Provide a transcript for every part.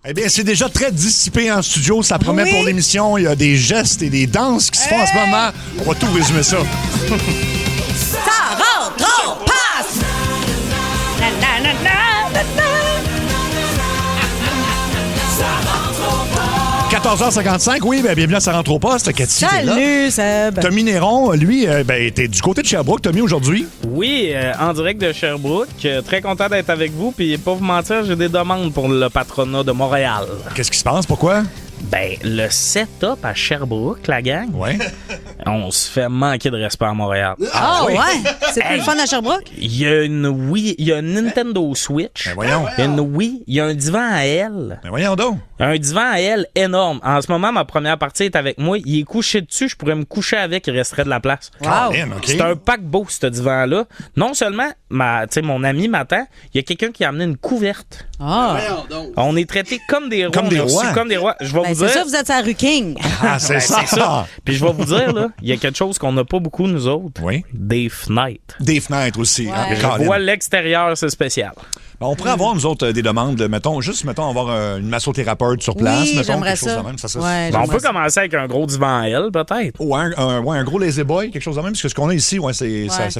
Eh bien, c'est déjà très dissipé en studio. Ça promet pour l'émission. Il y a des gestes et des danses qui se font en ce moment. On va tout résumer ça. Ça rentre, on passe! Na, na, na, na, na, na. 14h55, oui, ben, bienvenue à Ça rentre au poste. Cathy, t'es là. Salut, Seb. Tommy Néron, lui, t'es du côté de Sherbrooke, Tommy, aujourd'hui. Oui, en direct de Sherbrooke. Très content d'être avec vous. Puis, pour vous mentir, j'ai des demandes pour le patronat de Montréal. Qu'est-ce qui se passe? Pourquoi? Ben, le setup à Sherbrooke, la gang, Ouais. on se fait manquer de respect à Montréal. Ah, ouais? C'est plus le fun à Sherbrooke? Il y a une Wii, il y a une Nintendo Switch. Ben voyons. Il y a une Wii, il y a un divan à elle. Ben voyons donc. Un divan à elle énorme. En ce moment, ma première partie est avec moi. Il est couché dessus, je pourrais me coucher avec, il resterait de la place. Wow. Caroline, OK. C'est un paquebot, ce divan-là. Non seulement, mon ami m'attend, il y a quelqu'un qui a amené une couverte. Ah. On est traités comme des rois. Comme des On est reçus rois. comme des rois. Je vais Ben, vous c'est dire. ça, vous êtes à rue King. Ah, c'est ça. Puis je vais vous dire, là, il y a quelque chose qu'on n'a pas beaucoup, nous autres. Oui. Des fenêtres. Des fenêtres aussi. hein, Ouais. Caroline. Je vois l'extérieur, c'est spécial. Ben, on pourrait avoir, nous autres, des demandes. Mettons, avoir une massothérapeute sur place. Oui, mettons, j'aimerais quelque chose ça. de même. Ça serait- Ouais, Ben, on j'aimerais peut commencer avec un gros divan à elle, peut-être. Ou un gros lazy boy, quelque chose de même. Parce que ce qu'on a ici, ouais, ça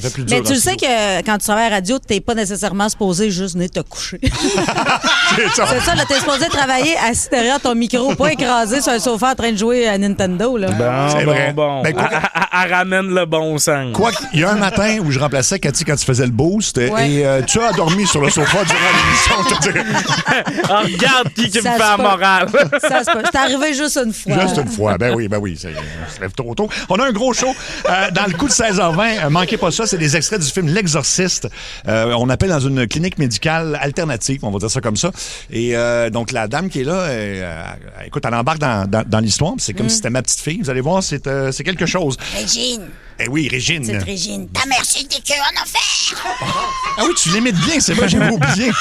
fait plus dur. Mais tu le sais que quand tu travailles à la radio, t'es pas nécessairement supposé juste venir te coucher. C'est ça. C'est ça, là, t'es supposé travailler assis derrière ton micro, pas écrasé sur un sofa en train de jouer à Nintendo, là. Bon, C'est vrai. bon. Ben, quoi- Elle ramène le bon sens. Quoi qu'il y a un matin où je remplaçais Cathy quand tu faisais le boost Ouais. et tu as dormi sur le sofa durant l'émission, je te dirais. Ah, regarde qui me Ça fait se la peut. morale. Ça se peut. C'est arrivé juste une fois. Juste une fois. Ben oui. Ça se lève trop tôt. On a un gros show dans le coup de 16h20. Manquez pas ça. C'est des extraits du film L'Exorciste. On appelle dans une clinique médicale alternative. On va dire ça comme ça. Et donc, la dame qui est là, écoute, elle embarque dans l'histoire. C'est comme si c'était ma petite fille. Vous allez voir, c'est quelque chose. Régine, Eh oui, Régine. c'est Régine. Ta mère suit des queues en enfer. Ah oui, tu l'imites bien. C'est vrai, j'avais oublié.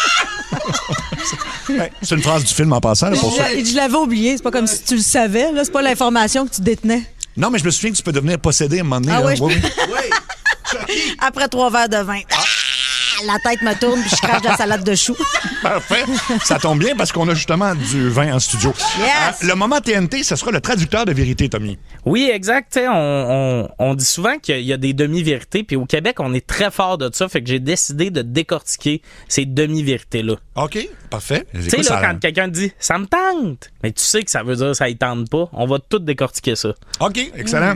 Ouais, c'est une phrase du film en passant. Là, pour ça. Je l'avais oublié. C'est pas comme si tu le savais. Là. C'est pas l'information que tu détenais. Non, mais je me souviens que tu peux devenir possédé à un moment donné. Ah là. ouais, je Oui, peux- oui. Après 3 verres de vin. Ah! La tête me tourne puis je crache de la salade de choux. Parfait. Ça tombe bien parce qu'on a justement du vin en studio. Yes. Le moment TNT, ce sera le traducteur de vérité, Tommy. Oui, exact. Tu sais, on dit souvent qu'il y a des demi-vérités, puis au Québec, on est très fort de ça, fait que j'ai décidé de décortiquer ces demi-vérités-là. OK, parfait. Tu sais, là, quand quelqu'un dit « ça me tente », mais tu sais que ça veut dire que ça ne tente pas, on va tout décortiquer ça. OK, excellent.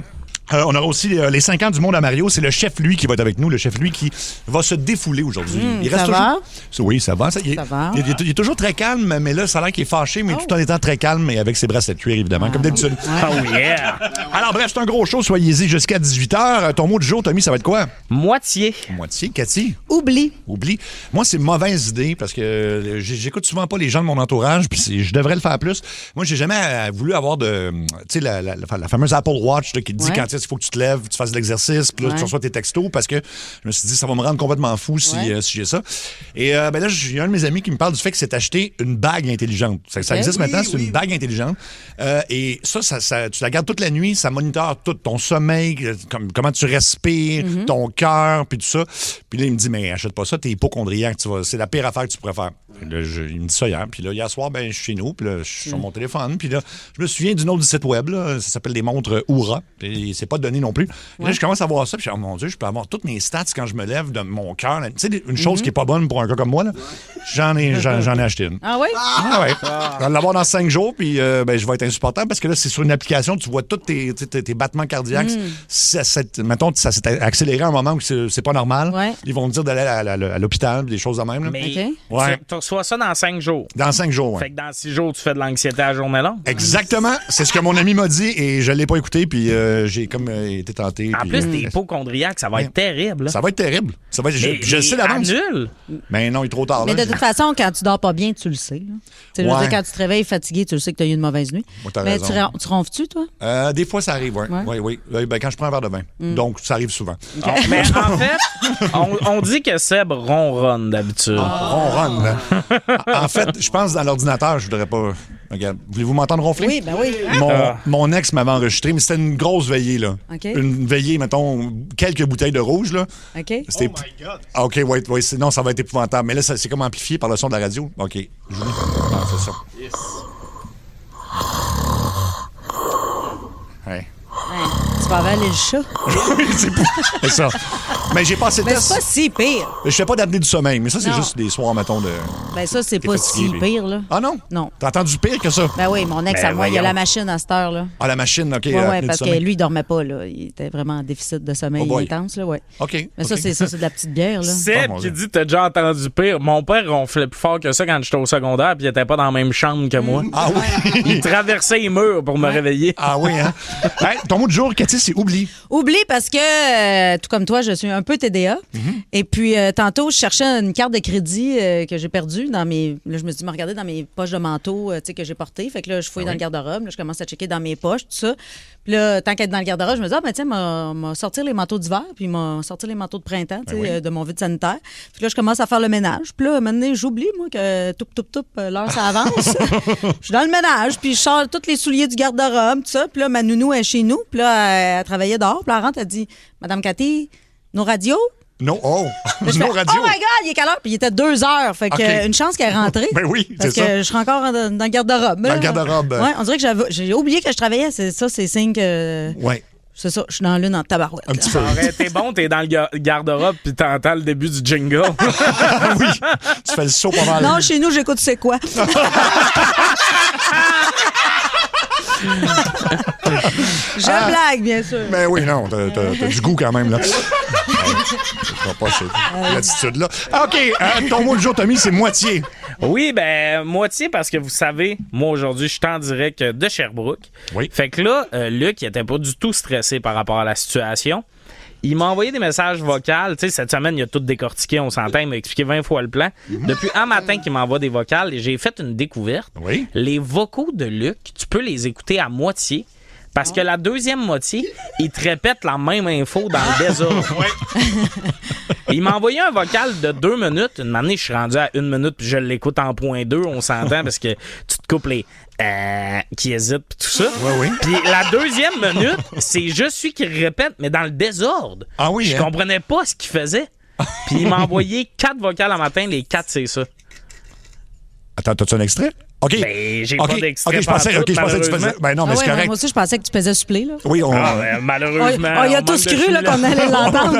On aura aussi les 5 ans du monde à Mario. C'est le chef, lui, qui va être avec nous. Le chef, lui, qui va se défouler aujourd'hui. ça va? Oui, ça va. Il Ça va. est toujours très calme, mais là, ça a l'air qu'il est fâché, mais tout en étant très calme et avec ses bracelets de cuir, évidemment, comme d'habitude. Oh yeah! Alors, bref, c'est un gros show. Soyez-y jusqu'à 18h. Ton mot du jour, Tommy, ça va être quoi? Moitié. Moitié. Cathy? Oublie. Oublie. Moi, c'est mauvaise idée parce que j'écoute souvent pas les gens de mon entourage, puis je devrais le faire plus. Moi, j'ai jamais voulu avoir de, tu sais, la fameuse Apple Watch là, qui te dit Ouais. quand il faut que tu te lèves, tu fasses de l'exercice, puis là, tu reçois tes textos parce que je me suis dit, ça va me rendre complètement fou si j'ai ça. Et ben là, j'ai un de mes amis qui me parle du fait que c'est acheter une bague intelligente. Ça existe maintenant, c'est une bague intelligente. Et ça, tu la gardes toute la nuit, ça moniteur tout ton sommeil, comment tu respires, ton cœur, puis tout ça. Puis là, il me dit, mais achète pas ça, t'es hypochondriaque, c'est la pire affaire que tu pourrais faire. Là, il me dit ça hier, puis là, hier soir, ben, je suis chez nous, puis là, je suis sur mon téléphone, puis là, je me souviens du nom du site web, là, ça s'appelle des montres Oura, puis c'est pas donné non plus. Puis là, je commence à voir ça, puis je dis, oh mon Dieu, je peux avoir toutes mes stats quand je me lève de mon cœur. Tu sais, une chose qui est pas bonne pour un gars comme moi, là, j'en ai acheté une. Ah oui? Ah ouais. Je vais l'avoir dans 5 jours, puis ben, je vais être insupportable parce que là, c'est sur une application, tu vois tous tes battements cardiaques. Mettons, ça s'est accéléré à un moment où c'est pas normal. Ouais. Ils vont me dire d'aller à l'hôpital, des choses de même. Là. Mais OK. Ouais. tu reçois ça dans 5 jours. Dans 5 jours, ouais. Fait que dans 6 jours, tu fais de l'anxiété à journée longue. Exactement. C'est ce que mon ami m'a dit et je l'ai pas écouté, puis j'ai comme été tenté. En puis, plus, t'es hypochondriaque, ça va être terrible. Là. ça va être terrible. Ça va être, je le sais d'avance. Annule. Mais non, il est trop tard. Mais là. de toute façon, quand tu dors pas bien, tu le sais. Là. Tu sais, je veux Ouais. dire, quand tu te réveilles fatigué, tu le sais que tu as eu une mauvaise nuit. Ouais, t'as Mais raison. tu ronfles-tu, toi? Des fois, ça arrive, oui. Ouais. Oui. Ben, quand je prends un verre de vin. Donc, ça arrive souvent. Mais en fait, on dit que Seb ronronne d'habitude. Ronronne. En fait, je pense dans l'ordinateur, je voudrais pas. Regarde, voulez-vous m'entendre ronfler? Oui, ben oui. Mon ex m'avait enregistré, mais c'était une grosse veillée, là. OK. Une veillée, mettons, quelques bouteilles de rouge, là. OK. C'était... Oh my God! Ah, OK, ouais, non, ça va être épouvantable. Mais là, c'est comme amplifié par le son de la radio. OK. Ah, c'est ça. Yes. Ouais. Tu vas avaler le chat. Oui, c'est ça. Mais j'ai passé Mais c'est pas si pire. Je fais pas d'apnée du sommeil, mais ça, c'est Non. juste des soirs, mettons, de... Ben ça, c'est pas fatigué, si puis- pire, là. Ah non? Non. T'as entendu pire que ça? Ben oui, mon ex Ben à moi, il a voyons. la machine à cette heure, là. Ah, la machine, OK. Oui, apnée du parce que sommeil. lui, il dormait pas, là. Il était vraiment en déficit de sommeil Oh boy. intense, là, ouais. OK. Mais ça, OK. c'est de la petite bière, là. Seb Oh, mon qui Dieu. dit t'as déjà entendu pire. Mon père ronflait plus fort que ça quand j'étais au secondaire, puis il était pas dans la même chambre que moi. Ah oui? Il traversait les murs pour me réveiller. Ah oui, hein? Hey, ton mot du jour, Cathy, c'est oubli. Oublie parce que, tout comme toi, je suis un peu TDA. Et puis, tantôt, je cherchais une carte de crédit que j'ai perdue dans mes... Là, je me suis dit, me regarder dans mes poches de manteau tu sais, que j'ai portées. Fait que là, je fouille dans le garde-robe. Là, je commence à checker dans mes poches, tout ça. Puis là, tant qu'être dans le garde-robe, je me dis, ah, ben tiens, m'a sortir les manteaux d'hiver, puis m'a sortir les manteaux de printemps, tu sais, de mon vide sanitaire. Puis là, je commence à faire le ménage. Puis là, maintenant, j'oublie, moi, que l'heure, ça avance. Je suis dans le ménage, puis je sors tous les souliers du garde-robe, tout ça. Puis là, ma nounou est chez nous. Puis là, elle travaillait dehors. Puis elle rentre, elle dit, Madame Cathy, nos radios? Non, oh! Là, je Nos fais, radios! Oh my God, il est quelle heure? Puis il était 2 heures. Fait que, OK. une chance qu'elle est rentrée. Ben oui, Parce c'est que ça. je serais encore dans le garde-robe. Dans le garde-robe. Ouais, on dirait que j'ai oublié que je travaillais. C'est ça, c'est signe que. Ouais, C'est ça, je suis dans l'une en tabarouette. un là. petit peu. Ça aurait été bon, t'es dans le garde-robe, puis t'entends le début du jingle. Oui, tu fais le saut pas mal. Non, chez nous, j'écoute C'est quoi? Je blague, bien sûr. Ben oui, non, t'as du goût quand même, là. Je pas cette attitude-là. OK, ton mot du jour, Tommy, c'est moitié. Oui, ben, moitié parce que vous savez, moi aujourd'hui, je suis en direct de Sherbrooke. Oui. Fait que là, Luc, il était pas du tout stressé par rapport à la situation. Il m'a envoyé des messages vocaux. Tu sais, cette semaine, il a tout décortiqué, on s'entend. Il m'a expliqué 20 fois le plan. Depuis un matin qu'il m'envoie des vocales, et j'ai fait une découverte. Oui. Les vocaux de Luc, tu peux les écouter à moitié. Parce que la deuxième moitié, il te répète la même info dans le désordre. Il m'a envoyé un vocal de 2 minutes. Une année, je suis rendu à 1 minute, puis je l'écoute en point 2, on s'entend, parce que tu te coupes les qui hésitent, puis tout ça. Oui, oui. Puis la deuxième minute, c'est je suis qui répète, mais dans le désordre. Ah oui, Je hein? comprenais pas ce qu'il faisait. Puis il m'a envoyé 4 vocales en matin, les 4, c'est ça. Attends, t'as-tu un extrait? OK. Ben, j'ai OK, pas d'extrait OK, je pensais pantoute, que tu faisais... malheureusement. Ben non, mais Ah c'est ouais, correct. moi aussi, je pensais que tu faisais suppléer, là. Oui, on... Malheureusement. Il a on tous manque de cru là, chou, qu'on allait l'entendre.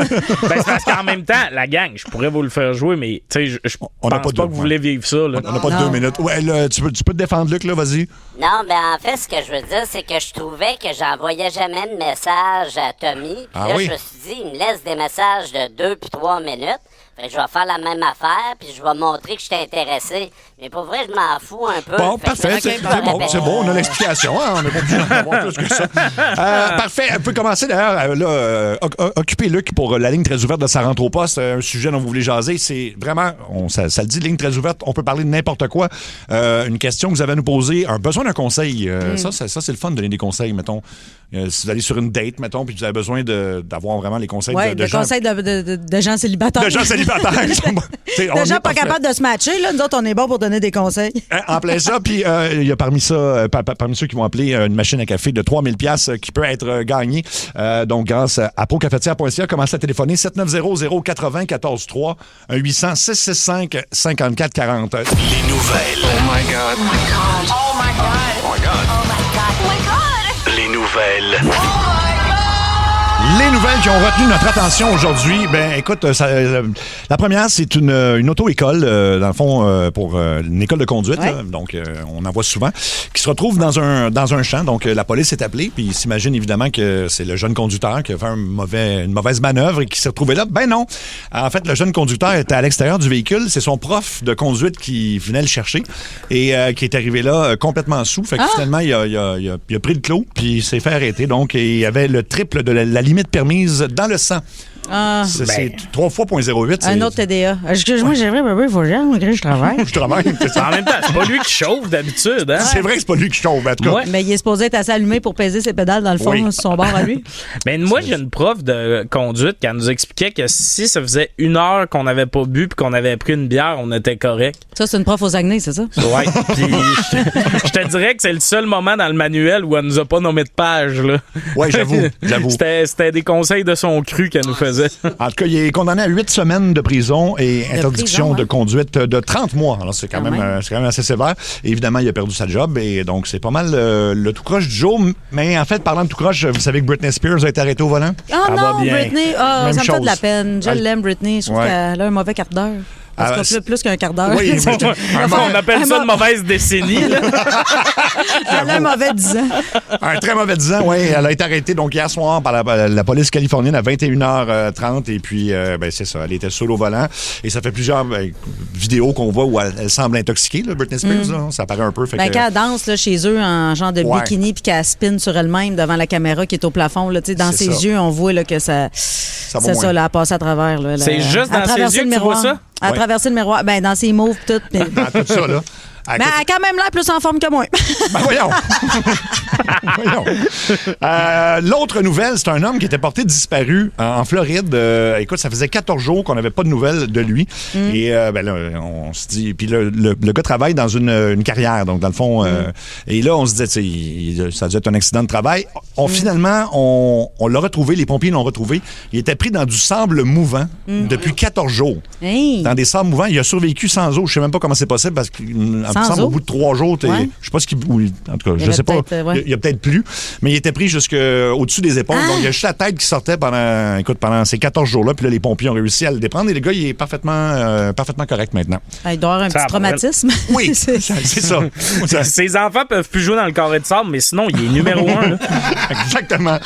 Ben, c'est parce qu'en même temps, la gang, je pourrais vous le faire jouer, mais tu sais, je On n'a pense pas pas de- que vous voulez vivre ça. Là. On n'a pas de Non. 2 minutes. Ouais, là, tu peux te défendre, Luc, là, vas-y. Non, ben en fait, ce que je veux dire, c'est que je trouvais que j'envoyais jamais de message à Tommy. Puis Ah là, oui? je me suis dit, il me laisse des messages de 2 puis 3 minutes. Fait que je vais faire la même affaire, puis je vais montrer que je t'ai intéressé. Mais pour vrai, je m'en fous un peu. Bon, Fait que parfait. je me C'est suis pas bon, répété. c'est bon, on a l'explication. Hein, on n'est pas obligé d'en avoir plus que ça. Parfait. On peut commencer d'ailleurs. Occuper Luc pour la ligne très ouverte de Ça rentre au poste. Un sujet dont vous voulez jaser. C'est vraiment, ça le dit, ligne très ouverte. On peut parler de n'importe quoi. Une question que vous avez à nous poser, un besoin d'un conseil. Ça, c'est le fun de donner des conseils, mettons. Si vous allez sur une date, mettons, puis vous avez besoin d'avoir vraiment les conseils Oui, de de gens. conseils de gens célibataires. De gens célibataires. De gens pas capables de se matcher. Là. Nous autres, on est bons pour donner des conseils. En plein ça, puis il y a parmi ceux qui vont appeler une machine à café de 3000 pièces qui peut être gagnée. Donc, grâce à procafetière.ca, commencez à téléphoner 7900-80-14-3, 1-800-665-5440. Les nouvelles. Oh my God. Oh my God. Oh my God. Oh my God. Oh my God. Les nouvelles. Les nouvelles qui ont retenu notre attention aujourd'hui, ben écoute, la première, c'est une auto-école, dans le fond, pour une école de conduite, Ouais. là, donc on en voit souvent, qui se retrouve dans un champ. Donc la police est appelée, puis il s'imagine évidemment que c'est le jeune conducteur qui a fait une mauvaise manœuvre et qui s'est retrouvé là. Ben non! En fait, le jeune conducteur était à l'extérieur du véhicule. C'est son prof de conduite qui venait le chercher et qui est arrivé là complètement sous. Fait que finalement, il a pris le clos, puis il s'est fait arrêter. Donc, il y avait le triple de la limite permise dans le sang. Ah, C'est 3 fois 0.08. un autre TDA. Excuse-moi, j'ai vrai, bébé, il faut que je travaille. Je travaille. c'est ça. En même temps, c'est pas lui qui chauffe d'habitude, hein? C'est vrai que c'est pas lui qui chauffe, en tout cas. Ouais. Mais il est supposé être assez allumé pour peser ses pédales dans le fond, Oui. sur son bord à lui. Ben, moi, j'ai une prof de conduite qui elle nous expliquait que si ça faisait 1 heure qu'on n'avait pas bu puis qu'on avait pris une bière, on était correct. Ça, c'est une prof au Saguenay, c'est ça? Ouais. Puis je te te dirais que c'est le seul moment dans le manuel où elle nous a pas nommé de page. Là. Oui, j'avoue. C'était des conseils de son cru qu'elle nous faisait. En tout cas, il est condamné à 8 semaines de prison et interdiction de conduite de 30 mois. Alors, c'est quand même assez sévère. Et évidemment, il a perdu sa job et donc c'est pas mal le tout croche du jour. Mais en fait, parlant de tout croche, vous savez que Britney Spears a été arrêtée au volant? Oh non, Britney, ça me fait de la chose. peine. Je l'aime, Britney. Je trouve qu'elle a un mauvais quart d'heure. En tout cas, plus qu'un quart d'heure. Oui, on appelle ça une mauvaise décennie. Là. Elle a un mauvais 10 ans. Un très mauvais 10 ans, oui. Elle a été arrêtée donc hier soir par la police californienne à 21h30. Et puis, c'est ça, elle était seule au volant. Et ça fait plusieurs vidéos qu'on voit où elle semble intoxiquée, là, Britney Spears. Là. Ça paraît un peu. Fait quand elle danse là, chez eux en genre de bikini puis qu'elle spinne sur elle-même devant la caméra qui est au plafond, là, dans ses yeux, on voit là, que ça là, a passé à travers. Là, c'est juste dans ses yeux que tu vois ça? À traverser le miroir, dans ses moves, tout. Dans tout ça, là. Mais elle a quand même l'air plus en forme que moi. Voyons. L'autre nouvelle, c'est un homme qui était porté disparu en Floride. Écoute, ça faisait 14 jours qu'on n'avait pas de nouvelles de lui. Et là, on se dit... Puis le gars travaille dans une carrière, donc dans le fond... et là, on se disait, ça a dû être un accident de travail. Finalement, on l'a retrouvé, les pompiers l'ont retrouvé. Il était pris dans du sable mouvant depuis 14 jours. Hey. Dans des sables mouvants. Il a survécu sans eau. Je sais même pas comment c'est possible parce que... au bout de 3 jours, je sais pas ce qu'il... En tout cas, je sais pas. Il y a peut-être plus. Mais il était pris jusqu'au-dessus des épaules. Donc, il y a juste la tête qui sortait pendant ces 14 jours-là. Puis là, les pompiers ont réussi à le déprendre. Et le gars, il est parfaitement correct maintenant. Il doit avoir un petit traumatisme. Oui, c'est ça. Ses enfants peuvent plus jouer dans le carré de sable, mais sinon, il est numéro 1. Là. Exactement.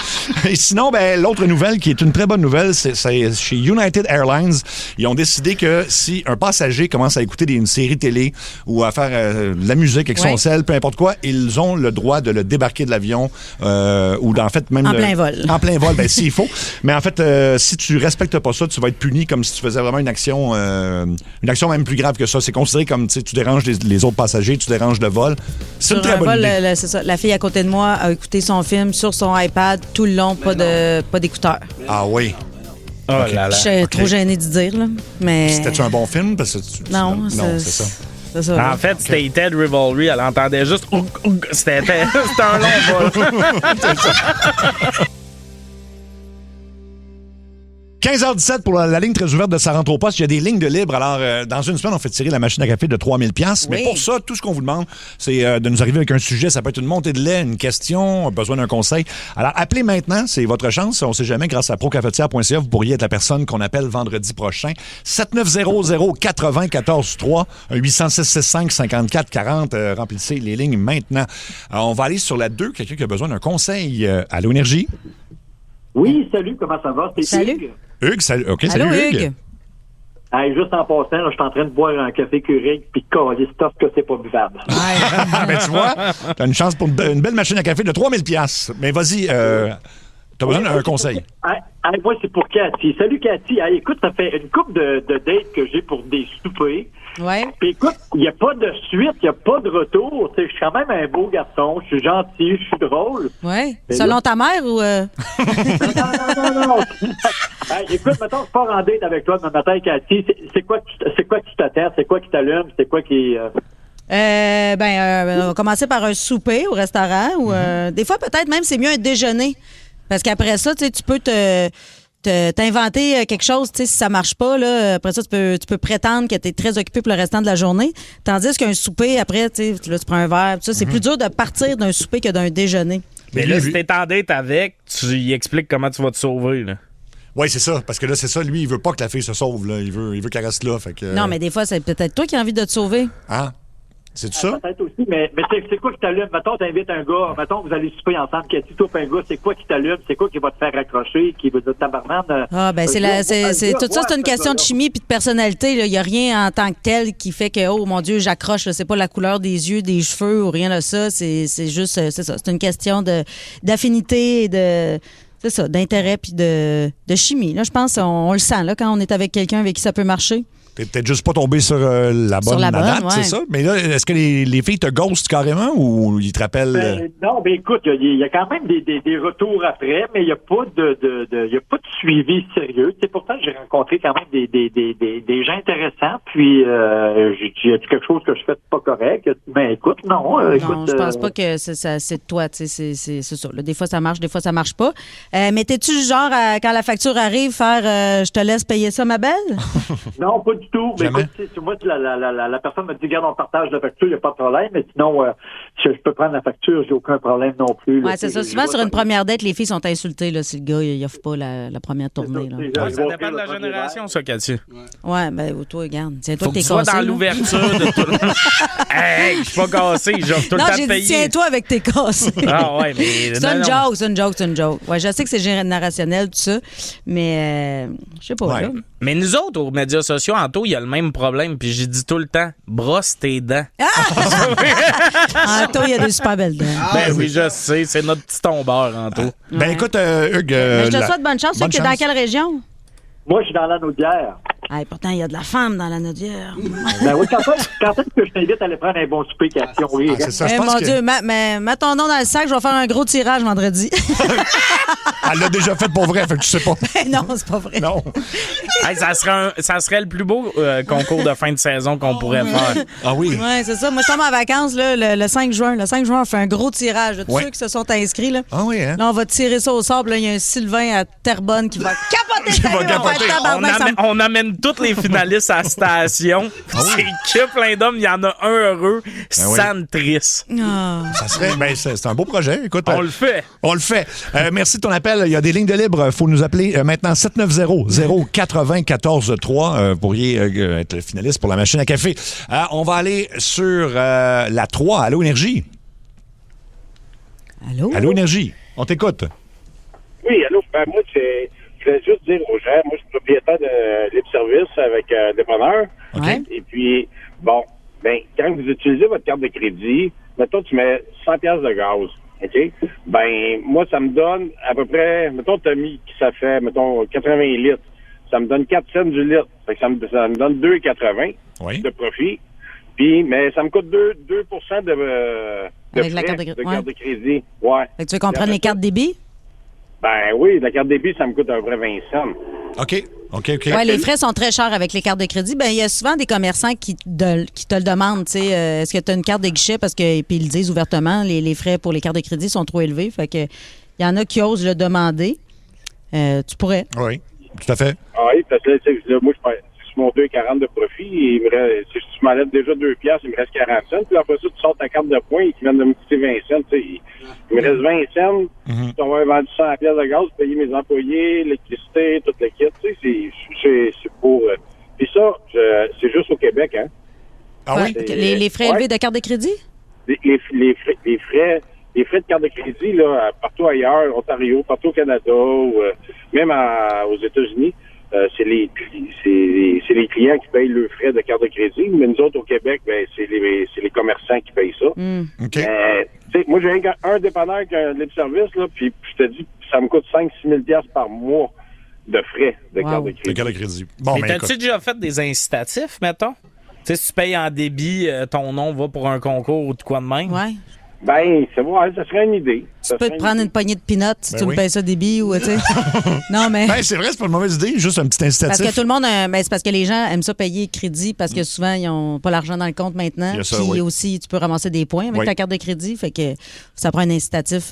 Et sinon, l'autre nouvelle, qui est une très bonne nouvelle, c'est chez United Airlines. Ils ont décidé que si un passager commence à écouter une série télé ou à faire de la musique avec son sel, peu importe quoi, ils ont le droit de le débarquer de l'avion ou en fait même... En plein vol. En plein vol, s'il faut. Mais en fait, si tu respectes pas ça, tu vas être puni comme si tu faisais vraiment une action même plus grave que ça. C'est considéré comme, tu déranges les autres passagers, tu déranges le vol. C'est une très bonne idée. C'est ça. La fille à côté de moi a écouté son film sur son iPad tout le long, pas d'écouteurs. Ah oui. Oh là là. Je suis trop gênée de dire, là. Mais... C'était-tu un bon film? Parce que non, c'est ça. C'est ça, en fait, c'était Ted Revolry. Elle entendait juste... C'était un long vol. 15h17 pour la ligne très ouverte de Ça rentre au poste. Il y a des lignes de libre. Alors, dans une semaine, on fait tirer la machine à café de 3000$. Oui. Mais pour ça, tout ce qu'on vous demande, c'est de nous arriver avec un sujet. Ça peut être une montée de lait, une question, besoin d'un conseil. Alors, appelez maintenant. C'est votre chance. On ne sait jamais. Grâce à procafetière.ca, vous pourriez être la personne qu'on appelle vendredi prochain. 7900-943, 800-665-5440. Remplissez les lignes maintenant. Alors, on va aller sur la 2. Quelqu'un qui a besoin d'un conseil. Allô, Énergie? Oui, salut, comment ça va? Salut. Hugues, salut. OK, allô, salut Hugues. Hey, juste en passant, là, je suis en train de boire un café Keurig puis coller stuff que c'est pas buvable. Ben, tu vois, t'as une chance pour une belle machine à café de 3000$. Mais vas-y, t'as besoin d'un conseil. Moi, c'est pour Cathy. Salut, Cathy. Hey, écoute, ça fait une couple de dates que j'ai pour des soupers. Ouais. Puis écoute, il n'y a pas de suite, il n'y a pas de retour. Je suis quand même un beau garçon, je suis gentil, je suis drôle. Ouais. Selon ta mère ou... Non. Hey, écoute, mettons, je pars en date avec toi demain matin, Cathy. C'est quoi qui t'attend? C'est quoi qui t'allume? C'est quoi qui... on va commencer par un souper au restaurant ou des fois, peut-être même, c'est mieux un déjeuner. Parce qu'après ça, tu peux t'inventer quelque chose, si ça marche pas, là, après ça, tu peux prétendre que tu es très occupé pour le restant de la journée. Tandis qu'un souper, après, tu prends un verre, ça, c'est plus dur de partir d'un souper que d'un déjeuner. Mais là, si t'es en date avec, tu lui expliques comment tu vas te sauver, là. Oui, c'est ça. Parce que là, c'est ça. Lui, il veut pas que la fille se sauve, là. Il veut qu'elle reste là. Fait que... Non, mais des fois, c'est peut-être toi qui as envie de te sauver. Ah. C'est ça? Peut-être aussi, mais c'est quoi qui t'allume? Mettons, t'invites un gars, mettons, vous allez souper ensemble, Cathy, toi, un gars, c'est quoi qui t'allume? C'est quoi qui va te faire accrocher? Qui va te tabarnak? C'est tout ça, c'est une question de chimie puis de personnalité. Il n'y a rien en tant que tel qui fait que, oh mon Dieu, j'accroche. C'est pas la couleur des yeux, des cheveux ou rien de ça. C'est juste, c'est ça. C'est une question d'affinité et c'est ça, d'intérêt puis de chimie. Là, je pense, on le sent là, quand on est avec quelqu'un avec qui ça peut marcher. T'es peut-être juste pas tombé sur la bonne date, c'est ça? Mais là, est-ce que les filles te ghostent carrément ou ils te rappellent? Non, écoute, il y a quand même des retours après, mais il n'y a pas de suivi sérieux. Tu sais, pourtant, j'ai rencontré quand même des gens intéressants, puis j'ai dit quelque chose que je fais pas correct. Mais écoute, non. Non, je pense pas que c'est de toi, tu sais, c'est ça. Là, des fois, ça marche, des fois, ça marche pas. Mais t'es-tu du genre, quand la facture arrive, faire je te laisse payer ça, ma belle? Non, pas du tout. Mais Jamais. écoute, moi, la personne me dit, regarde, on partage la facture, il n'y a pas de problème. Mais sinon, si je peux prendre la facture, j'ai aucun problème non plus. Oui, c'est ça. Souvent, sur une première date, les filles sont insultées là, si le gars, il offre pas la première tournée. Là. Ça dépend de la génération, ça, Cathy. Ouais, ben, toi, regarde. Tiens-toi Faut que que t'es tu sois cassé. dans là. l'ouverture de tout le monde. Hey, je suis pas cassé, j'offre tout le Non, temps j'ai de dit, payer. tiens-toi avec tes cassés. Ah ouais, mais... C'est une non. joke, c'est une joke, c'est une joke. Ouais, je sais que c'est générationnel, tout ça, mais je sais pas. Ouais. Là. Mais nous autres, aux médias sociaux, Anto, il y a le même problème. Puis j'ai dit tout le temps, brosse tes dents. Anto, il y a des super belles dents. Ben oui, je sais, c'est notre petit tombeur, Anto. Ben écoute, Hugues... Mais je te souhaite bonne chance. Tu es dans quelle région? Moi, je suis dans l'Anaudière. Hey, pourtant, il y a de la femme dans la Naudière. Ben oui, quand est-ce que je t'invite à aller prendre un bon souper, Cathy? Oui, c'est ça, je Eh, pense mon que... Dieu, mets ton nom dans le sac, je vais faire un gros tirage vendredi. Elle l'a déjà fait pour vrai, fait que tu sais pas. Non, c'est pas vrai. Non. Hey, ça serait le plus beau concours de fin de saison qu'on pourrait faire. Ah oui. Oui, c'est ça. Moi, je tombe en vacances là, le 5 juin. Le 5 juin, on fait un gros tirage de tous Ouais. ceux qui se sont inscrits. Là, Ah oui, hein? là on va tirer ça au sable. Là, il y a un Sylvain à Terrebonne qui va capoter. Qui va sérieux, on va être capoter. tabarnak, ça me- On amène tous les finalistes à la station. C'est que plein d'hommes, il y en a un heureux, oui. San triste. Ah. Ça serait... Ben, c'est un beau projet. Écoute, On le fait. On le fait. Merci de ton appel. Il y a des lignes de libre. Il faut nous appeler maintenant 790-094-3. Vous pourriez être le finaliste pour la machine à café. On va aller sur la 3. Allô, Énergie? Allô? Allô, Énergie? On t'écoute. Oui, allô. Ben, moi, je voulais juste dire aux gens, moi, je suis propriétaire de libre-service avec dépanneur. Ouais. Et puis, bon, ben, quand vous utilisez votre carte de crédit, mettons, tu mets 100 piastres de gaz, OK? Ben, moi, ça me donne à peu près, mettons, t'as mis, ça fait, mettons, 80 litres. Ça me donne 4 cents du litre. Fait que ça me donne 2,80 Oui. de profit. Puis, mais ça me coûte 2 de Avec la frais carte de crédit. carte de crédit. Ouais. Fait que tu veux qu'on prenne les cartes débit? Ben oui, la carte débit, ça me coûte à peu près 20 cents. OK. Oui, les frais sont très chers avec les cartes de crédit. Ben, il y a souvent des commerçants qui te le demandent. Tu sais, est-ce que tu as une carte de guichet? Parce que, puis ils le disent ouvertement, les frais pour les cartes de crédit sont trop élevés. Fait que, il y en a qui osent le demander. Tu pourrais. Oui, tout à fait. Ah oui, parce que là, tu sais, moi, je suis mon 2,40 de profit. Et il me reste, si tu m'enlèves déjà 2 piastres, il me reste 40 cents. Puis après ça, tu sors ta carte de points et qui viennent de me coûter 20 cents. Tu sais, il me reste 20 cents. Si on va vendu 100 piastres de gaz, payer mes employés, l'électricité, tout le kit. Tu sais, c'est pour... Puis ça, c'est juste au Québec, hein. Ah oui? Ouais. Les frais élevés de carte de crédit? Les frais de carte de crédit, là, partout ailleurs, Ontario, partout au Canada, ou même aux États-Unis, c'est les clients qui payent leurs frais de carte de crédit. Mais nous autres, au Québec, ben, c'est les commerçants qui payent ça. OK. Tu sais, moi, j'ai un dépanneur qui a un libre-service, là, puis je te dis, ça me coûte 5-6 000 $ par mois de frais de carte de Le crédit. carte de crédit. Bon, Mais ben t'as-tu écoute. déjà fait des incitatifs, mettons? Tu sais, si tu payes en débit, ton nom va pour un concours ou de quoi de même? Oui. Ben, c'est vrai, ça serait une idée. Tu peux te prendre une poignée de peanuts si Ben tu oui. me payes ça débit ou, tu sais. Non, mais. Ben, c'est vrai, c'est pas une mauvaise idée. Juste un petit Parce incitatif. que tout le monde, c'est parce que les gens aiment ça payer crédit parce que souvent, ils n'ont pas l'argent dans le compte maintenant. Il y a ça, Puis oui. aussi, tu peux ramasser des points avec Oui. ta carte de crédit. Fait que ça prend un incitatif,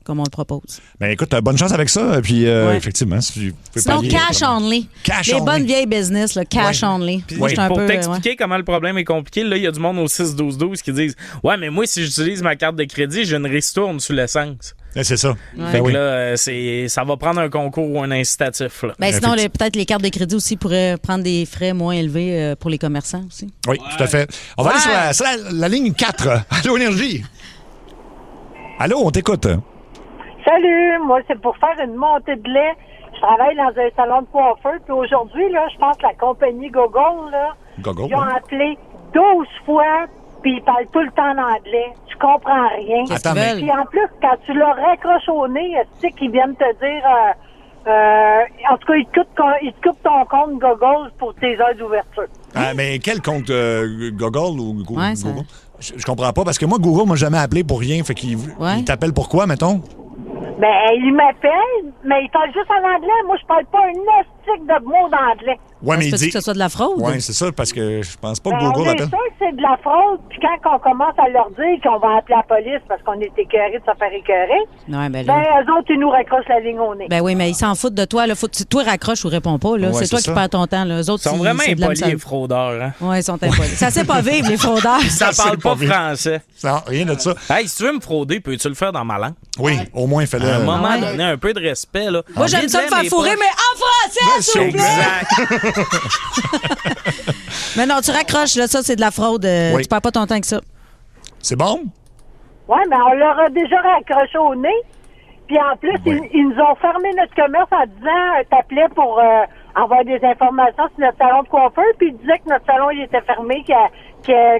comme on le propose. Ben écoute, bonne chance avec ça. Puis Ouais. effectivement, si tu peux Sinon, payer, cash only. Cash les only. bonnes vieilles business, là, cash only. Puis Moi, je suis un pour peu. t'expliquer comment le problème est compliqué, là, il y a du monde au 6-12-12 qui disent « Ouais, mais moi, si j'utilise ma carte de crédit, j'ai une ristourne sur l'essence. C'est ça. » Fait que oui. là, ça va prendre un concours ou un incitatif. Là. Ben, sinon, Effectivement. peut-être les cartes de crédit aussi pourraient prendre des frais moins élevés pour les commerçants aussi. Oui, tout à fait. On va aller sur la ligne 4. Allô, Énergie? Allô, on t'écoute. Salut, moi c'est pour faire une montée de lait. Je travaille dans un salon de coiffeur, puis aujourd'hui, là, je pense que la compagnie Gogol, là, Gogo, ils ont hein? appelé 12 fois, puis ils parlent tout le temps en anglais. Tu comprends rien. Attends, qu'ils mais veulent? Puis en plus, quand tu leur raccroches au nez, tu sais qu'ils viennent te dire En tout cas, il te coupe ton compte Google pour tes heures d'ouverture. Mais quel compte Google ou Google? Ouais, ça... Je comprends pas, parce que moi, Google m'a jamais appelé pour rien. Fait qu'il il t'appelle pourquoi, mettons? Ben, il m'appelle, mais il parle juste en anglais. Moi, je parle pas un estique de mots d'anglais. Ouais, mais il dit... que ce soit de la fraude? Oui, c'est ça, parce que je pense pas que Ben, Google on est appelle. sûr que c'est de la fraude, puis quand on commence à leur dire qu'on va appeler la police parce qu'on est écœuré de se faire écœurer, Ouais, ben, ben, là... eux autres, ils nous raccrochent la ligne au nez. Ben oui, mais ils s'en foutent de toi. Là. Toi, raccroche ou réponds pas. Là. Ouais, c'est toi c'est qui ça. perds ton temps. Là. Eux autres, Ils sont vraiment c'est de la impolis, misère. les fraudeurs. Hein? Oui, ils sont impolis. Ça sait pas vivre, les fraudeurs. Ça c'est parle pas pas bien. français. Non, rien de ça. Hey, si tu veux me frauder, peux-tu le faire dans ma langue? Oui, au moins, fais-le. À un moment Ouais. donné, un peu de respect. Là. Moi, j'aime ça me faire fourrer, mais en français, s'il vous plaît! Exact. Mais non, tu raccroches. Là, ça, c'est de la fraude. Oui. Tu perds pas ton temps que ça. C'est bon? Oui, mais on leur a déjà raccroché au nez. Puis en plus, Oui. ils nous ont fermé notre commerce en disant t'appelais pour avoir des informations sur notre salon de coiffeur, puis ils disaient que notre salon il était fermé,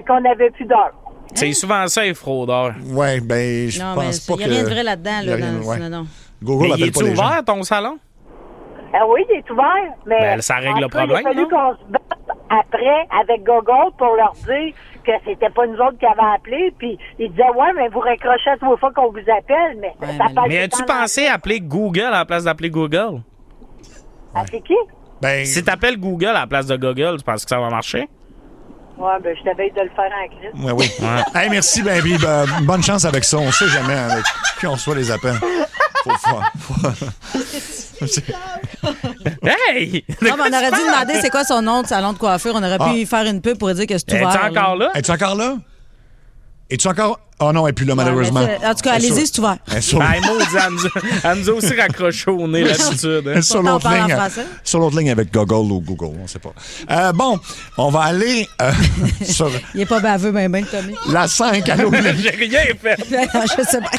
qu'on n'avait plus d'heure. C'est souvent ça, les fraudeurs. Oui, ben, je Non, mais pense pas il que... n'y a rien de vrai là-dedans. Il y a Là, rien- dans... ouais. Non. Google Mais appelle est-tu pas les gens. ouvert, ton salon? Ah oui, il est ouvert, mais Ben, ça règle le en tout cas, problème, il a fallu non? qu'on se batte après avec Google pour leur dire que c'était pas nous autres qui avions appelé, puis ils disaient ouais, mais vous raccrochez à trois fois qu'on vous appelle, mais Ouais, ça mais passe Mais as-tu pensé appeler Google à la place d'appeler Google? c'est qui? Ben, Si t'appelles Google à la place de Google, tu penses que ça va marcher? Ouais, ben je t'avais de le faire en crise. ouais, oui. Hey, merci, ben, puis, ben, bonne chance avec ça. On sait jamais avec qui on reçoit les appels. Hey! De Non, mais quoi on aurait tu dû parles? demander c'est quoi son nom de salon de coiffure. On aurait pu faire une pub pour dire que c'est ouvert. Es-tu encore là? Es-tu encore là? Es-tu encore... Oh non, elle n'est plus là, malheureusement. En tout cas, allez-y, c'est ouvert. Elle est sur, Ben, maudit, elle nous a aussi raccroché au nez l'habitude. elle est sur Pourtant, on l'autre parle en ligne. français. Sur l'autre ligne avec Google ou Google, on ne sait pas. Bon, on va aller sur Il est pas baveux, ben, Tommy. la 5. Allô, J'ai rien fait. Je sais pas.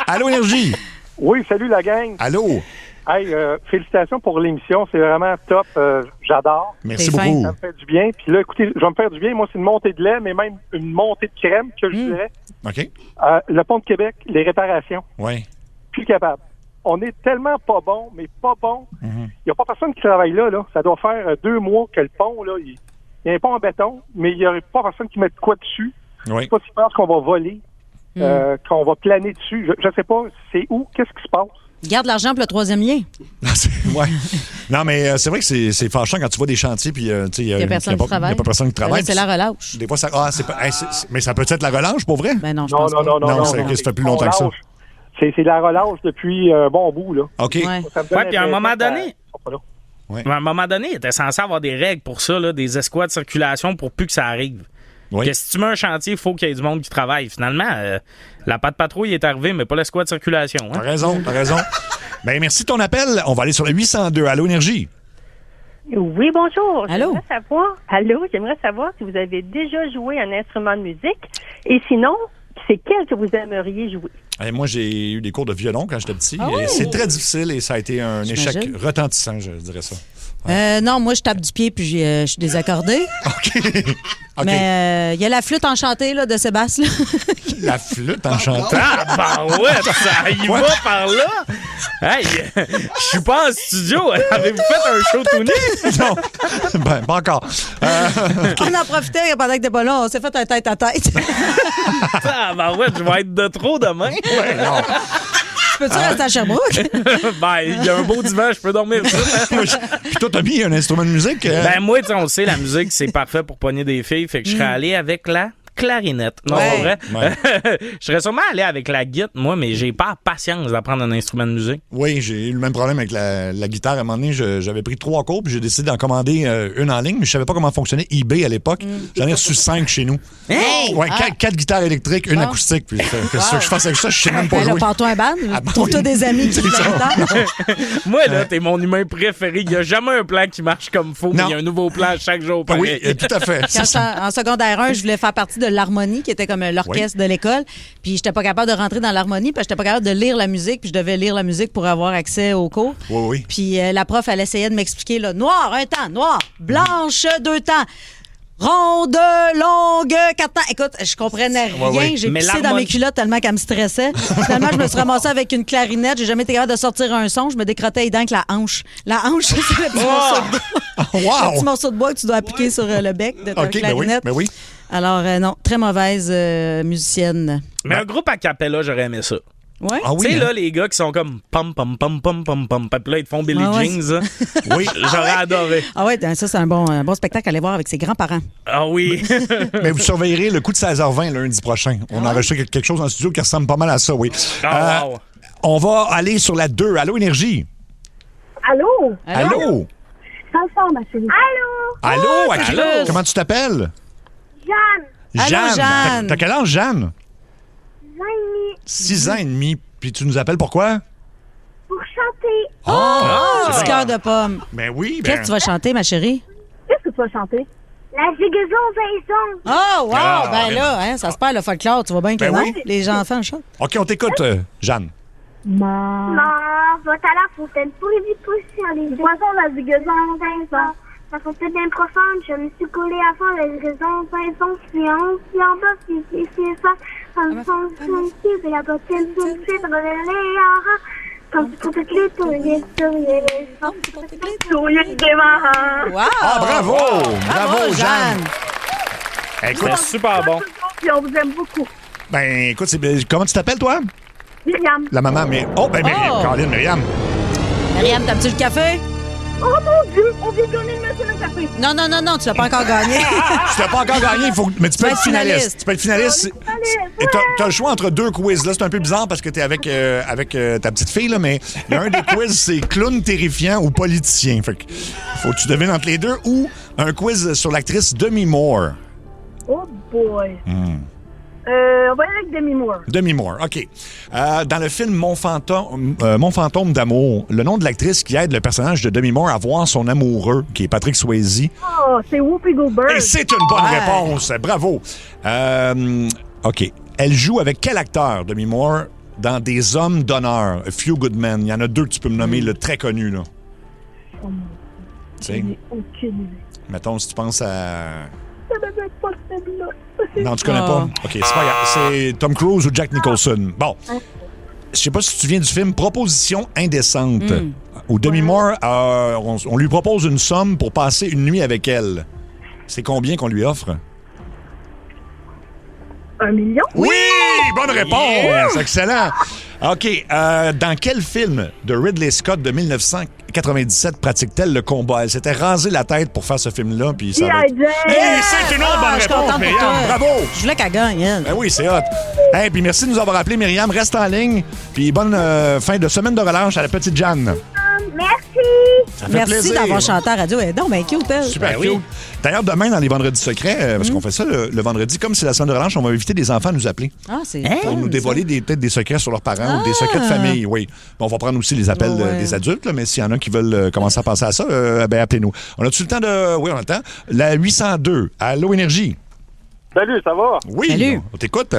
Allô, Énergie. Oui, salut la gang. Allô. Hey, félicitations pour l'émission, c'est vraiment top. J'adore. Merci T'es fin. beaucoup. Ça me fait du bien. Puis là, écoutez, je vais me faire du bien. Moi, c'est une montée de lait, mais même une montée de crème que je dirais. OK. Le pont de Québec, les réparations, Oui. plus capable. On est tellement pas bon, mais pas bon. Il n'y a pas personne qui travaille là. Ça doit faire 2 mois que le pont, là, il y a un pont en béton, mais il n'y a pas personne qui met de quoi dessus. Oui. Je sais pas si pense qu'on va voler, qu'on va planer dessus. Je sais pas, c'est où, qu'est-ce qui se passe? Garde l'argent pour le 3e lien. Ouais. Non, mais c'est vrai que c'est fâchant quand tu vois des chantiers puis il y a personne qui travaille. Il n'y a pas personne qui Ben là, travaille. c'est la relâche. Des fois, ça. Ah, c'est pas. Mais ça peut être la relâche, pour vrai? Ben non, je Non, pense non, pas. non, non, Non, non. c'est non. que ça fait plus longtemps que ça. C'est la relâche depuis un bon bout, là. OK. Ouais. Ça me donne Ouais, puis à un l'impression moment que donné, ils sont pas là. à un moment donné, il était censé avoir des règles pour ça, là, des escouades de circulation pour plus que ça arrive. Oui. Que si tu mets un chantier, il faut qu'il y ait du monde qui travaille. Finalement, la patte patrouille est arrivée, mais pas l'escouade de circulation. T'as Hein? raison, t'as raison. Ben, merci de ton appel. On va aller sur le 802. Allô, Énergie. Oui, bonjour. Allô? J'aimerais savoir si vous avez déjà joué un instrument de musique et sinon, c'est quel que vous aimeriez jouer? Moi, j'ai eu des cours de violon quand j'étais petit. Ah Et oui? c'est très difficile et ça a été un échec J'imagine. retentissant, je dirais ça. Non, moi, je tape du pied puis je suis désaccordée. OK. OK. Mais il y a la flûte enchantée là, de Sébastien. La flûte enchantée. Ah, ben ouais, ça y va par là. Hey, je suis pas en studio. Avez-vous fait un show tout nu? Non. Ben, pas encore. On en profitait pendant que t'es pas là. On s'est fait un tête à tête. Ah, ben ouais, je vais être de trop demain. Ouais, non. Peux-tu rester à Sherbrooke? Ben, il y a un beau dimanche, je peux dormir ça. Puis toi, t'as mis un instrument de musique? Ben, moi, tu sais, on le sait, la musique, c'est parfait pour pogner des filles. Fait que je serais allé avec la clarinette. Non, Ouais. pas vrai. Ouais. Je serais sûrement allé avec la guitare, moi, mais j'ai pas la patience d'apprendre un instrument de musique. Oui, j'ai eu le même problème avec la guitare. À un moment donné, j'avais pris 3 cours, puis j'ai décidé d'en commander une en ligne, mais je savais pas comment fonctionnait eBay à l'époque. J'en ai reçu 5 chez nous. Hey! Ouais, 4 guitares électriques, une Bon. acoustique. Puis qu'est-ce que je fasse avec ça? Je sais même pas Ben là, jouer. pars-toi un band. Ah, ben Trouve-toi oui. des amis qui C'est jouent de la ça. guitare. Moi, là, t'es mon humain préféré. Il y a jamais un plan qui marche comme faut, mais Non. il y a un nouveau plan chaque jour. Ah oui, pareil. tout à fait. Quand j'étais en secondaire 1, je voulais faire partie de l'harmonie, qui était comme l'orchestre de l'école. Puis j'étais pas capable de rentrer dans l'harmonie, parce que j'étais pas capable de lire la musique, puis je devais lire la musique pour avoir accès au cours. Oui, oui. Puis la prof, elle essayait de m'expliquer, là, noir, un temps, noir, blanche, 2 temps. ronde, longue, 4 temps. Écoute, je comprenais rien. Ouais. J'ai Mais pissé dans mes culottes tellement qu'elle me stressait. Finalement, je me suis ramassée avec une clarinette. J'ai jamais été capable de sortir un son. Je me décrottais les dents avec la hanche. La hanche, c'est le petit morceau de bois. Wow! Le petit morceau de bois que tu dois appliquer sur le bec de ta OK, clarinette. ben oui. Alors, non, très mauvaise musicienne. Mais un groupe a cappella, j'aurais aimé ça. Ouais. Ah Tu oui, sais, hein? là, les gars qui sont comme pom pom pom pom pom pom, puis là, ils te font Billie Ah ouais. Jeans. Là. Oui. J'aurais adoré. Ah ouais, ça, c'est un bon spectacle à aller voir avec ses grands-parents. Ah oui. Mais vous surveillerez le coup de 16h20 lundi prochain. On a enregistré quelque chose en studio qui ressemble pas mal à ça, oui. Ah, wow. On va aller sur la 2. Allô, Énergie? Allô? Allô? Ça le fort, ma chérie. Allô? Allô? À qui- allô? Comment tu t'appelles? Jeanne. Allô, Jeanne. T'as quel âge, Jeanne? 6 ans et demi. 6 ans et demi. Puis tu nous appelles pourquoi? Pour chanter. Oh, petit cœur de pomme. Ben oui, Qu'est-ce que tu vas chanter, ma chérie? Qu'est-ce que tu vas chanter? La zigaison vaison. Oh, wow! Ah, ben ben- là, hein, ça se perd le folklore. Tu vois bien que Ben non? oui. Les enfants chantent. OK, on t'écoute, Jeanne. Maman, va à la fontaine pour y pousser les poissons, la zigaison vaison. La fontaine bien profonde, je me suis collée à fond, la zigaison vaison. Si en bas, si ça. En fond, si la bottine, si ça va aller à comme tu peux clé, tourner, des marins. Wow! Ah, bravo! Bravo, Jeanne! Écoute, C'était super bon. Puis on vous aime beaucoup. ben, écoute, comment tu t'appelles, toi? Myriam. La maman, mais. Oh, ben, Oh! Caroline, Myriam. Myriam, t'aimes-tu le café? Oh mon Dieu, on vient de gagner le monsieur le café. Non, tu l'as pas encore gagné. Tu l'as pas encore gagné, mais tu peux être finaliste. Tu peux être finaliste. Et t'as le choix entre 2 quiz. Là, c'est un peu bizarre parce que t'es avec ta petite fille, là, mais il y a un des quiz, c'est clown terrifiant ou politicien. Fait que faut que tu devines entre les deux. Ou un quiz sur l'actrice Demi Moore. Oh boy. On va aller avec Demi Moore. Demi Moore, OK. Dans le film Mon fantôme d'amour, le nom de l'actrice qui aide le personnage de Demi Moore à voir son amoureux, qui est Patrick Swayze. Oh, c'est Whoopi Goldberg. Et c'est une bonne réponse. Bravo. OK. Elle joue avec quel acteur, Demi Moore, dans Des hommes d'honneur, A Few Good Men? Il y en a 2 que tu peux me nommer, le très connu, là. Oh, Tu sais, aucune idée. mettons, si tu penses à... Ça m'avait pas celle-là. Non, tu connais pas? OK, c'est pas grave. C'est Tom Cruise ou Jack Nicholson. Bon. Je sais pas si tu te souviens du film Proposition indécente, où Demi Moore, on lui propose une somme pour passer une nuit avec elle. C'est combien qu'on lui offre? 1 million? Oui! Bonne réponse! Excellent! OK. Dans quel film de Ridley Scott de 1997 pratique-t-elle le combat? Elle s'était rasé la tête pour faire ce film-là, puis ça va être... Hey, c'est une autre bonne je suis réponse, contente pour Myriam! toi. Bravo! Je voulais qu'elle gagne, elle. Ben oui, c'est hot. Hey, puis merci de nous avoir appelés, Myriam. Reste en ligne. Puis bonne fin de semaine de relâche à la petite Jeanne. Merci. Ça fait Merci plaisir. d'avoir chanté à la radio. Elle est donc bien cute, elle. Super Ben cute. D'ailleurs, demain, dans les vendredis secrets, parce qu'on fait ça le vendredi, comme c'est la semaine de relâche, on va inviter des enfants à nous appeler. Ah, c'est Pour fun, nous ça. dévoiler peut-être des secrets sur leurs parents ou des secrets de famille, oui. Bon, on va prendre aussi les appels Ouais. des adultes, là, mais s'il y en a qui veulent commencer à penser à ça, ben appelez-nous. On a-tu le temps de... Oui, on a le temps. La 802, Allô Énergie. Salut, ça va? Oui, Salut. on t'écoute.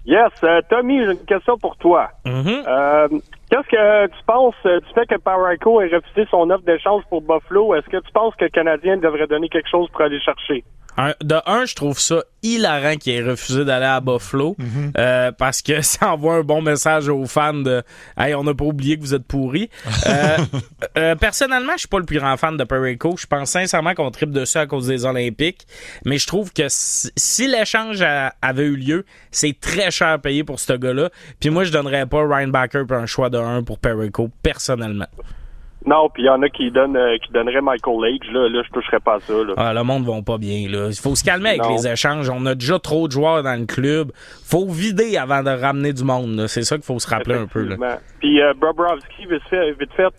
Yes, Tommy, j'ai une question pour toi. Qu'est-ce que tu penses du fait que Paraco ait refusé son offre d'échange pour Buffalo? Est-ce que tu penses que le Canadien devrait donner quelque chose pour aller chercher? Je trouve ça hilarant qu'il ait refusé d'aller à Buffalo parce que ça envoie un bon message aux fans de « Hey, on n'a pas oublié que vous êtes pourris ». Personnellement, je suis pas le plus grand fan de Perico. Je pense sincèrement qu'on tripe dessus à cause des Olympiques. Mais je trouve que si l'échange avait eu lieu, c'est très cher payé pour ce gars-là. Puis moi, je donnerais pas Ryan Backer pour un choix de 1 pour Perico, personnellement. Non, puis il y en a qui donneraient Michael Lage. Là, je toucherais pas à ça. Là. Ah, le monde va pas bien, là. Il faut se calmer avec Non. les échanges. On a déjà trop de joueurs dans le club. Faut vider avant de ramener du monde, là. C'est ça qu'il faut se rappeler un peu, là. Puis Bobrovsky, vite fait.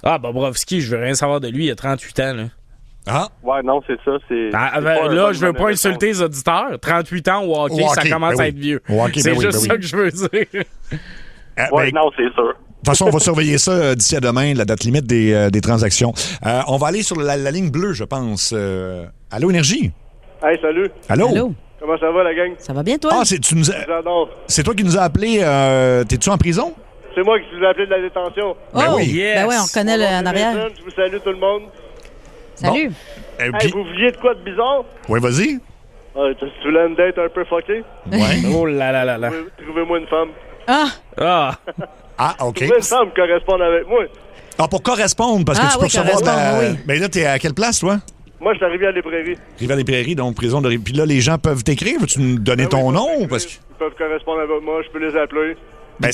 Ah, Bobrovsky, je veux rien savoir de lui. Il a 38 ans, là. Ah. Ouais, non, c'est ça. Là, je veux pas insulter les auditeurs. 38 ans au hockey, Au ça hockey, commence ben à être oui. vieux. Au hockey, C'est ben oui, juste ben oui. ça que je veux dire. Ouais, non, c'est sûr. De toute façon, on va surveiller ça d'ici à demain, la date limite des transactions. On va aller sur la ligne bleue, je pense. Allô, Énergie? Hey, salut. Allô? Allô? Comment ça va, la gang? Ça va bien, toi? Ah, J'adore. c'est toi qui nous as appelé. T'es-tu en prison? C'est moi qui vous ai appelé de la détention. Oh, Ben oui. Yes. Ben oui, on reconnaît en arrière. Je vous salue tout le monde. Salut. Bon. Hey, vous vouliez de quoi de bizarre? Oui, vas-y. Tu voulais une date un peu fuckée? Ouais. Oh là là là là. Trouvez-moi une femme. Ah, OK. Trouvez une femme qui corresponde avec moi. Ah, pour correspondre, parce que tu peux recevoir de la... Ben là, t'es à quelle place, toi? Moi, je suis arrivé à les Prairies. Rivière-des-Prairies, donc prison de... Puis là, les gens peuvent t'écrire. Veux-tu nous donner ton nom? Parce que... Ils peuvent correspondre avec moi, je peux les appeler. Ben,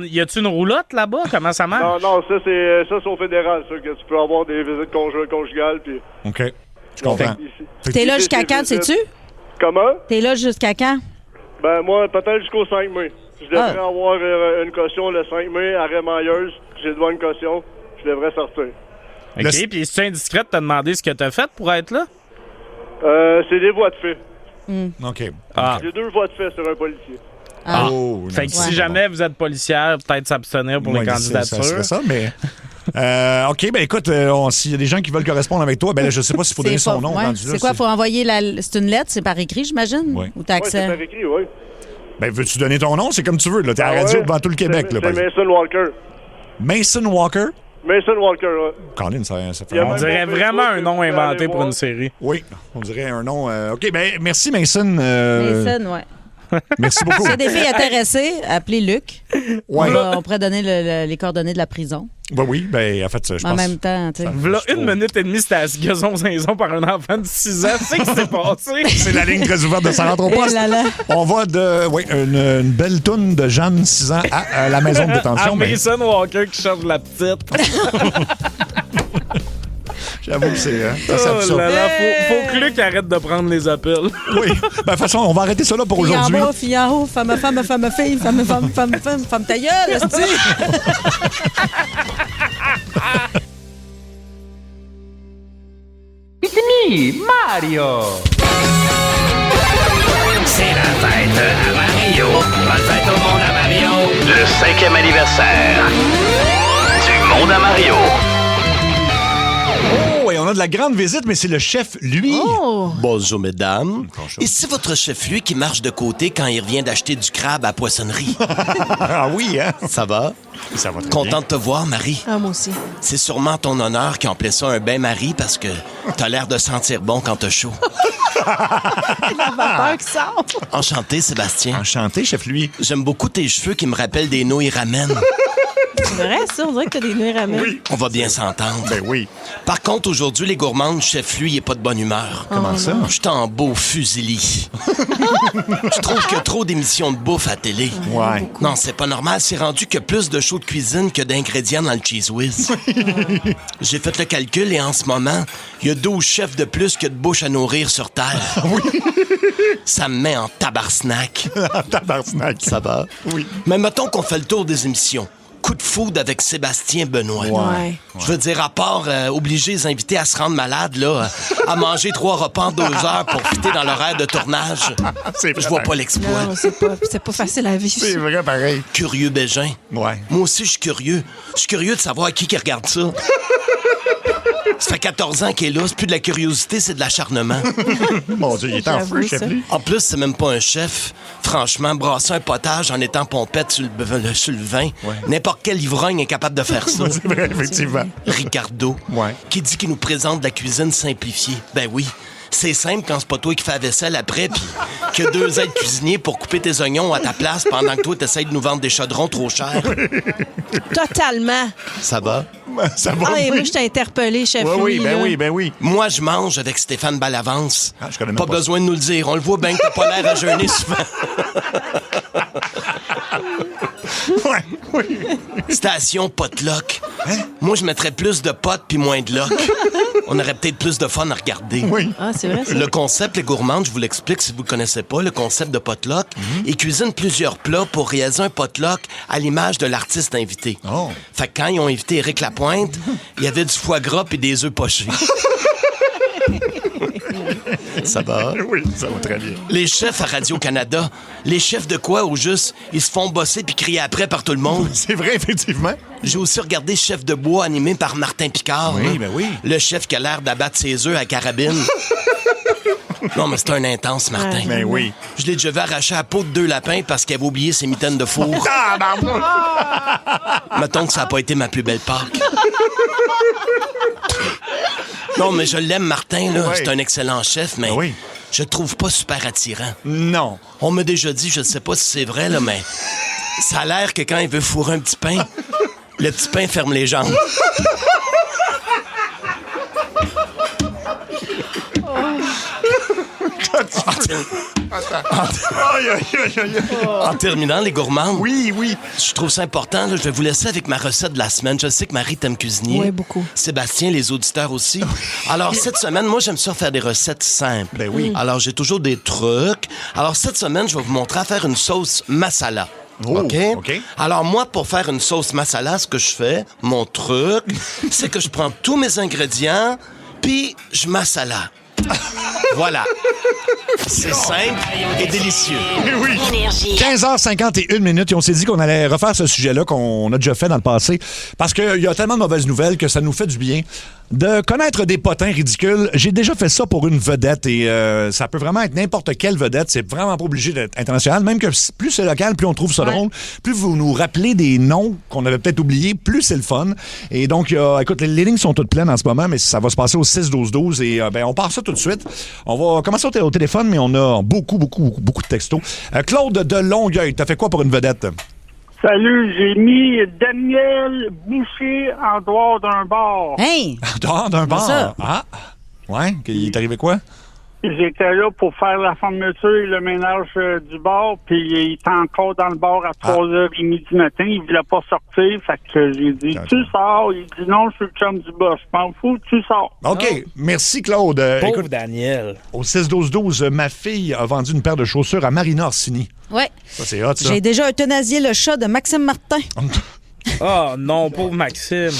y a-tu une roulotte là-bas? Comment ça marche? Non, ça, c'est au fédéral, ça, que tu peux avoir des visites conjugales, puis... OK, je comprends. T'es là jusqu'à quand, sais-tu? Comment? T'es là jusqu'à quand? Ben, moi, peut-être jusqu'au 5 mai. Je devrais avoir une caution le 5 mai, arrêt mailleuse, j'ai droit à une caution, je devrais sortir. OK, puis c'est indiscret de te demander ce que t'as fait pour être là? C'est des voies de fait. OK. J'ai 2 voies de fait sur un policier. Fait que si jamais vous êtes policière, peut-être s'abstenir pour les candidatures. Ça serait ça, mais... OK, ben écoute, s'il y a des gens qui veulent correspondre avec toi, ben là, je sais pas s'il faut donner son nom. C'est quoi, il faut envoyer c'est une lettre, c'est par écrit, j'imagine? Oui. Ou t'as accès? Oui, c'est par écrit, oui. Ben, veux-tu donner ton nom? C'est comme tu veux, là. T'es à la radio devant tout le Québec, là. C'est Mason Walker. Mason Walker? Mason Walker, oui. Colin, ça fait on dirait vraiment un nom inventé pour une série. Oui, on dirait un nom... OK, ben merci, Mason. Mason, ouais. Merci beaucoup. S'il y a des filles intéressées, appelez Luc. Ouais. On pourrait donner les coordonnées de la prison. Ben oui, ben en fait, je pense... En même temps, tu sais. Voilà, 1 minute et demie, c'était à gazon-zinzon par un enfant de 6 ans. C'est que c'est passé. C'est la ligne très ouverte de Ça rentre au poste. On va de une belle toune de Jeanne, 6 ans, à la maison de détention. Mason Walker qui cherche la petite. J'avoue que c'est... Oh là là, faut que Luc arrête de prendre les appels. Oui. Ben, de toute façon, on va arrêter ça là pour aujourd'hui. Fille en bas, fille en haut, femme, fille, femme ta gueule, esti. It's me, Mario! C'est la fête à Mario. Bonne fête au monde à Mario. Le 5e anniversaire du monde à Mario. Oh, et on a de la grande visite, mais c'est le chef, lui. Oh. Bonjour, mesdames. Et c'est votre chef, lui, qui marche de côté quand il revient d'acheter du crabe à la poissonnerie? Ah oui, hein? Ça va? Ça va très Content bien. de te voir, Marie. Ah, moi aussi. C'est sûrement ton honneur qui appelait ça un bain-marie parce que t'as l'air de sentir bon quand t'as chaud. La vapeur qui sort. Enchanté, Sébastien. Enchanté, chef, lui. J'aime beaucoup tes cheveux qui me rappellent des nouilles ramen. C'est vrai, ça? On dirait que t'as des nouilles ramen. Oui. On va bien s'entendre. Ben oui. Par contre, aujourd'hui, les gourmandes, chef, lui, il est pas de bonne humeur. Comment ça? Je suis en beau fusilli. Je trouve qu'il y a trop d'émissions de bouffe à télé. Ouais. Non, c'est pas normal. C'est rendu qu'il y a plus de shows de cuisine que d'ingrédients dans le Cheese Whiz. J'ai fait le calcul et en ce moment, il y a 12 chefs de plus que de bouche à nourrir sur Terre. Oui. Ça me met en tabarnak. Tabarnak. Ça va? Oui. Mais mettons qu'on fait le tour des émissions. Coup de foudre avec Sébastien Benoît. Ouais. Je veux dire, à part obliger les invités à se rendre malades, là, à manger 3 repas en 2 heures pour fitter dans l'horaire de tournage, je vois pas l'exploit. Non, c'est pas facile à vivre. C'est vrai, pareil. Curieux Bégin. Ouais. Moi aussi, je suis curieux. Je suis curieux de savoir qui regarde ça. Ça fait 14 ans qu'il est là. C'est plus de la curiosité, c'est de l'acharnement. Mon Dieu, il est en feu, chef, lui. En plus, c'est même pas un chef. Franchement, brasser un potage en étant pompette sur le vin, n'importe quel ivrogne est capable de faire ça. C'est vrai, effectivement. Ricardo, qui dit qu'il nous présente de la cuisine simplifiée. Ben oui. C'est simple quand c'est pas toi qui fais la vaisselle après, puis qu'il y a 2 aides cuisiniers pour couper tes oignons à ta place pendant que toi, t'essayes de nous vendre des chaudrons trop chers. Totalement. Ça va? Ça va, Ah, et oui. moi, je t'ai interpellé, chef. Oui, Louis, ben là. oui, ben oui. Moi, je mange avec Stéphane Ballavance. Ah, je connais même pas pas besoin de nous le dire. On le voit bien que t'as pas l'air à jeûner souvent. Ouais, oui. Station potluck. Moi, je mettrais plus de potes puis moins de loc. On aurait peut-être plus de fun à regarder. Oui. Ah, c'est vrai, ça. Le concept, les gourmandes, je vous l'explique si vous ne connaissez pas, le concept de potluck, ils cuisinent plusieurs plats pour réaliser un potluck à l'image de l'artiste invité. Oh. Fait que quand ils ont invité Éric Lapointe, il y avait du foie gras et des œufs pochés. Ça va? Oui, ça va très bien. Les chefs à Radio-Canada, les chefs de quoi au juste, ils se font bosser puis crier après par tout le monde. C'est vrai, effectivement. J'ai aussi regardé Chef de bois animé par Martin Picard. Oui, là. ben oui. Le chef qui a l'air d'abattre ses œufs à carabine. Non, mais c'est un intense, Martin. Ben oui. Je l'ai déjà vu arracher la peau de 2 lapins parce qu'il avait oublié ses mitaines de four. Ah, pardon. Mettons que ça n'a pas été ma plus belle Pâques. Non, mais je l'aime, Martin, là. Oui. C'est un excellent chef, mais Oui. je le trouve pas super attirant. Non. On m'a déjà dit, je sais pas si c'est vrai, là, mais ça a l'air que quand il veut fourrer un petit pain, le petit pain ferme les jambes. En terminant, les gourmands. Oui. Je trouve ça important. Là, je vais vous laisser avec ma recette de la semaine. Je sais que Marie t'aime cuisiner. Oui, beaucoup. Sébastien, les auditeurs aussi. Alors, cette semaine, moi, j'aime ça faire des recettes simples. Ben oui. Alors, j'ai toujours des trucs. Alors, cette semaine, je vais vous montrer à faire une sauce masala. Oh, OK? OK. Alors, moi, pour faire une sauce masala, ce que je fais, mon truc, c'est que je prends tous mes ingrédients, puis je masala. Voilà. C'est simple et délicieux. Oui. Énergie. 15h51 et on s'est dit qu'on allait refaire ce sujet-là qu'on a déjà fait dans le passé parce qu'il y a tellement de mauvaises nouvelles que ça nous fait du bien de connaître des potins ridicules. J'ai déjà fait ça pour une vedette et ça peut vraiment être n'importe quelle vedette. C'est vraiment pas obligé d'être international. Même que plus c'est local, plus on trouve ça drôle. Plus vous nous rappelez des noms qu'on avait peut-être oubliés, plus c'est le fun. Et donc, écoute, les lignes sont toutes pleines en ce moment, mais ça va se passer au 6-12-12 et on part ça tout de suite. On va commencer au téléphone, mais on a beaucoup de textos. Claude de Longueuil, t'as fait quoi pour une vedette? Salut, j'ai mis Daniel Boucher en dehors d'un bar. Hey! Dehors d'un bar? ça? Ah! Ouais, il est arrivé quoi? J'étais là pour faire la fermeture et le ménage du bar, puis il était encore dans le bar à 3h30 du matin. Il voulait pas sortir, fait que j'ai dit « Tu sors ». Il dit « Non, je suis le chum du boss. Je m'en fous, tu sors ». OK. Merci, Claude. Pauvre Écoute, Daniel. au 6-12-12, ma fille a vendu une paire de chaussures à Marina Orsini. Ouais. Ça, c'est hot, ça. J'ai déjà euthanasié le chat de Maxime Martin. Oh non, pauvre Maxime.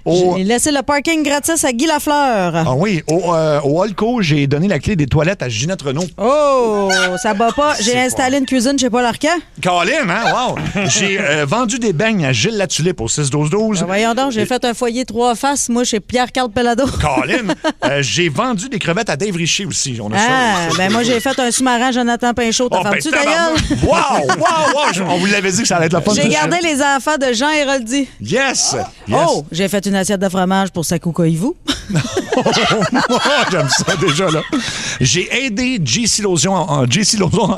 J'ai laissé le parking gratis à Guy Lafleur. Ah oui, au Holco, j'ai donné la clé des toilettes à Ginette Renault. Oh, ça bat pas. J'ai C'est installé une cuisine chez Paul Arcand. Colin, hein? Wow! J'ai vendu des beignes à Gilles Latulippe au 6-12-12. Ben voyons donc, j'ai fait un foyer 3 faces, moi, chez Pierre-Carl Pellado. Colin, j'ai vendu des crevettes à Dave Richer aussi. On a ça. Moi, j'ai fait un sous-marin Jonathan Pinchot. T'as fermé-tu, d'ailleurs? Wow! On vous l'avait dit que ça allait être la fun. J'ai gardé les enfants de Jean Héroldi. Yes! Oh, j'ai fait une assiette de fromage pour Sakou Koivu. J'aime ça déjà, là. J'ai aidé JC Lozon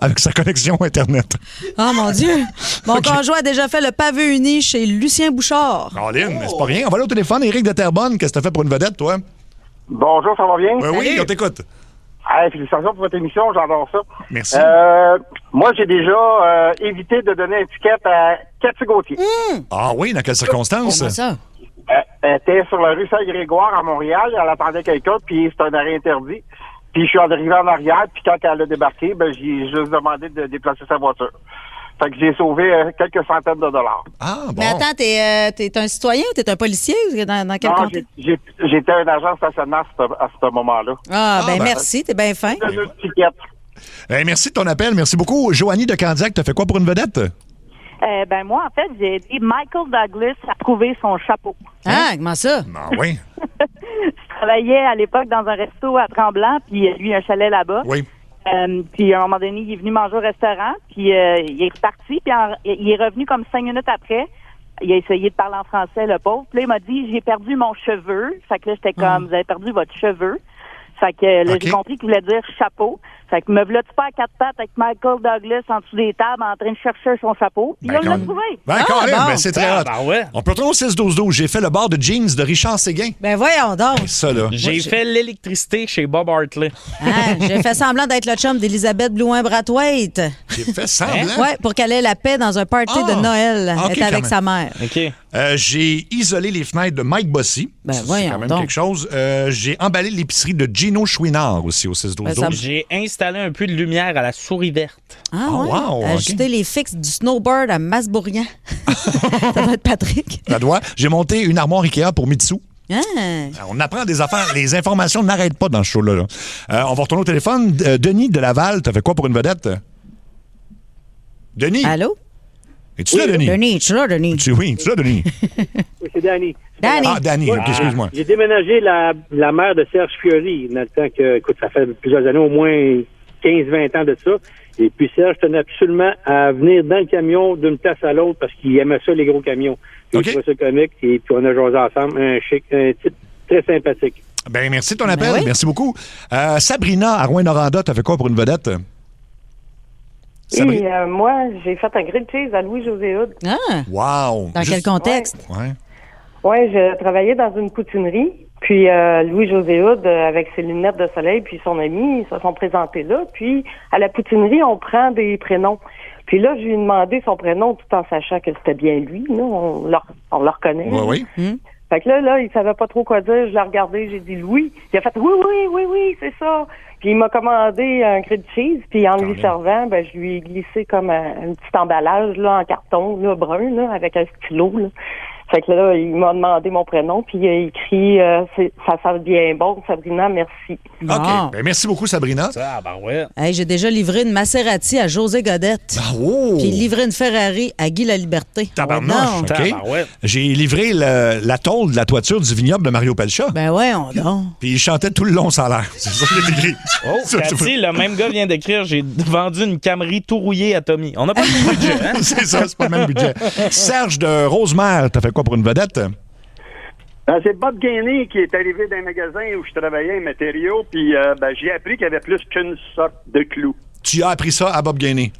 avec sa connexion Internet. Oh, mon Dieu! Mon conjoint a déjà fait le pavé uni chez Lucien Bouchard. Colin, c'est pas rien. On va aller au téléphone. Éric de Terrebonne, qu'est-ce que t'as fait pour une vedette, toi? Bonjour, ça va bien? Oui, on t'écoute. Hey, félicitations pour votre émission, j'adore ça. Merci. Moi, j'ai déjà évité de donner étiquette à Cathy Gauthier. Ah oui, dans quelles circonstances? Comment ça? Elle était sur la rue Saint-Grégoire à Montréal, elle attendait quelqu'un, puis c'était un arrêt interdit. Puis je suis arrivé en arrière, puis quand elle a débarqué, j'ai juste demandé de déplacer sa voiture. Fait que j'ai sauvé quelques centaines de dollars. Ah, bon. Mais attends, t'es un citoyen ou t'es un policier? Dans quel Non, contexte? j'étais un agent de stationnement à ce moment-là. Merci, t'es bien fin. Merci de ton appel. Merci beaucoup. Joanie de Candiac, t'as fait quoi pour une vedette? Moi, en fait, j'ai aidé Michael Douglas à trouver son chapeau. Ah, comment ça? Ah oui. Je travaillais à l'époque dans un resto à Tremblant, puis lui, un chalet là-bas. Oui. Puis à un moment donné, il est venu manger au restaurant, puis il est reparti, puis il est revenu comme 5 minutes après. Il a essayé de parler en français, le pauvre. Puis là, il m'a dit, j'ai perdu mon cheveu. Fait que là, j'étais comme, vous avez perdu votre cheveu. Fait que là, j'ai compris qu'il voulait dire chapeau. Fait que me voilà-tu pas à 4 pattes avec Michael Douglas en dessous des tables en train de chercher son chapeau. Puis on l'a trouvé. C'est très hot. On peut retrouver au 6-12-12. J'ai fait le bar de jeans de Richard Séguin. Ben voyons donc. Ça, là. J'ai fait l'électricité chez Bob Hartley. J'ai fait semblant d'être le chum d'Elisabeth Blouin-Brathwaite. J'ai fait semblant? Oui, pour qu'elle ait la paix dans un party de Noël. Elle était avec sa mère. OK. J'ai isolé les fenêtres de Mike Bossy. C'est quand même quelque chose. J'ai emballé l'épicerie de Gino Chouinard aussi au 6-12-12. J'ai installé un peu de lumière à la souris verte. Ah, ouais. Wow, ajouter les fixes du snowboard à Masbourian. Ça doit être Patrick. Ça doit. J'ai monté une armoire Ikea pour Mitsu. Ah. On apprend des affaires. Les informations n'arrêtent pas dans ce show-là. On va retourner au téléphone. Denis de Laval, t'as fait quoi pour une vedette? Denis? Allô? Es-tu là, Denis? Denis, tu es là, Denis? Oui, tu es là, Denis? Oui, c'est Danny. Danny. Ah, Danny, ok, excuse-moi. J'ai déménagé la mère de Serge Fiori dans le temps que, écoute, ça fait plusieurs années, au moins 15-20 ans de ça. Et puis Serge tenait absolument à venir dans le camion d'une place à l'autre parce qu'il aimait ça, les gros camions. Puis il trouvait ça comique, et puis on a jasé ensemble. Un type très sympathique. Ben, merci de ton appel. oui. Merci beaucoup. Sabrina, à Rouyn-Noranda, t'as fait quoi pour une vedette? Oui, moi, j'ai fait un grilled cheese à Louis-José Hood. Ah! Wow! Dans quel contexte? Ouais. Oui, je travaillais dans une poutinerie. Puis Louis-José Hood, avec ses lunettes de soleil, puis son ami, ils se sont présentés là. Puis à la poutinerie, on prend des prénoms. Puis là, je lui ai demandé son prénom tout en sachant que c'était bien lui. Là. On le reconnaît. Oui, oui. Fait que là, il savait pas trop quoi dire. Je l'ai regardé, j'ai dit Louis. Il a fait oui, c'est ça. Puis il m'a commandé un grilled cheese. Puis en lui servant, ben je lui ai glissé comme un petit emballage là en carton là brun là avec un stylo. Là. Fait que là, il m'a demandé mon prénom, puis il a écrit ça sent bien bon, Sabrina, merci. OK. Ben, merci beaucoup, Sabrina. Ah, ben ouais. Hey, j'ai déjà livré une Maserati à José Godette. Ah, oh! Puis livré une Ferrari à Guy Laliberté. Tabarnouche, OK. Tabarouette. J'ai livré la tôle de la toiture du vignoble de Mario Pelcha. Ben ouais, on donc. Puis il chantait tout le long sans l'air. C'est ça que j'ai écrit. Oh, Cathy, le même gars vient d'écrire « J'ai vendu une Camry tout rouillée à Tommy ». On n'a pas le même budget, hein? C'est ça, c'est pas le même budget. Serge de Rosemère, t'as fait quoi pour une vedette? C'est Bob Gainey qui est arrivé d'un magasin où je travaillais en matériaux, puis j'ai appris qu'il y avait plus qu'une sorte de clous. Tu as appris ça à Bob Gainey?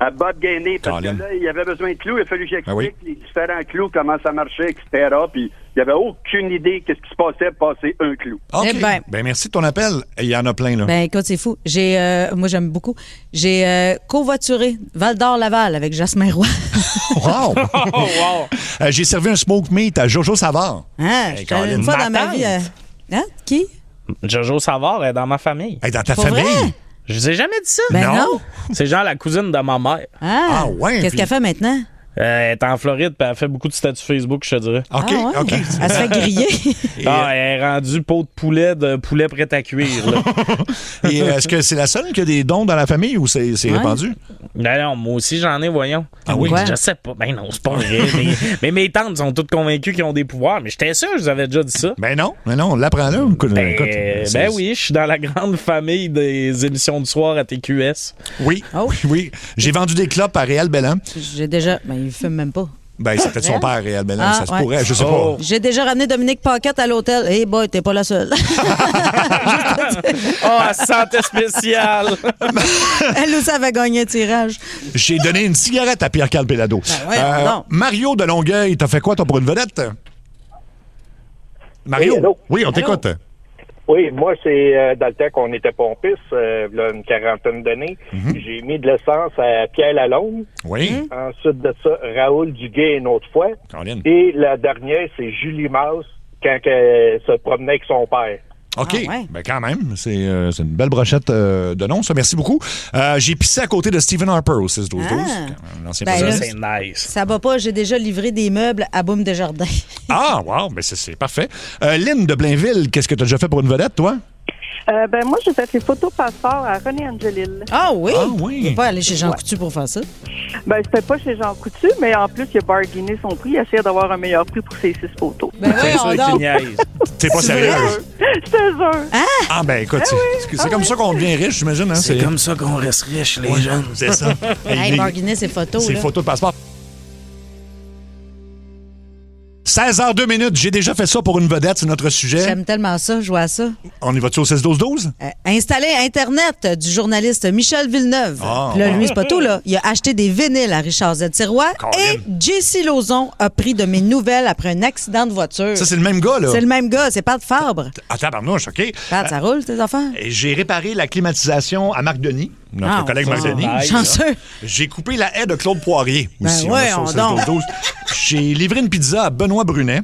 À Bob Gainey, parce Colin. que là, il y avait besoin de clous, il a fallu que j'explique oui. les différents clous, comment ça marchait, etc. Puis il n'y avait aucune idée qu'est-ce qui se passait pour passer un clou. OK. Eh ben. Ben, merci de ton appel. Il y en a plein, là. Ben écoute, c'est fou. Moi, j'aime beaucoup. J'ai covoituré Val-d'Or-Laval avec Jasmin Roy. Wow! J'ai servi un smoke meat à Jojo Savard. Hein? Hey, J'étais Colin. une fois dans ma Ma vie. Hein? Qui? Jojo Savard est dans ma famille. Hey, dans ta Pour famille? vrai? Je vous ai jamais dit ça. Ben non. C'est genre la cousine de ma mère. Ah, ouais, Qu'est-ce puis- qu'elle fait maintenant? Elle est en Floride, puis elle fait beaucoup de statuts Facebook, je te dirais. OK, Ah ouais? OK. Elle se fait griller. Ah, elle est rendue peau de poulet prêt à cuire. Là. Et est-ce que c'est la seule qui a des dons dans la famille ou c'est répandu? Non, moi aussi, j'en ai, voyons. Ah oui? Quoi? Je sais pas. Ben non, c'est pas vrai. mais mes tantes sont toutes convaincues qu'ils ont des pouvoirs. Mais j'étais sûr, je vous avais déjà dit ça. Ben non, on l'apprend là. Écoute, Ben oui, je suis dans la grande famille des émissions du soir à TQS. Oui, Oh. oui. J'ai vendu des clopes à Réal Bellan. J'ai déjà. Ben, il fume même pas. Ben, c'était son père, Réal Bellan. Ah, ça se ouais. pourrait, je sais Oh. pas. J'ai déjà ramené Dominique Paquette à l'hôtel. Hey boy, t'es pas la seule. Oh, santé spéciale! Elle aussi avait gagné un tirage. J'ai donné une cigarette à Pierre-Carl Péladeau. Ben ouais, non. Mario de Longueuil, t'as fait quoi, toi, pour une vedette? Mario? Oui, allô? Oui, on t'écoute. Oui, moi, c'est dans le temps qu'on était pompistes, là, une quarantaine d'années. J'ai mis de l'essence à Pierre Lalonde. Oui. Ensuite de ça, Raoul Duguay une autre fois. Colin. Et la dernière, c'est Julie Masse quand elle se promenait avec son père. OK. Ah ouais. Ben quand même, c'est une belle brochette de noms, ça. Merci beaucoup. J'ai pissé à côté de Stephen Harper au 6-12-12. L'ancien Ben président. là, C'est nice. Ça va pas, j'ai déjà livré des meubles à Boum Desjardins. Ah, wow, ben c'est parfait. Lynn de Blainville, qu'est-ce que tu as déjà fait pour une vedette, toi? Moi, j'ai fait les photos passeport à René Angelil. Ah oui? Ah oui. Tu peux pas aller chez Jean Coutu pour faire ça. C'était pas chez Jean Coutu, mais en plus, il a bargainé son prix. Il a essayé d'avoir un meilleur prix pour ses 6 photos. Ben C'est voyons ça qui donc. niaise. T'es pas sérieuse? Je te jure. Ah, ben écoute, c'est comme ça qu'on devient riche, j'imagine. Hein? C'est comme ça qu'on reste riche, les jeunes. C'est ça. Hey, bargainer ses photos. Ces là. photos de passeport. 16h02, j'ai déjà fait ça pour une vedette, c'est notre sujet. J'aime tellement ça, jouer à ça. On y va-tu au 16-12-12? Installer Internet du journaliste Michel Villeneuve. Ah. Puis là, lui, c'est pas tout, là. Il a acheté des vinyles à Richard Z. Sirois. Et JC Lauzon a pris de mes nouvelles après un accident de voiture. Ça, c'est le même gars, là? C'est le même gars, c'est Pat Fabre. Ah, tabarnouche, OK. Pat, ça roule, tes affaires? Et j'ai réparé la climatisation à Marc Denis, notre collègue Marc Denis. Chanceux. J'ai coupé la haie de Claude Poirier aussi. Ben On a ouais, ça au on 16-12-12. J'ai livré une pizza à Benoît Brunet.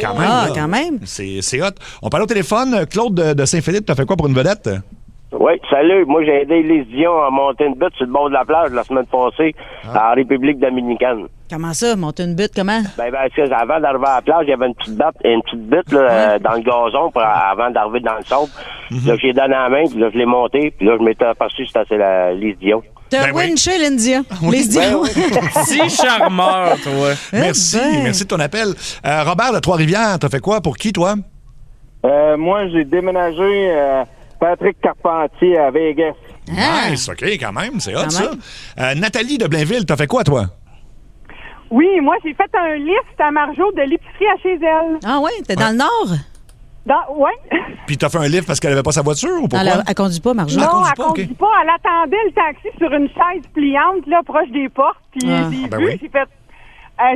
Quand même. Ah, là. quand même. C'est hot. On parle au téléphone. Claude de Saint-Philippe, t'as fait quoi pour une vedette? Oui, salut. Moi, j'ai aidé Lise Dion à monter une butte sur le bord de la plage la semaine passée en République dominicaine. Comment ça, monter une butte, comment? Ben, avant d'arriver à la plage, il y avait une petite butte là, dans le gazon avant d'arriver dans le sable. Là, j'ai donné la main, puis là, je l'ai monté, puis là, je m'étais aperçu que c'était la Lise Dion. T'as winché, Lindia. Les Dion. Si charmeur, toi. Merci. Merci de ton appel. Robert de Trois-Rivières, t'as fait quoi? Pour qui, toi? Moi, j'ai déménagé Patrick Carpentier à Vegas. Nice, OK, quand même. C'est hot, ça. Nathalie de Blainville, t'as fait quoi, toi? Oui, moi, j'ai fait un lift à Marjo de l'épicerie à chez elle. Ah oui, t'es dans le Nord? Ouais. Puis t'as fait un livre parce qu'elle avait pas sa voiture ou pourquoi? Elle conduit pas, Marjo. Non, elle conduit pas. Elle attendait le taxi sur une chaise pliante, là, proche des portes. Puis j'ai fait...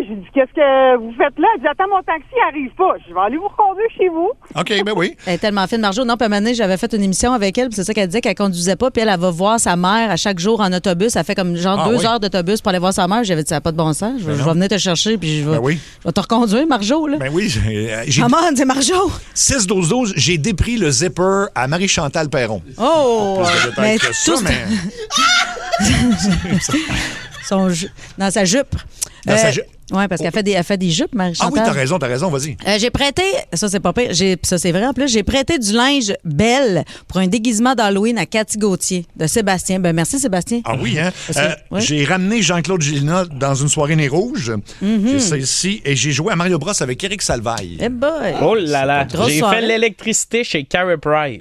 j'ai dit, qu'est-ce que vous faites là? Elle dit, attends, mon taxi arrive pas. Je vais aller vous reconduire chez vous. OK, ben oui. Elle est tellement fine, Marjo. Non, puis à un moment donné, j'avais fait une émission avec elle, puis c'est ça qu'elle disait qu'elle conduisait pas, puis elle va voir sa mère à chaque jour en autobus. Elle fait comme genre 2 heures d'autobus pour aller voir sa mère. J'avais dit, ça n'a pas de bon sens. Je vais venir te chercher, puis je vais te reconduire, Marjo. Là. Ben oui. Maman, c'est Marjo. 6-12-12, j'ai dépris le zipper à Marie-Chantal Perron. Oh! Mais ça, mais... Dans sa jupe. Oui, parce qu'elle fait des jupes, Marie-Chantal. Ah oui, t'as raison, vas-y. J'ai prêté, ça c'est pas pire, ça c'est vrai en plus, j'ai prêté du linge Belle pour un déguisement d'Halloween à Cathy Gauthier de Sébastien. Ben merci Sébastien. Ah oui, hein? J'ai ramené Jean-Claude Gélina dans une soirée nez rouge. J'ai ça ici et j'ai joué à Mario Bros avec Éric Salvaille. Eh boy! Oh là là! J'ai fait l'électricité chez Carey Price.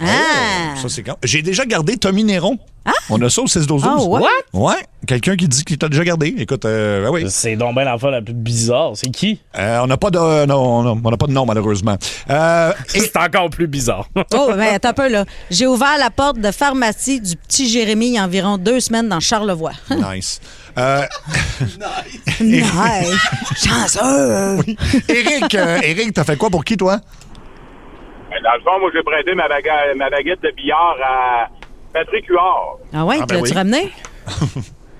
Ça c'est quand? J'ai déjà gardé Tommy Néron. Ah? On a ça au 6-12-12. Oh, what? Ouais. Quelqu'un qui dit qu'il t'a déjà gardé. Écoute, oui. C'est donc bien l'enfant la plus bizarre. C'est qui? On n'a pas de nom, malheureusement. C'est encore plus bizarre. Oh, ben attends un peu, là. J'ai ouvert la porte de pharmacie du petit Jérémy il y a environ 2 semaines dans Charlevoix. Nice. Nice. Chanceux. Oui. Éric, t'as fait quoi pour qui, toi? Dans le fond, moi, j'ai prêté ma baguette de billard à Patrick Huard. Ah ouais, tu ramené?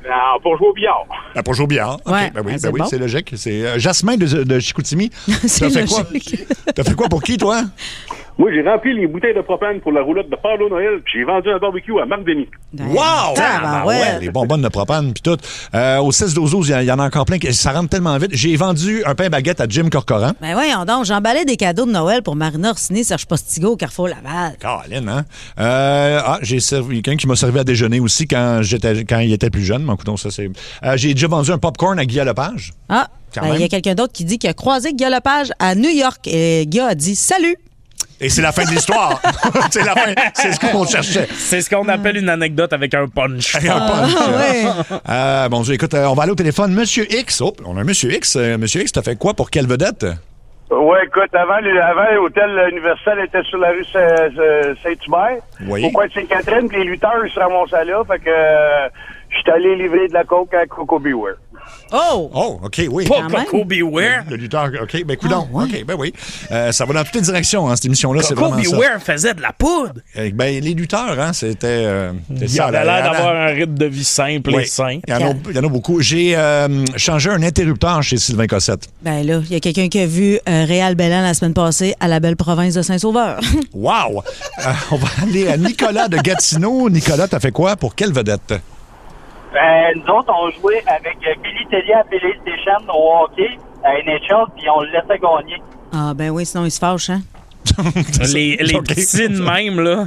Non, pour jouer au billard. Pour jouer au billard. Ouais. Okay. Ben oui, c'est logique. C'est Jasmin de Chicoutimi. C'est logique. T'as fait quoi pour qui, toi? Moi, j'ai rempli les bouteilles de propane pour la roulotte de Pablo Noël, puis j'ai vendu un barbecue à Marc Denis. Wow! Ouais. Les bonbonnes de propane, puis tout. Au 6-12-12, il y en a encore plein. Ça rentre tellement vite. J'ai vendu un pain baguette à Jim Corcoran. Ben voyons donc, j'emballais des cadeaux de Noël pour Marina Orsini, Serge Postigo au Carrefour Laval. Caroline, hein? J'ai servi quelqu'un qui m'a servi à déjeuner aussi quand il était plus jeune. Mon couteau, ça, c'est... j'ai déjà vendu un popcorn à Guy Lepage. Ah! Il y a quelqu'un d'autre qui dit qu'il a croisé Guy Lepage à New York et Guy a dit « Salut! » Et c'est la fin de l'histoire. C'est la fin. C'est ce qu'on cherchait. C'est ce qu'on appelle une anecdote avec un punch. Bon Dieu, écoute, on va aller au téléphone. Monsieur X. Oh, on a un Monsieur X. Monsieur X, t'as fait quoi pour quelle vedette? Oui, écoute, avant l'hôtel Universal était sur la rue Saint-Hubert. Oui. Au coin de Sainte-Catherine, puis les lutteurs, ils se ramassaient là. Fait que je suis allé livrer de la coke à Coco Beware. Oh! Oh, OK, oui. Pas Coco Beware. Le lutteur, OK, ben coudonc. OK, ben oui. Ça va dans toutes les directions, hein, cette émission-là, c'est vraiment ça. Coco Beware faisait de la poudre. Ben, les lutteurs, hein, c'était il avait l'air d'avoir un rythme de vie simple et sain. Il y en a beaucoup. J'ai changé un interrupteur chez Sylvain Cossette. Ben là, il y a quelqu'un qui a vu Réal Bellan la semaine passée à la belle province de Saint-Sauveur. Wow! On va aller à Nicolas de Gatineau. Nicolas, t'as fait quoi pour quelle vedette? Nous autres, on jouait avec Billy Tellier à PlayStation au hockey à NHL, puis on le laissait gagner. Ah, ben oui, sinon il se fâche, hein? les petits de même, là,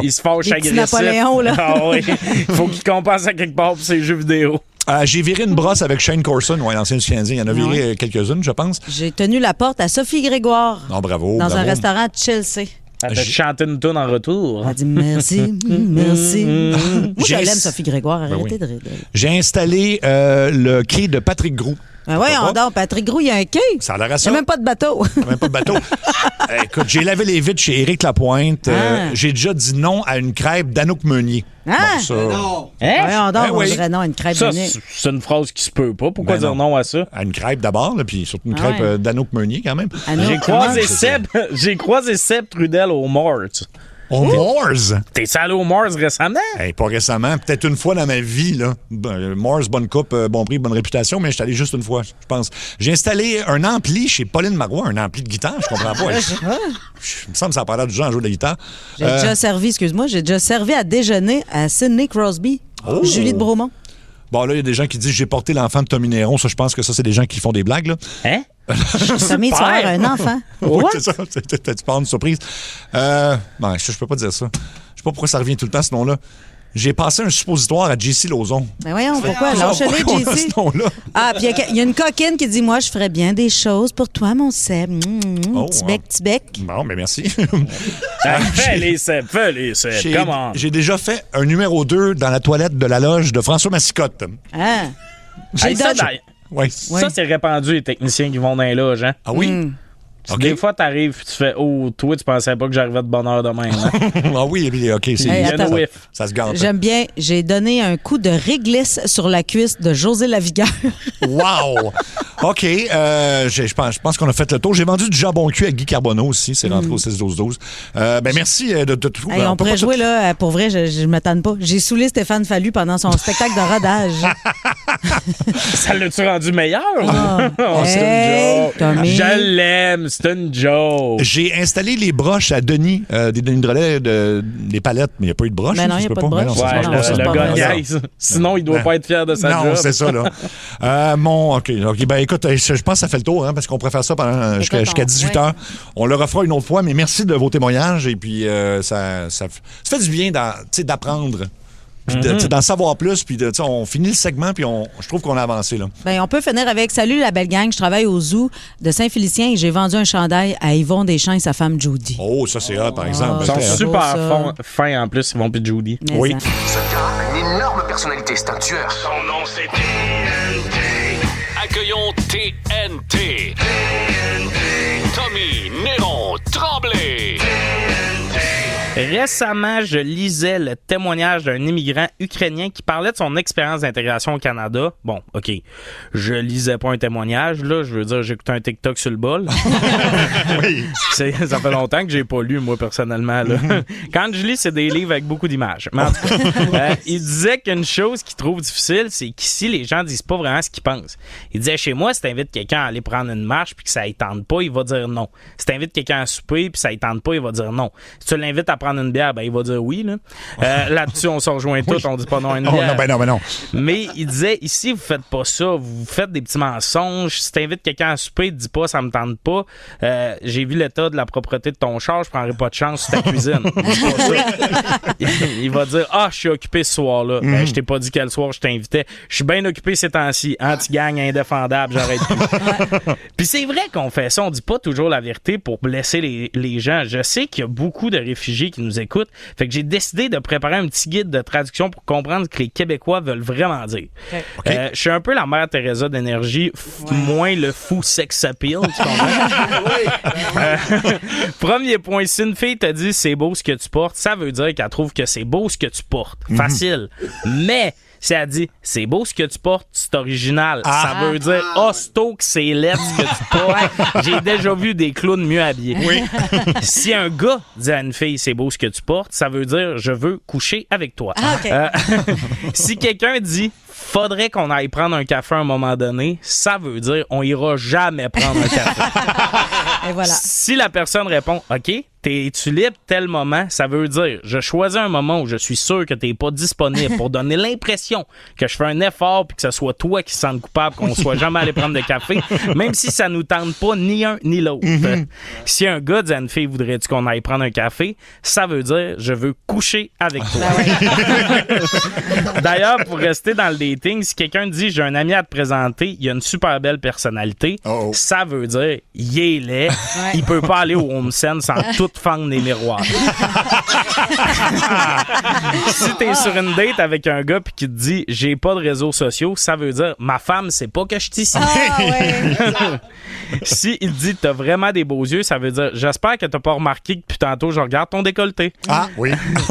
ils se fâchent agressifs. Napoléon, là. Ah oui, il faut qu'ils compensent à quelque part pour ces jeux vidéo. J'ai viré une brosse avec Shane Corson, l'ancien du Canadien. Il y en a viré quelques-unes, je pense. J'ai tenu la porte à Sophie Grégoire. Non, bravo. Dans un restaurant de Chelsea. Elle a chanté une toune en retour. Elle a dit merci, merci. Moi, je l'aime, Sophie Grégoire. Arrêtez de rire. J'ai installé le quai de Patrick Groux. Ben voyons donc, Patrick Groux, il y a un quai. Ça a l'air à ça. Il n'y a même pas de bateau. Il n'y a même pas de bateau. Écoute, j'ai lavé les vitres chez Éric Lapointe. J'ai déjà dit non à une crêpe d'Anouk Meunier. Ah! Bon, ça... Non! Voyons donc, on dirait non à une crêpe Meunier. C'est une phrase qui se peut pas. Pourquoi dire non à ça? À une crêpe d'abord, puis surtout une crêpe d'Anouk Meunier quand même. J'ai croisé Seb Trudel au Mars. Au Mars? T'es allé au Mars récemment? Pas récemment. Peut-être une fois dans ma vie. Là. Mars, bonne coupe, bon prix, bonne réputation, mais je suis allé juste une fois, je pense. J'ai installé un ampli chez Pauline Marois, un ampli de guitare, je comprends pas. Il me semble que ça a pas l'air du genre à jouer de la guitare. J'ai déjà servi à déjeuner à Sidney Crosby, Julie de Bromont. Bon, là, il y a des gens qui disent j'ai porté l'enfant de Tommy Néron. Ça, je pense que ça, c'est des gens qui font des blagues, là. Hein? Tommy, tu vas avoir un enfant. Oui, c'est ça. Tu parles d'une surprise. Je peux pas dire ça. Je sais pas pourquoi ça revient tout le temps, ce nom-là. J'ai passé un suppositoire à JC Lauzon. Mais voyons, pourquoi? Lâche-les, JC. Ah, puis il y a une coquine qui dit moi, je ferais bien des choses pour toi, mon Seb. Petit bec. Bon, mais merci. Fais-les, Seb. Comment? J'ai déjà fait un numéro 2 dans la toilette de la loge de François Massicotte. Ah. Ça, c'est répandu, les techniciens qui vont dans les loges, hein? Ah oui? Des fois, t'arrives et tu fais « Oh, toi, tu pensais pas que j'arrivais de bonne heure demain. Hein? » Ah oui, OK. Ça se gâte. J'aime bien. J'ai donné un coup de réglisse sur la cuisse de José Lavigueur. Wow! OK. Je pense qu'on a fait le tour. J'ai vendu du jambon cuit avec Guy Carbonneau aussi. C'est rentré au 6-12-12. Merci de tout. Hey, on pourrait jouer, là. Pour vrai, je me tanne pas. J'ai saoulé Stéphane Fallu pendant son spectacle de rodage. Ça l'a-tu rendu meilleur? Hey, c'est une joke. Je l'aime. C'est une joke. J'ai installé les broches à Denis, des Denis Drolet, des palettes, mais il n'y a pas eu de broches. Mais non, il n'y a pas de broches. Le gars niaise. Sinon, il ne doit pas être fier de sa job. Non, c'est ça, là. OK. Ben écoute, je pense que ça fait le tour, parce qu'on pourrait faire ça pendant jusqu'à 18h. On le refera une autre fois, mais merci de vos témoignages. Et puis, ça fait du bien d'apprendre. Puis d'en savoir plus, puis on finit le segment, puis je trouve qu'on a avancé, là. Ben, on peut finir avec « Salut la belle gang, je travaille au zoo de Saint-Félicien et j'ai vendu un chandail à Yvon Deschamps et sa femme Judy. » Oh, ça c'est hot, par exemple. Ils sont super fins en plus, Yvon et Judy. Mais oui. Ce gars a une énorme personnalité, c'est un tueur. Son nom c'est TNT. Accueillons TNT. Tommy Néron Tremblay. Récemment, je lisais le témoignage d'un immigrant ukrainien qui parlait de son expérience d'intégration au Canada. Bon, OK, je lisais pas un témoignage, là. Je veux dire, j'écoutais un TikTok sur le bol. Oui. Ça fait longtemps que j'ai pas lu, moi, personnellement, là. Quand je lis, c'est des livres avec beaucoup d'images. Mais en tout cas, il disait qu'une chose qu'il trouve difficile, c'est qu'ici, les gens disent pas vraiment ce qu'ils pensent. Il disait, chez moi, si t'invites quelqu'un à aller prendre une marche puis que ça ne tente pas, il va dire non. Si t'invites quelqu'un à souper puis ça ne tente pas, il va dire non. Si tu l'invites à prendre une bière, ben il va dire oui. Là-dessus, on se rejoint tous, on dit pas non à une bière. Non. Mais il disait, ici, vous faites pas ça, vous faites des petits mensonges. Si t'invites quelqu'un à souper, dis pas, ça me tente pas. J'ai vu l'état de la propreté de ton char, je prendrai pas de chance sur ta cuisine. Il va dire, je suis occupé ce soir-là. Ben, je t'ai pas dit quel soir je t'invitais. Je suis bien occupé ces temps-ci. Anti-gang, indéfendable, j'arrête plus. Puis c'est vrai qu'on fait ça, on dit pas toujours la vérité pour blesser les gens. Je sais qu'il y a beaucoup de réfugiés qui nous écoutent. Fait que j'ai décidé de préparer un petit guide de traduction pour comprendre ce que les Québécois veulent vraiment dire. Okay. Je suis un peu la mère Teresa d'énergie, moins le fou sex appeal, tu comprends? Premier point, si une fille te dit c'est beau ce que tu portes, ça veut dire qu'elle trouve que c'est beau ce que tu portes. Facile. Mais si elle dit c'est beau ce que tu portes, c'est original. Ça veut dire hosto que c'est laid ce que tu portes. J'ai déjà vu des clowns mieux habillés. Oui. Si un gars dit à une fille c'est beau ce que tu portes, ça veut dire je veux coucher avec toi. Si quelqu'un dit faudrait qu'on aille prendre un café à un moment donné, ça veut dire on ira jamais prendre un café. Et voilà. Si la personne répond OK, t'es-tu libre tel moment, ça veut dire je choisis un moment où je suis sûr que t'es pas disponible pour donner l'impression que je fais un effort puis que ce soit toi qui se sente coupable qu'on soit jamais allé prendre de café, même si ça nous tente pas ni un ni l'autre. Si un gars dit à une fille voudrais-tu qu'on aille prendre un café, ça veut dire je veux coucher avec toi. D'ailleurs, pour rester dans le dating, si quelqu'un dit j'ai un ami à te présenter, il a une super belle personnalité, ça veut dire il est laid, il peut pas aller au home sense sans tout fendre les miroirs. Si t'es sur une date avec un gars pis qui te dit j'ai pas de réseaux sociaux, ça veut dire ma femme sait pas que je suis ici. Si il dit t'as vraiment des beaux yeux, ça veut dire j'espère que t'as pas remarqué que depuis tantôt je regarde ton décolleté.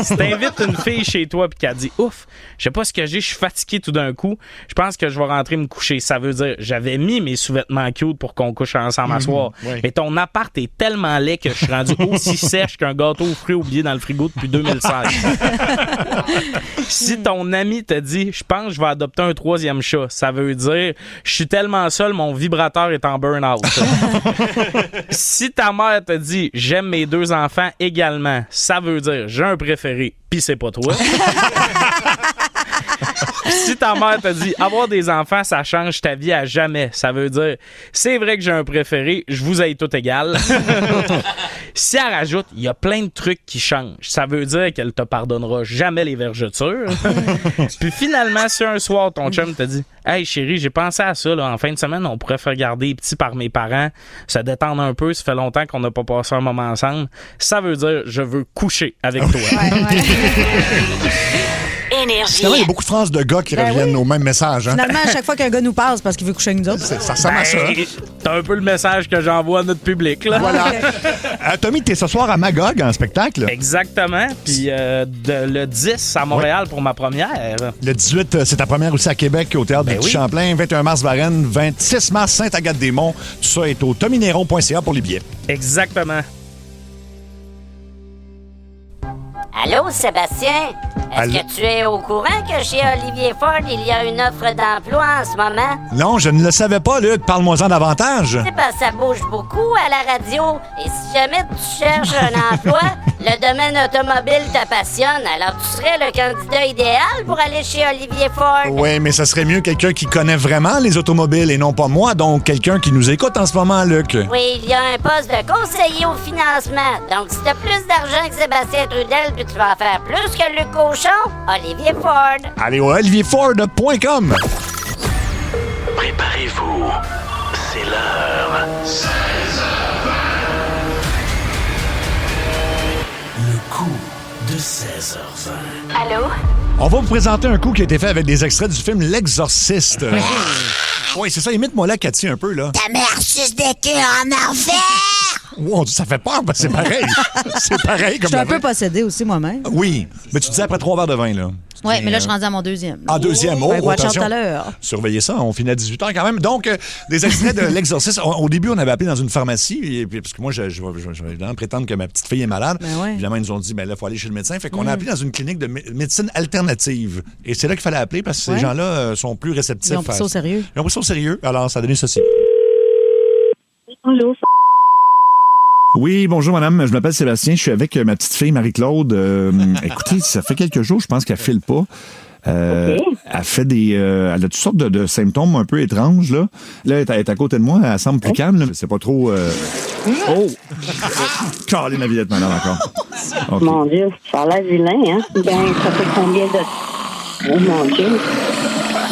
Si t'invites une fille chez toi pis qu'elle dit ouf, je sais pas ce que j'ai, je suis fatigué tout d'un coup, je pense que je vais rentrer me coucher. Ça veut dire j'avais mis mes sous-vêtements cute pour qu'on couche ensemble à soir. Mais ton appart est tellement laid que je suis rendu aussi sèche qu'un gâteau aux fruits oublié dans le frigo depuis 2016. Si ton ami te dit je pense que je vais adopter un 3e chat, ça veut dire je suis tellement seul, mon vibrateur est en burn-out. Si ta mère te dit j'aime mes 2 enfants également, ça veut dire j'ai un préféré pis c'est pas toi. Si ta mère te dit avoir des enfants, ça change ta vie à jamais, ça veut dire c'est vrai que j'ai un préféré, je vous aille tout égal. Si elle rajoute il y a plein de trucs qui changent, ça veut dire qu'elle te pardonnera jamais les vergetures. Puis finalement, si un soir ton chum te dit hey chérie, j'ai pensé à ça là, en fin de semaine, on pourrait faire garder les petits par mes parents, se détendre un peu, ça fait longtemps qu'on n'a pas passé un moment ensemble, ça veut dire je veux coucher avec toi. Énergie. Finalement, il y a beaucoup de phrases de gars qui reviennent au même message. Hein? Finalement, à chaque fois qu'un gars nous passe parce qu'il veut coucher avec nous autres. Ça ressemble à ça. C'est un peu le message que j'envoie à notre public. Là. Voilà. Tommy, t'es ce soir à Magog en spectacle. Exactement. Puis le 10 à Montréal pour ma première. Le 18, c'est ta première aussi à Québec au Théâtre du Petit Champlain. 21 mars, Varennes. 26 mars, Sainte-Agathe-des-Monts. Tout ça est au tominéron.ca pour les billets. Exactement. Allô, Sébastien? Est-ce que tu es au courant que chez Olivier Ford, il y a une offre d'emploi en ce moment? Non, je ne le savais pas, Luc. Parle-moi-en davantage. Tu sais, parce que ça bouge beaucoup à la radio. Et si jamais tu cherches un emploi, le domaine automobile te passionne, alors tu serais le candidat idéal pour aller chez Olivier Ford. Oui, mais ça serait mieux quelqu'un qui connaît vraiment les automobiles et non pas moi, donc quelqu'un qui nous écoute en ce moment, Luc. Oui, il y a un poste de conseiller au financement. Donc, si t'as plus d'argent que Sébastien Trudel puis tu vas en faire plus que Luc Cochon, Olivier Ford. Allez au olivierford.com. Préparez-vous, c'est l'heure. 16h20. Le coup de 16h20. Allô? On va vous présenter un coup qui a été fait avec des extraits du film L'Exorciste. Oui, c'est ça, imite-moi là, Cathy, un peu, là. Ta mère suce des queues en enfer! Wow, ça fait peur, ben c'est pareil. C'est pareil comme Je suis un la peu vraie. possédée aussi moi-même. Oui, mais tu disais après 3 verres de vin, là. Oui, mais là, je suis rendue à mon deuxième. En deuxième, Fait que watch out attention. tout à l'heure. Surveillez ça, on finit à 18h quand même. Donc, des extraits de L'Exorciste. Au début, on avait appelé dans une pharmacie, et puis, parce que moi, je vais évidemment prétendre que ma petite fille est malade. Ben ouais. Évidemment, ils nous ont dit, ben là, il faut aller chez le médecin. Fait qu'on a appelé dans une clinique de médecine alternative. Et c'est là qu'il fallait appeler parce que ces gens-là sont plus réceptifs. Ils ont pris ça au sérieux. Ils ont pris ça au sérieux. Alors, ça a donné ceci. Bonjour. Oui, bonjour madame, je m'appelle Sébastien, je suis avec ma petite fille Marie-Claude. Écoutez, ça fait quelques jours, je pense qu'elle file pas. Elle fait elle a toutes sortes de symptômes un peu étranges, là. Là, elle est à côté de moi, elle semble plus calme, là. C'est pas trop... Oh! Carlé ma villette, madame, encore. Okay. Mon Dieu, ça a l'air vilain, hein? Ben, ça fait combien de... Oh, mon Dieu.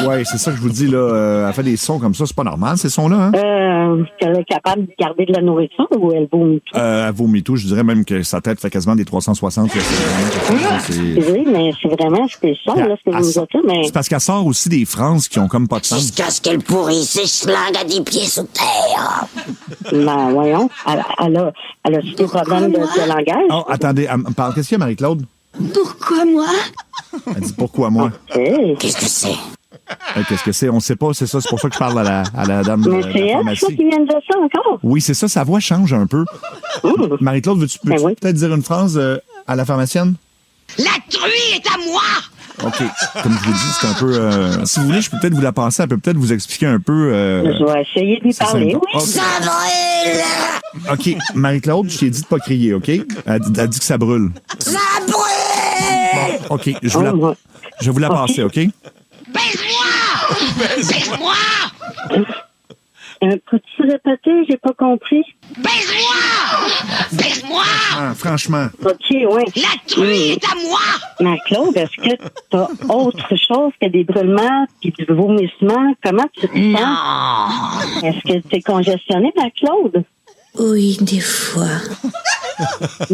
Oui, c'est ça que je vous dis, là. Elle fait des sons comme ça, c'est pas normal, ces sons-là, hein? Elle est capable de garder de la nourriture ou elle vomit tout? Elle vomit tout, je dirais même que sa tête fait quasiment des 360. Là, Oui, mais c'est vraiment spécial, là, ce que vous nous dites, mais... C'est parce qu'elle sort aussi des phrases qui ont comme pas de sens. Jusqu'à ce qu'elle pourrisse ses langue à des pieds sous terre. Ben, voyons, elle a des problèmes de langage? Oh, attendez, elle me parle. Qu'est-ce qu'il y a, Marie-Claude? Pourquoi moi? Elle dit pourquoi moi? Qu'est-ce que c'est? Qu'est-ce que c'est? On sait pas, c'est ça. C'est pour ça que je parle à la dame Mais de c'est la elle, pharmacie. ça, qui vient de dire ça encore? Oui, c'est ça. Sa voix change un peu. Marie-Claude, peux-tu peut-être dire une phrase à la pharmacienne? La truie est à moi! OK. Comme je vous dis, c'est un peu... si vous voulez, je peux peut-être vous la passer. Elle peut peut-être vous expliquer un peu... Je vais essayer de lui parler, oui. Okay. Ça brûle! OK. Marie-Claude, je t'ai dit de pas crier, OK? Elle dit que ça brûle. Ça brûle! Bon, OK. Je vais vous la passer, OK? Baise-moi! Baise-moi! Peux-tu répéter? J'ai pas compris. Baise-moi! Baise-moi! Ah, franchement. OK, oui. La truie est à moi! Claude, est-ce que t'as autre chose que des brûlements puis du vomissement? Comment tu te sens? Non! Est-ce que t'es congestionné, Claude? Oui, des fois.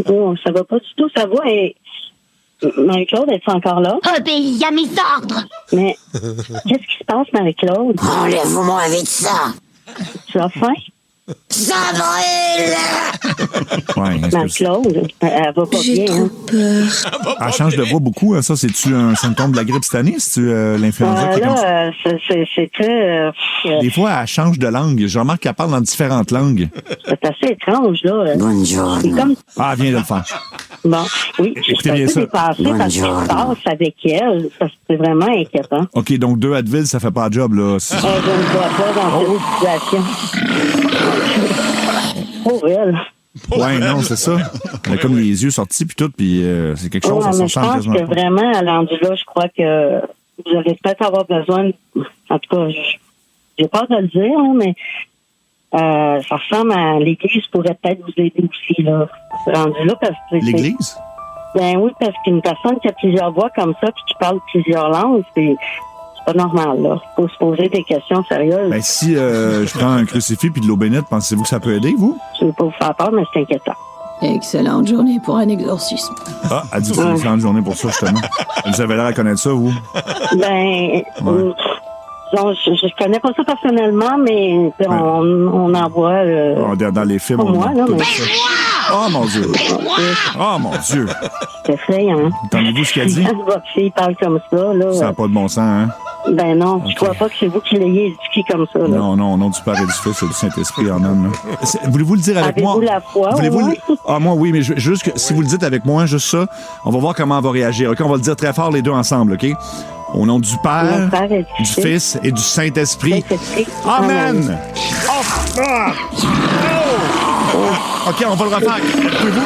Bon, ça va pas du tout. Sa voix est... Marie-Claude, est-tu encore là? Obéis à mes ordres! Mais qu'est-ce qui se passe, Marie-Claude? Enlève-moi vite ça! Tu as faim? Ça brûle! Ouais, Marie-Claude, elle va pas bien. Hein? Elle change de voix beaucoup. Hein, ça, c'est-tu un symptôme de la grippe cette année? C'est-tu l'influenza qui est comme ça? Là, c'est très... Des fois, elle change de langue. Je remarque qu'elle parle dans différentes langues. C'est assez étrange, là. Bonjour. C'est comme... Ah, elle vient de le faire. Bon, oui, je suis Écoutez un bien peu ça. dépassée parce qu'il se passe avec elle. Ça, c'est vraiment inquiétant. OK, donc 2 Advil, ça fait pas le job, là. Je ne vois pas dans cette situation. Pour elle. Ouais, non, c'est ça. Elle a comme les yeux sortis, puis tout, puis c'est quelque chose, Ouais, ça mais se je sent pense quasiment que pas. vraiment, à rendu là, je crois que vous allez peut-être avoir besoin... En tout cas, j'ai peur de le dire, hein, mais ça ressemble à l'Église pourrait peut-être vous aider aussi, là. Rendu là, parce que... L'Église? Ben oui, parce qu'une personne qui a plusieurs voix comme ça puis qui parle plusieurs langues, c'est pas normal, là. Faut se poser des questions sérieuses. Ben, si je prends un crucifix puis de l'eau bénite, pensez-vous que ça peut aider, vous? Je ne veux pas vous faire peur, mais c'est inquiétant. Excellente journée pour un exorcisme. Ah, elle dit que c'est une excellente journée pour ça, justement. Vous avez l'air à connaître ça, vous? Ben, je connais pas ça personnellement, mais on en voit... dans les films, on moi, voit tout mais... ça. Oh, mon Dieu! Oh, mon Dieu! C'est effrayant. Entendez-vous ce qu'elle dit? Quand votre fille parle comme ça, là... Ça n'a pas de bon sens, hein? Ben non, Okay. je crois pas que c'est vous qui l'ayez éduqué comme ça, là. Non, au nom du Père et du Fils et du Saint-Esprit en homme. Voulez-vous le dire avec moi? Avez-vous la foi, Ah, moi, oui, mais juste que si vous le dites avec moi, juste ça, on va voir comment on va réagir, OK? On va le dire très fort les deux ensemble, OK? Au nom du Père, du Fils et du Saint-Esprit. Amen! OK, on va le refaire. Pouvez-vous?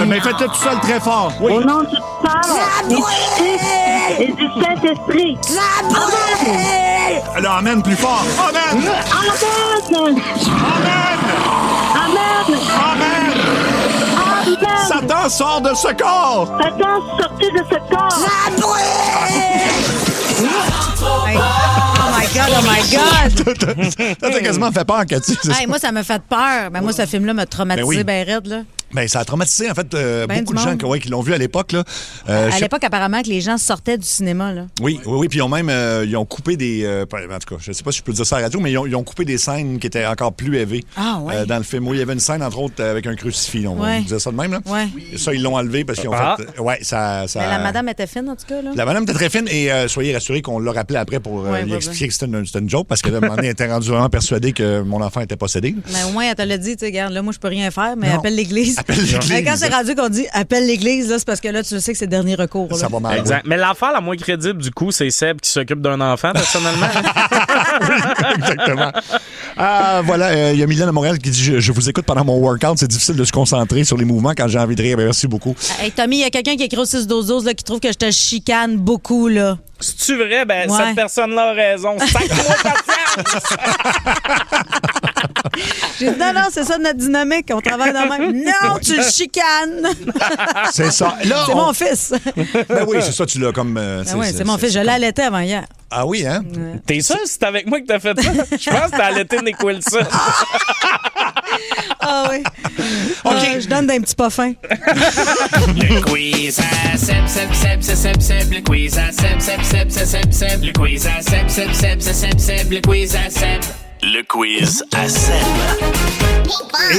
Mais faites-le tout seul très fort. Oui. Au nom du Père, du Fils et du Saint-Esprit. Amen! Alors, amen plus fort. Amen! Amen! Amen! Amen! Satan, sort de ce corps! Satan, sortez de ce corps! Oh my God, oh my God! Ça t'a quasiment fait peur, Cathy. Hey, moi, ça m'a fait peur. Ben, moi, ce film-là m'a traumatisé bien raide, là. Ben, ça a traumatisé, en fait, beaucoup de gens qui l'ont vu à l'époque. Là. À l'époque, apparemment, que les gens sortaient du cinéma. Là. Oui, puis ils ont même ils ont coupé des... en tout cas, je ne sais pas si je peux dire ça à la radio, mais ils ont coupé des scènes qui étaient encore plus élevées dans le film. Oui, il y avait une scène, entre autres, avec un crucifix. On va dire ça de même. Là. Ouais. Et ça, ils l'ont enlevé parce qu'ils ont fait... Ouais, ça... Mais la madame était fine, en tout cas. Là. La madame était très fine et soyez rassurés qu'on l'a rappelé après pour lui expliquer que c'était une joke parce qu'à un moment donné, elle était rendue vraiment persuadée que mon enfant était possédé. Mais au moins, elle te l'a dit, tu sais, regarde, là, moi, je peux rien faire, mais appelle l'église. Appelle l'église. Quand c'est rendu qu'on dit appelle l'église, là, c'est parce que là, tu sais que c'est le dernier recours. Là. Ça va mal. Exact. Mais l'affaire la moins crédible, du coup, c'est Seb qui s'occupe d'un enfant, personnellement. Exactement. Voilà, il y a Mylène à Montréal qui dit je vous écoute pendant mon workout, c'est difficile de se concentrer sur les mouvements quand j'ai envie de rire. Merci beaucoup. Hey, Tommy, il y a quelqu'un qui écrit au 6-12-12 là, qui trouve que je te chicane beaucoup, là. C'est-tu vrai? Ben, cette personne-là a raison. Sac-moi patience! J'ai dit, non, c'est ça notre dynamique. On travaille dans le même. Non, tu le chicanes! C'est ça. Là, c'est mon fils. Ben oui, c'est ça, tu l'as comme. Oui, c'est mon fils. Je l'ai allaité avant hier. Ah oui, hein? Ouais. T'es sûr que c'est avec moi que t'as fait ça? Je pense que t'as allaité Nick Wilson. Ah oui. Je donne d'un petit pas fin. Le quiz à Seb, Seb, Seb, Seb, Seb, le quiz à Seb, Seb, Seb, Seb, Seb, le quiz à Seb, Seb, Seb, Seb, Seb, le quiz à Seb. Le quiz à Seb.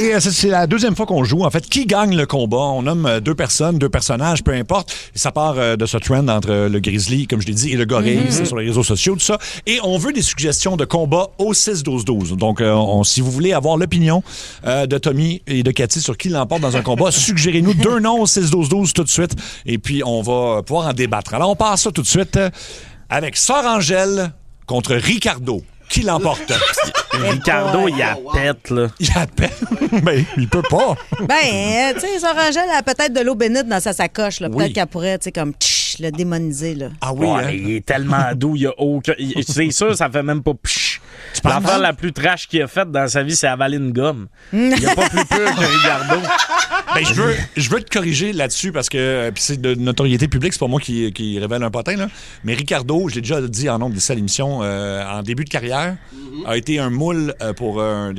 Et c'est la deuxième fois qu'on joue. En fait, qui gagne le combat? On nomme deux personnes, deux personnages, peu importe. Et ça part de ce trend entre le grizzly, comme je l'ai dit, et le gorille. C'est sur les réseaux sociaux, tout ça. Et on veut des suggestions de combat au 6-12-12. Donc, si vous voulez avoir l'opinion de Tommy et de Cathy sur qui l'emporte dans un combat, suggérez-nous deux noms au 6-12-12 tout de suite. Et puis, on va pouvoir en débattre. Alors, on passe ça tout de suite avec Sœur Angèle contre Ricardo. Qui l'emporte? Ricardo, il a pète, là. Il a pète? Ben, il peut pas. Ben, tu sais, Sœur Angèle a peut-être de l'eau bénite dans sa sacoche. Peut-être Oui. qu'elle pourrait, tu sais, comme le démoniser. Là. Ah oui, Ouais, hein? il est tellement doux, il y a aucun. C'est sûr, ça fait même pas psh. L'affaire la plus trash qu'il a faite dans sa vie, c'est avaler une gomme. Il n'y a pas plus peur que Ricardo. Ben, je veux te corriger là-dessus parce que puis c'est de notoriété publique, c'est pas moi qui révèle un potin, là. Mais Ricardo, je l'ai déjà dit en nombre de sa l'émission, en début de carrière, a été un moule pour un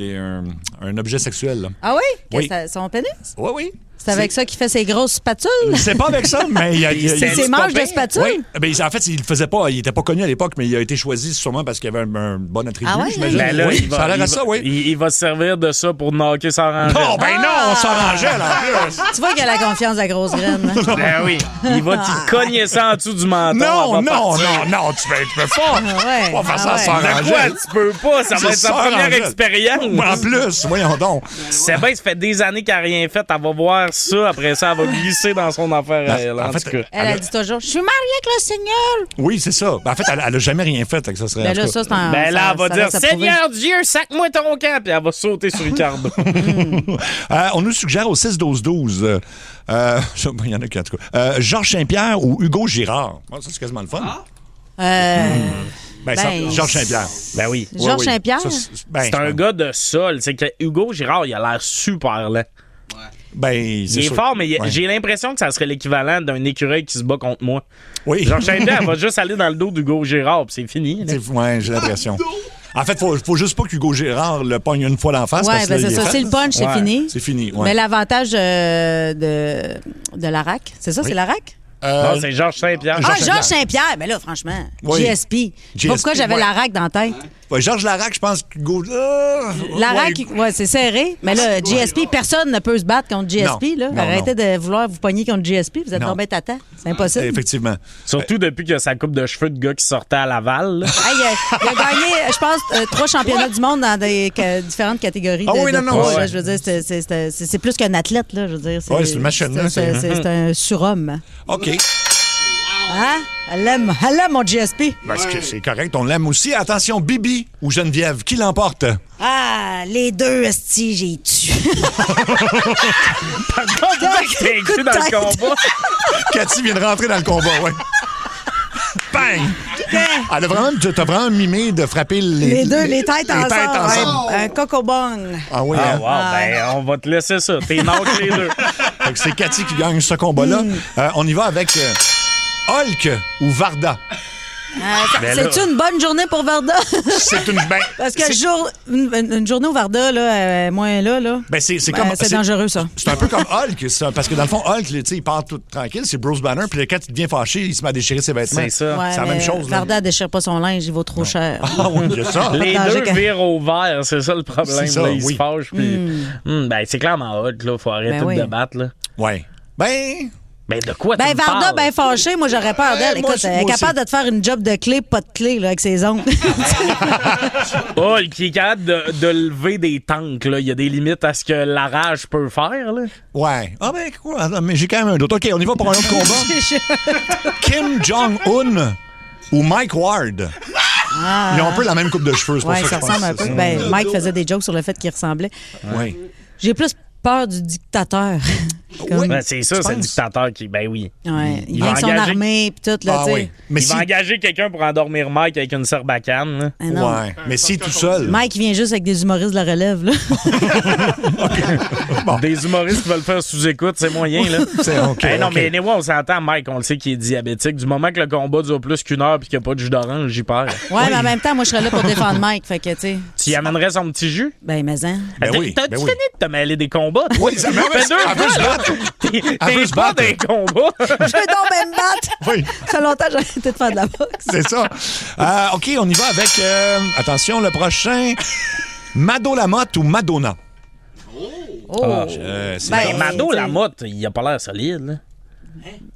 objet sexuel. Là. Ah oui? Oui. Son pénis? Oui, oui. C'est avec ça qu'il fait ses grosses spatules? C'est pas avec ça, mais C'est ses manches de spatules? Oui. Ben, en fait, il le faisait pas. Il était pas connu à l'époque, mais il a été choisi sûrement parce qu'il avait un bon attribut, Ah ouais? j'imagine. Ben là, oui, il va, ça a l'air il à ça, va- oui. il va se servir de ça pour knocker Sœur Angèle. Non, ben non, on s'en rangeait, là, en plus. Tu vois qu'il a la confiance de la grosse graine. Hein? Ben oui. Il va te cogner ça en dessous du menton. Non, tu peux pas. Ouais, On va faire ça sans De quoi? Angèle. Tu peux pas. Ça va être sa Sœur première Angèle. expérience. En plus, voyons donc. C'est bien, ça fait des années qu'elle n'a rien fait. Elle va voir ça. Après ça, elle va glisser dans son affaire à elle. En en fait, tout cas. Elle a dit toujours, je suis mariée avec le Seigneur. Oui, c'est ça. Ben, en fait, elle a jamais rien fait. Que ça serait, Ben en tout là, cas. ça, c'est un. Ben là, elle va ça dire reste à prouver. Seigneur Dieu, sac-moi ton camp. Puis elle va sauter sur Ricardo. On nous suggère au 6-12-12. Il y en a qui, en tout cas. Georges Saint-Pierre ou Hugo Girard. Ça, c'est quasiment le fun. Georges Saint-Pierre. Ben oui. Georges Saint-Pierre? Ça, C'est un gars de sol. C'est que Hugo Girard, il a l'air super laid. Ben, Il est fort, mais j'ai l'impression que ça serait l'équivalent d'un écureuil qui se bat contre moi. Oui. Georges Saint-Pierre va juste aller dans le dos d'Hugo Girard, puis c'est fini. là. Ouais, j'ai l'impression. En fait, faut juste pas qu'Hugo Gérard le pogne une fois d'en face. Oui, parce que là, c'est il est ça. fait. C'est le punch, c'est fini. C'est fini, ouais. Mais l'avantage de l'ARAC, c'est ça, c'est l'ARAC? Non, c'est Georges Saint-Pierre. Georges Saint-Pierre. Mais là, franchement, Oui. GSP. Pourquoi j'avais l'ARAC dans la tête? Ouais, Georges Larac, je pense qu'Hugo... L'ARAC, c'est serré. Mais là, GSP, personne ne peut se battre contre GSP. Là. Arrêtez de vouloir vous pogner contre GSP. Vous êtes tombé tata. C'est impossible. Effectivement. Surtout depuis qu'il y a sa coupe de cheveux de gars qui sortait à Laval. Là. Il a gagné, je pense, 3 championnats du monde dans des différentes catégories. Ouais. Je veux dire, c'est plus qu'un athlète. Là, je veux dire, c'est une machine. C'est un surhomme. OK. Hein? Elle l'aime, mon GSP. Parce que c'est correct, on l'aime aussi. Attention, Bibi ou Geneviève, qui l'emporte? Ah, les deux, esti, j'ai tué. Par contre, t'es inclus dans le combat. Cathy vient de rentrer dans le combat, ouais. Bang! T'as vraiment mimé de frapper les deux, les têtes ensemble. Ouais. Un cocobong. Ah oui. Ah, wow, ben, on va te laisser ça. T'es knock les deux. Donc, c'est Cathy qui gagne ce combat-là. On y va avec Hulk ou Varda. C'est-tu une bonne journée pour Varda? C'est une... Parce que une journée où Varda, là, moins là. Ben c'est dangereux, ça. C'est un peu comme Hulk, parce que dans le fond, Hulk, il part tout tranquille, c'est Bruce Banner, puis quand il devient fâché, il se met à déchirer ses vêtements. C'est ça. Ouais, c'est la même chose. Varda déchire pas son linge, il vaut trop cher. Ah oui, c'est ça. Les deux virent au vert, c'est ça le problème. Ça, là, ils se fâchent, puis... ben, c'est clairement Hulk, là, faut arrêter de débattre, là. Ouais. Ben, de quoi tu Varda, parles? fâchée, moi, j'aurais peur d'elle. Écoute, elle est capable de te faire une job de clé, pas de clé, là, avec ses ongles. Hulk, qui est capable de lever des tanks, là. Il y a des limites à ce que la rage peut faire, là. Ouais. Ah, ben, quoi? Mais j'ai quand même un doute. OK, on y va pour un autre combat. Kim Jong-un ou Mike Ward? Ils ont un peu la même coupe de cheveux, c'est pour ça que ça ressemble un peu. Ben, Mike faisait des jokes sur le fait qu'il ressemblait. Oui. J'ai plus peur du dictateur. Oui. Ben, c'est ça, c'est le dictateur qui... Ben oui. Ouais. Il vient avec son armée puis tout, là, tu sais. Oui. Mais il va engager quelqu'un pour endormir Mike avec une serbacane, là. Ouais. Mais s'il est tout seul... Mike vient juste avec des humoristes de la relève, là. Bon. Des humoristes qui veulent faire sous-écoute, c'est moyen, là. C'est OK. Non, mais anyway, on s'entend, Mike, on le sait qu'il est diabétique. Du moment que le combat dure plus qu'une heure puis qu'il n'y a pas de jus d'orange, j'y perds. Ouais, mais en même temps, moi, je serais là pour défendre Mike, fait que, tu sais... Tu y amènerais son petit jus? Ben, mais hein. T'as-tu fini de te mêler des combats? Oui, ça fait 2 fois, T'es pas des combats. Je vais donc même battre. Oui. Ça fait longtemps que j'ai arrêté de faire de la boxe. C'est ça. OK, on y va avec... attention, le prochain. Mado Lamotte ou Madonna? Mado Lamotte, il a pas l'air solide, là.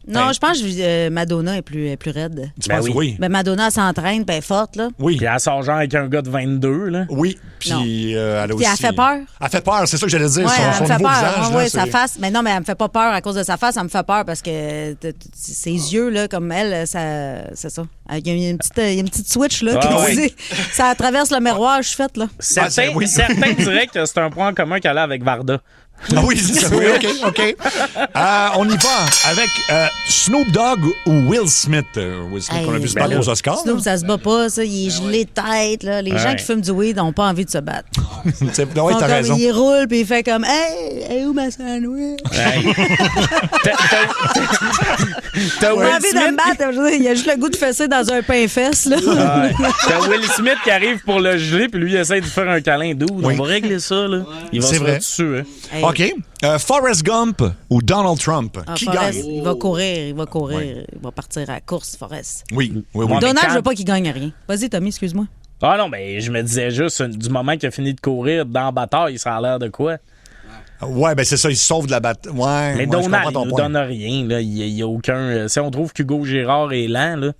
Non, je pense que Madonna est plus raide. Tu penses oui? Ben, Madonna, elle s'entraîne, ben, elle est forte, là. Oui. Puis elle sort genre avec un gars de 22, là. Oui. Puis elle a aussi... Puis elle fait peur. Elle fait peur, c'est ça que j'allais dire. Ouais, son elle me fait nouveau peur. visage. Oui, sa face. Mais non, mais elle me fait pas peur à cause de sa face. Elle me fait peur parce que ses yeux, là, comme elle, c'est ça. Il y a une petite switch, là, qui dit... Ça traverse le miroir, je suis faite, là. Certains diraient que c'est un point en commun qu'elle a avec Varda. Ah oui, c'est ça. Oui, OK. On y va avec Snoop Dogg ou Will Smith. Will Smith, qu'on a vu se battre aux Oscars. Snoop, ça se bat pas, ça. Il est gelé de tête, là. Les gens qui fument du weed n'ont pas envie de se battre. T'as raison. Il roule, puis il fait comme « Hey, où ma sandwich? » T'as Will envie de me battre. Je veux dire, il a juste le goût de fesser dans un pain-fesse, là. T'as Will Smith qui arrive pour le geler, puis lui, il essaie de faire un câlin doux. On va régler ça, là. Il va se faire dessus, hein. OK. Forrest Gump ou Donald Trump? Qui Forrest, gagne? il va courir. Il va partir à la course, Forrest. Oui. Donald, je veux pas qu'il gagne rien. Vas-y, Tommy, excuse-moi. Ah non, mais je me disais juste, du moment qu'il a fini de courir dans la bataille, ça a l'air de quoi? Ouais, ben c'est ça, il se sauve de la bataille. Ouais, mais Donald, il nous donne rien. Là. Il y a aucun... Si on trouve qu'Hugo Gérard est lent, là,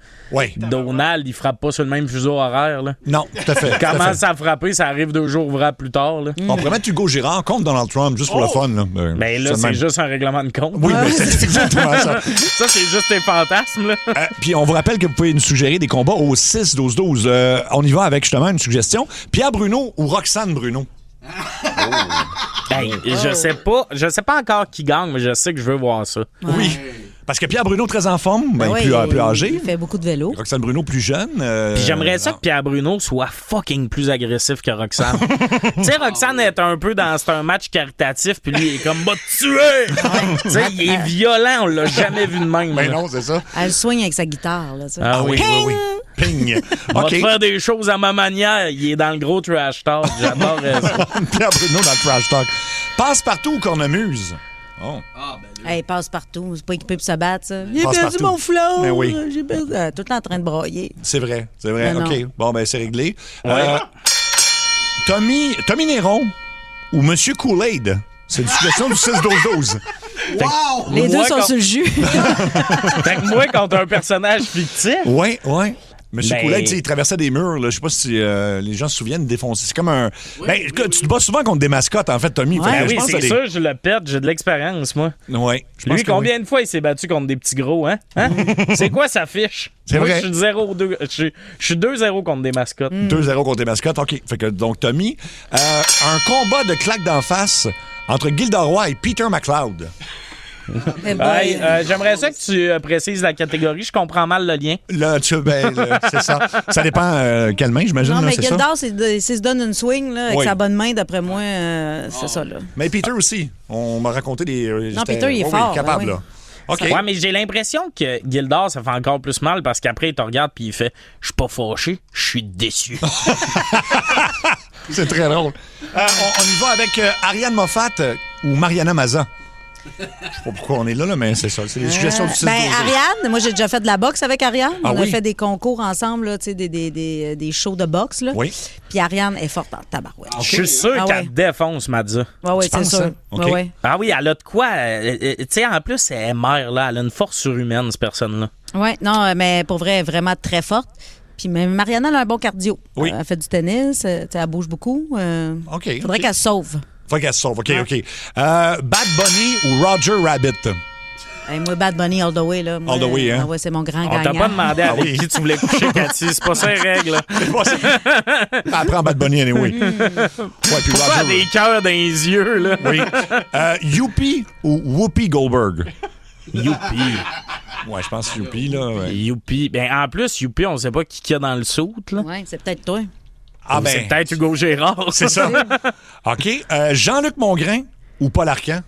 Donald, il frappe pas sur le même fuseau horaire. Là. Non, tout à fait. Il commence à frapper, ça arrive 2 jours ouvrables plus tard. Là. On pourrait mettre Hugo Gérard contre Donald Trump, juste pour le fun. Là. Mais là, c'est juste un règlement de compte. Oui, mais c'est exactement ça. Ça, c'est juste tes fantasmes. Là. Puis on vous rappelle que vous pouvez nous suggérer des combats au 6-12-12. On y va avec justement une suggestion. Pierre Bruno ou Roxane Bruno? Hey, je sais pas encore qui gagne, mais je sais que je veux voir ça. Ouais. Oui. Parce que Pierre Bruno, très en forme, plus âgé. Il fait beaucoup de vélo. Roxane Bruno, plus jeune. Puis j'aimerais ça que Pierre Bruno soit fucking plus agressif que Roxane. Tu sais, Roxane est un peu dans... C'est un match caritatif, puis lui, il est comme « Va te tuer! » Tu sais, il est violent, on l'a jamais vu de même. Ben non, c'est ça. Elle soigne avec sa guitare, là. Ah oui. Ping. On va OK. te faire des choses à ma manière. Il est dans le gros trash talk. J'adore ça. Pierre Bruno dans le trash talk. Passe-partout ou cornemuse? Oh. Hey, passe partout. C'est pas équipé pour se battre, ça. J'ai Passe perdu partout. mon flow. Ben oui. J'ai perdu. Tout le temps en train de broyer. C'est vrai, c'est vrai. Ben OK. non. Bon, ben c'est réglé. Tommy Néron ou Monsieur Kool-Aid? C'est une suggestion du 6-12-12. Wow! Les deux sont sur le jus. Fait que moi, quand t'as un personnage fictif... Oui. Monsieur Ben- Kool-Aid, tu sais, il traversait des murs. Là. Je sais pas si les gens se souviennent de défoncer. C'est comme un... Ben, tu te bats souvent contre des mascottes, en fait, Tommy. Fait que Ben je oui, pense c'est que sûr, je le pète, j'ai de l'expérience, moi. Oui. Lui, combien de fois il s'est battu contre des petits gros, hein? C'est quoi sa fiche? C'est Moi, vrai. Je suis 0-2. Je suis 2-0 contre des mascottes. 2-0 contre les mascottes. OK. Fait que, donc, Tommy, un combat de claques d'en face entre Gilderoy et Peter McLeod. Hey, j'aimerais ça que tu précises la catégorie. Je comprends mal le lien. Là, c'est ça. Ça dépend quelle main, j'imagine. Non, là, mais c'est ça? Gildor, s'il se donne une swing là, avec Oui. sa bonne main, d'après moi, c'est ça. Là. Mais Peter aussi. On m'a raconté des... Non, Peter, il est fort. capable, ben oui. là. OK. Ouais, mais j'ai l'impression que Gildor, ça fait encore plus mal parce qu'après, il te regarde puis il fait « Je suis pas fâché, je suis déçu. » C'est très drôle. On y va avec Ariane Moffat ou Mariana Maza. Je sais pas pourquoi on est là, mais c'est ça. C'est les suggestions du 6 Ben, Ariane, moi, j'ai déjà fait de la boxe avec Ariane. Ah on a oui? fait des concours ensemble, là, tu sais, des shows de boxe. Là. Oui. Puis Ariane est forte en tabarouette. Je suis sûr Ah qu'elle ouais. défonce Madza. Ouais, ouais, c'est sûr. OK. Ouais, ouais. Ah oui, elle a de quoi? Tu sais, en plus, elle est mère, là. Elle a une force surhumaine, cette personne-là. Ouais, non, mais pour vrai, elle est vraiment très forte. Puis même Mariana, elle a un bon cardio. Oui. Elle fait du tennis, tu sais, elle bouge beaucoup. OK. Faudrait qu'elle se sauve. Faut qu'elle se sauve. OK, OK. Bad Bunny ou Roger Rabbit? Hey, moi, Bad Bunny all the way. Là. Moi, All the way, hein? Ah ouais, c'est mon grand On gagnant. t'a pas demandé avec qui tu voulais coucher, Cathy. C'est pas ça, les règles. là. Elle prend Bad Bunny, anyway. Ouais, puis Pourquoi Roger... des cœurs dans les yeux, là? Oui. Youpi ou Whoopi Goldberg? Youpi. Ouais, je pense Youpi, là. Ouais. Youpi. Ben, en plus, Youpi, on sait pas qui y a dans le soute, là. Ouais, c'est peut-être toi. Ah, C'est ben, peut-être Hugo Gérard. c'est ça. OK. Jean-Luc Mongrain ou Paul Arcand?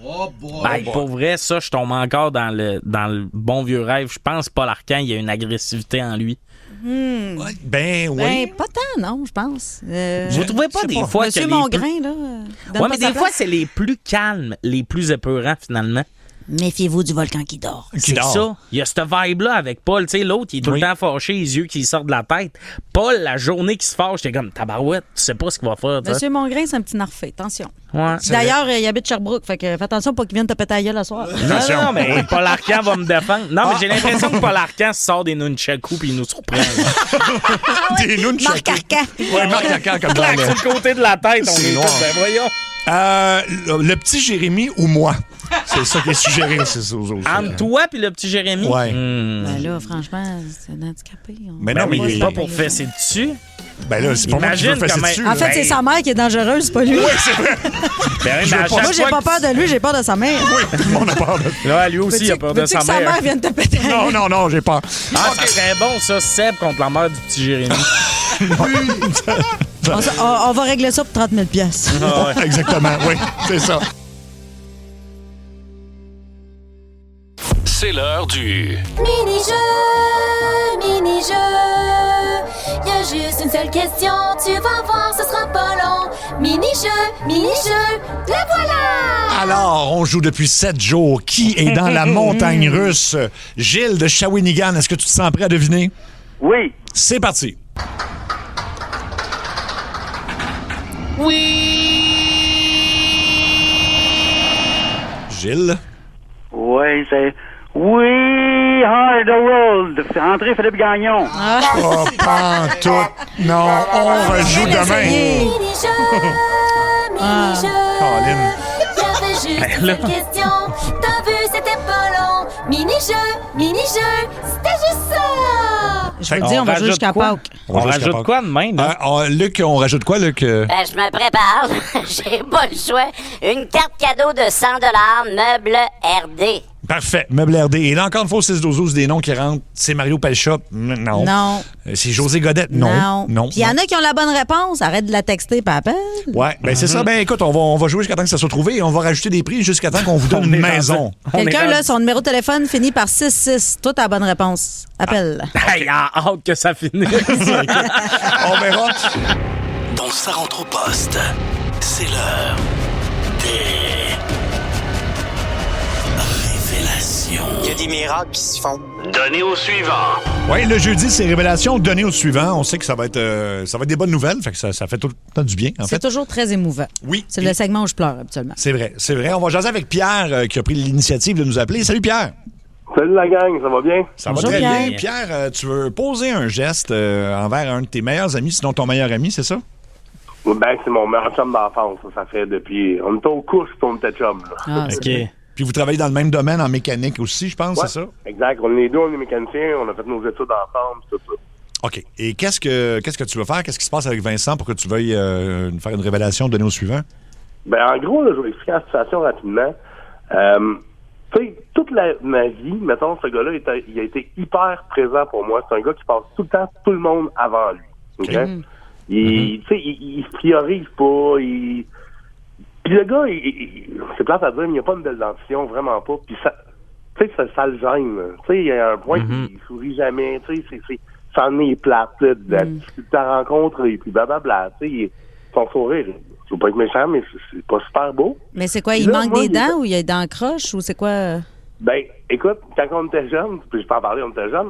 Ben, pour vrai, ça, je tombe encore dans le bon vieux rêve. Je pense Paul Arcand, il y a une agressivité en lui. Ben, oui. Ben, pas tant, non, je pense. Vous trouvez pas des fois Monsieur que les Mongrain, là. donne Ouais, pas mais sa des fois, place. c'est les plus calmes, les plus épeurants, finalement. Méfiez-vous du volcan qui dort. Qui C'est dort. ça. Il y a cette vibe-là avec Paul. Tu sais, l'autre, il est tout Oui. le temps fâché, les yeux qui sortent de la tête. Paul, la journée qu'il se fâche, t'es comme tabarouette, tu sais pas ce qu'il va faire. tu sais. Monsieur Mongrain, c'est un petit narfé. Attention. Ouais. D'ailleurs, il habite Sherbrooke. Fait que fais attention pour qu'il vienne te péter la gueule le soir. Non, mais Paul Arcand va me défendre. Non, mais j'ai l'impression que Paul Arcand sort des nunchakus puis il nous surprend. là. Des nunchakus. Marc Arcand. Ouais, Marc Arcand, comme dans Clac, le... sur le côté de la tête, on C'est est noir. tous, ben voyons. Le petit Jérémy ou moi? C'est ça qui est suggéré. C'est ça. Entre toi puis le petit Jérémy. Ouais. Ben là, franchement, c'est un handicapé. Mais non, mais c'est il pas est... pour fesser dessus. Ben là, c'est pas moi qui veux Imagine fesser comment- dessus. En fait, là. c'est sa mère qui est dangereuse, c'est pas lui. Ben oui, mais à chaque Moi, j'ai fois pas que- peur de lui, j'ai peur de sa mère. Oui, tout le monde a peur de... Là, lui aussi, il a peur de Veux-tu sa que sa mère. mère vienne te péter la gueule? Non, j'ai peur. Ah, ça serait bon, ça, Seb contre la mère du petit Jérémy. On va régler ça pour 30 000 piastres. Ah ouais. Exactement, oui, c'est ça. C'est l'heure du... Mini-jeu, mini-jeu. Y'a juste une seule question, tu vas voir, ce sera pas long. Mini-jeu, mini-jeu, la voilà! Alors, on joue depuis 7 jours. Qui est dans la montagne russe? Gilles de Shawinigan, est-ce que tu te sens prêt à deviner? Oui. C'est parti. Gilles? Oui, c'est... We are the world. C'est André Philippe Gagnon. Oh, pas en tout. Non, on rejoue demain. Mini-jeu, mini-jeu. Colin. Y'avait juste une seule question, t'as vu, c'était pas long. Mini-jeu, mini-jeu, c'était juste ça! Je veux dire, on va jouer jusqu'à Pâques. On rajoute quoi demain, là? Luc, on rajoute quoi, Luc? Ben, je me prépare. J'ai pas le choix. Une carte cadeau de 100 meuble RD. Parfait. Meuble RD. Et là, encore une fois, 6-12-12, des noms qui rentrent. C'est Mario Pelcha? Non. Non. C'est José Godette? Non. Puis il y en a qui ont la bonne réponse. Arrête de la texter, pas appelle. Ouais, ben c'est ça. Ben écoute, on va jouer jusqu'à temps que ça soit trouvé et on va rajouter des prix jusqu'à temps qu'on vous donne une maison. Quelqu'un, là, son numéro de téléphone finit par 66. Toi, t'as la bonne réponse. Appelle. Hey, hâte que ça finisse. On verra. Bon, ça rentre au poste. C'est l'heure des révélations. Il y a des miracles qui se font. Donnez au suivant. Oui, le jeudi, c'est révélation. Donnez au suivant. On sait que ça va être des bonnes nouvelles. Fait que ça fait tout le temps du bien, en fait. C'est toujours très émouvant. Oui. C'est le segment où je pleure, habituellement. C'est vrai. On va jaser avec Pierre qui a pris l'initiative de nous appeler. Salut, Pierre. Salut la gang, ça va bien? Ça va très bien. Pierre, tu veux poser un geste envers un de tes meilleurs amis, sinon ton meilleur ami, c'est ça? Ben, c'est mon meilleur chum d'enfance. Ça fait depuis... On était aux courses, on était chum. OK. Puis vous travaillez dans le même domaine en mécanique aussi, je pense, Ouais, c'est ça? Exact. On est les deux, on est mécaniciens. On a fait nos études ensemble, tout ça. OK. Et qu'est-ce que tu veux faire? Qu'est-ce qui se passe avec Vincent pour que tu veuilles nous faire une révélation, donner au suivant? Ben, en gros, là, je vais expliquer la situation rapidement. Tu sais, toute ma vie, mettons, ce gars-là, il a été hyper présent pour moi. C'est un gars qui passe tout le temps tout le monde avant lui. OK? Tu sais, il se priorise pas. Puis le gars, c'est plate à dire, mais il n'y a pas une belle dentition, vraiment pas. Puis ça, tu sais, ça le gêne. Tu sais, il y a un point qu'il sourit jamais. Tu sais, ça en est plate, là, de la rencontre, et puis blablabla. Tu sais, son sourire, je veux pas être méchant, mais c'est pas super beau. Mais c'est quoi, il manque des dents ou il y a des dents croches ou c'est quoi? Ben, écoute, quand on était jeune, puis je peux en parler, on était jeune,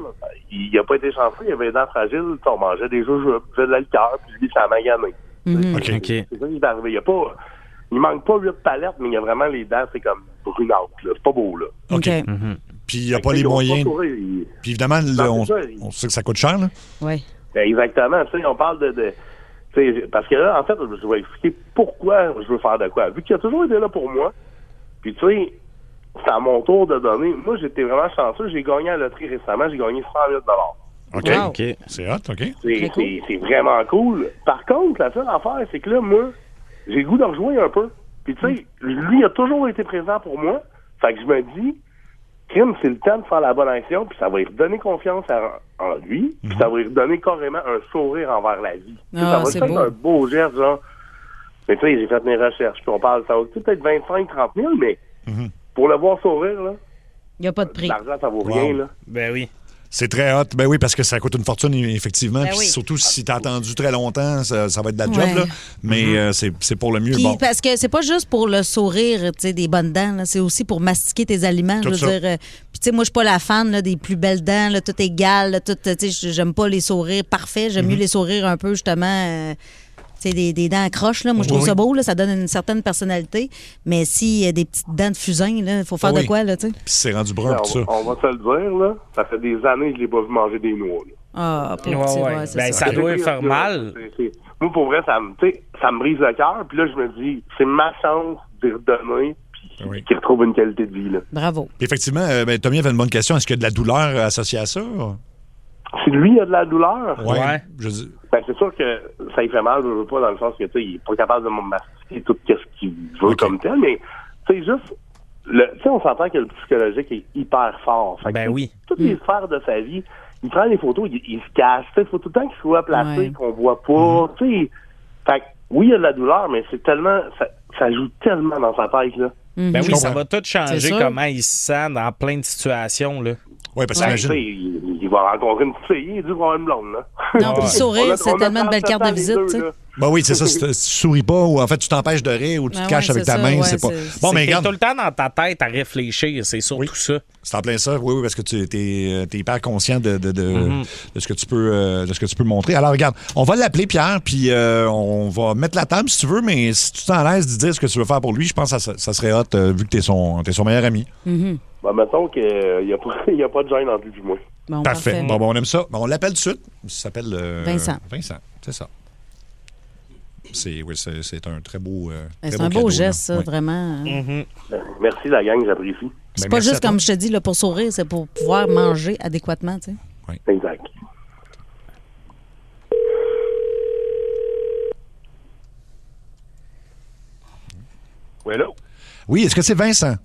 il a pas été chanceux, il avait des dents fragiles, on mangeait des jujubes, il faisait de la liqueur, puis lui, ça a magané. OK. C'est ça qui est arrivé. Il manque pas 8 palettes, mais il y a vraiment les dents, c'est comme brunâtres, là. C'est pas beau, là. OK. Puis il n'y a pas les moyens. Puis évidemment, on sait que ça coûte cher, là. Oui. Ben, exactement. Tu sais, on parle de parce que là, en fait, je vais expliquer pourquoi je veux faire de quoi. Vu qu'il a toujours été là pour moi, puis tu sais, c'est à mon tour de donner. Moi, j'étais vraiment chanceux. J'ai gagné à la loterie récemment. J'ai gagné 100 000 $. OK. C'est hot, OK. C'est vraiment cool. Par contre, la seule affaire, c'est que là, moi, j'ai le goût de rejouer un peu. Puis tu sais, lui a toujours été présent pour moi. Fait que je me dis, Kim, c'est le temps de faire la bonne action, puis ça va lui redonner confiance en lui, puis ça va lui redonner carrément un sourire envers la vie. Ça va être un beau geste, genre. Mais tu sais, j'ai fait mes recherches, puis on parle, ça va peut-être 25-30 000, mais pour le voir sourire, là, il n'y a pas de prix. L'argent, ça vaut rien, là. Ben oui. C'est très hot. Ben oui, parce que ça coûte une fortune, effectivement. Ben Puis oui. surtout si t'as attendu très longtemps, ça va être de la job, là. Mais c'est pour le mieux. Puis, Bon. parce que c'est pas juste pour le sourire, tu sais, des bonnes dents, là, c'est aussi pour mastiquer tes aliments. Tout je veux dire, puis tu sais, moi, je suis pas la fan là, des plus belles dents, là, tout égal, là, tout, tu sais, j'aime pas les sourires parfaits, j'aime mieux les sourires un peu, justement, tu sais, des dents accroches, là. Moi, je trouve ça beau, là, ça donne une certaine personnalité. Mais s'il y a des petites dents de fusain, il faut faire de quoi, là, tu sais? Puis c'est rendu brun, tout ça. On va se le dire, là. Ça fait des années que je l'ai pas vu manger des noix, là. Ah, pour c'est ben, ça doit faire mal. Moi, pour vrai, ça me brise le cœur. Puis là, je me dis, c'est ma chance d'y redonner, puis qu'il retrouve une qualité de vie, là. Bravo. Puis effectivement, Tommy avait une bonne question. Est-ce qu'il y a de la douleur associée à ça? Si lui, il a de la douleur, ben, c'est sûr que ça lui fait mal, je veux pas, dans le sens que, tu sais, il est pas capable de mastiquer tout ce qu'il veut comme tel, mais, tu sais, juste, tu sais, on s'entend que le psychologique est hyper fort. Fait que, toutes les sphères de sa vie, il prend les photos, il se cache, tu sais, il faut tout le temps qu'il soit placé, qu'on voit pas, tu sais. Fait que, oui, il y a de la douleur, mais c'est tellement, ça joue tellement dans sa tête, là. Ben oui, ça va tout changer comment il se sent dans plein de situations, là. Oui, parce que il va rencontrer une petite fille, il dit voir une blonde, là. Non, puis sourire, c'est tellement une belle carte de visite, tu sais. Ben oui, c'est ça. Si tu souris pas, ou en fait, tu t'empêches de rire, ou tu te caches avec ta main, c'est pas. Bon, mais regarde. T'es tout le temps dans ta tête à réfléchir, c'est surtout ça. C'est en plein ça, oui, parce que tu es hyper conscient de ce que tu peux montrer. Alors, regarde, on va l'appeler Pierre, puis on va mettre la table si tu veux, mais si tu t'en laisses de dire ce que tu veux faire pour lui, je pense que ça serait hot, vu que t'es son meilleur ami. Ben, mettons qu'il n'y a pas de gêne entre lui et moi. Bon, parfait. Bon, on aime ça. Bon, on l'appelle tout de suite. Il s'appelle Vincent. Vincent, c'est ça. C'est un très beau. C'est un beau cadeau, geste, ça, vraiment. Merci, la gang, j'apprécie. C'est pas juste, comme je te dis, là, pour sourire, c'est pour pouvoir manger adéquatement, tu sais. Oui. Exact. Oui, allô? Oui, est-ce que c'est Vincent?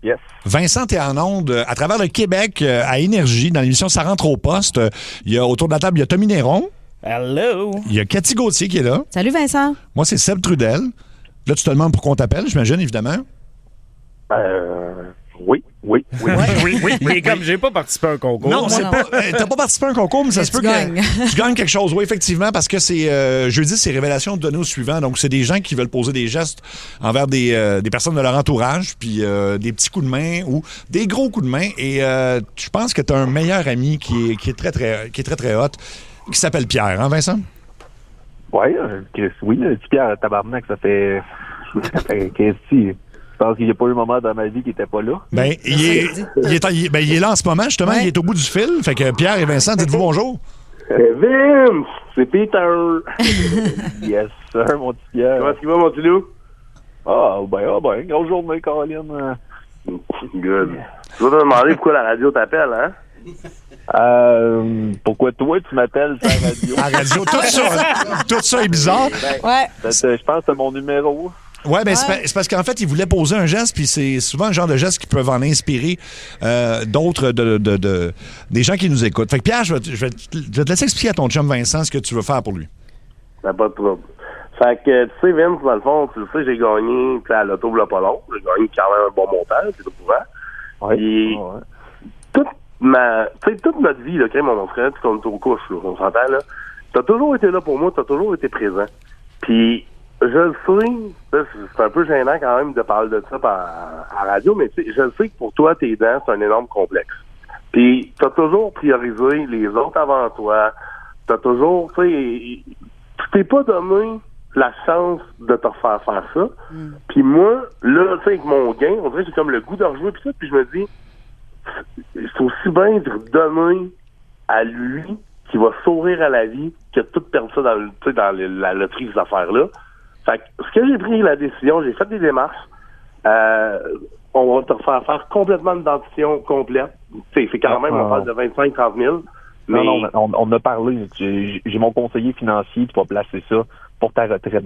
Yes. Vincent, t'es en onde à travers le Québec, à Énergie, dans l'émission Ça rentre au poste. Il y a autour de la table, il y a Tommy Néron. Hello. Il y a Cathy Gauthier qui est là. Salut, Vincent. Moi, c'est Seb Trudel. Là, tu te demandes pourquoi on t'appelle, j'imagine, évidemment. Oui. Il est comme, j'ai pas participé à un concours. Non, c'est pas. T'as pas participé à un concours, mais ça se peut que tu gagnes quelque chose. Oui, effectivement, parce que c'est jeudi, c'est révélation de données au suivant. Donc, c'est des gens qui veulent poser des gestes envers des personnes de leur entourage, puis des petits coups de main ou des gros coups de main. Et je pense que tu as un meilleur ami qui est très, très hot, qui s'appelle Pierre, hein, Vincent? Oui, le petit Pierre tabarnak, ça fait qu'est-ce je pense qu'il n'y a pas eu un moment dans ma vie qui n'était pas là. Ben, il est là en ce moment, justement. Ouais. Il est au bout du fil. Fait que Pierre et Vincent, dites-vous bonjour. Vince, c'est Peter. Yes, sir, mon petit Pierre. Comment est-ce qu'il va, mon petit loup? Ben, grosse journée, Caroline. Good. Tu vas te demander pourquoi la radio t'appelle, hein? Pourquoi toi, tu m'appelles sur la radio? La radio, tout ça est bizarre. Je pense que c'est mon numéro. Oui, ben c'est parce qu'en fait, il voulait poser un geste, puis c'est souvent le genre de geste qui peuvent en inspirer d'autres, des gens qui nous écoutent. Fait que Pierre, je vais te laisser expliquer à ton chum Vincent ce que tu veux faire pour lui. Pas de trouble. Fait que, tu sais, Vince, dans le fond, tu le sais, j'ai gagné à l'auto là pas long. J'ai gagné quand même un bon montant, c'est tout courant. Et toute notre vie, là, quand mon frère, quand on est aux couches, là, on s'entend, là, t'as toujours été là pour moi, t'as toujours été présent. Puis, je le sais, c'est un peu gênant quand même de parler de ça à la radio, mais je le sais que pour toi, tes dents, c'est un énorme complexe. Puis, t'as toujours priorisé les autres avant toi. T'as toujours, tu sais, tu t'es pas donné la chance de te refaire faire ça. Puis moi, là, tu sais, avec mon gain, on dirait que j'ai comme le goût de rejouer puis ça, puis je me dis, c'est aussi bien de redonner à lui qui va sourire à la vie que de tout perdre ça dans la loterie des affaires-là. Fait que, ce que j'ai pris la décision, j'ai fait des démarches. On va te faire faire complètement une dentition complète. C'est quand même, on parle de 25-30 000. Mais... Non, on a parlé. J'ai mon conseiller financier qui va placer ça pour ta retraite.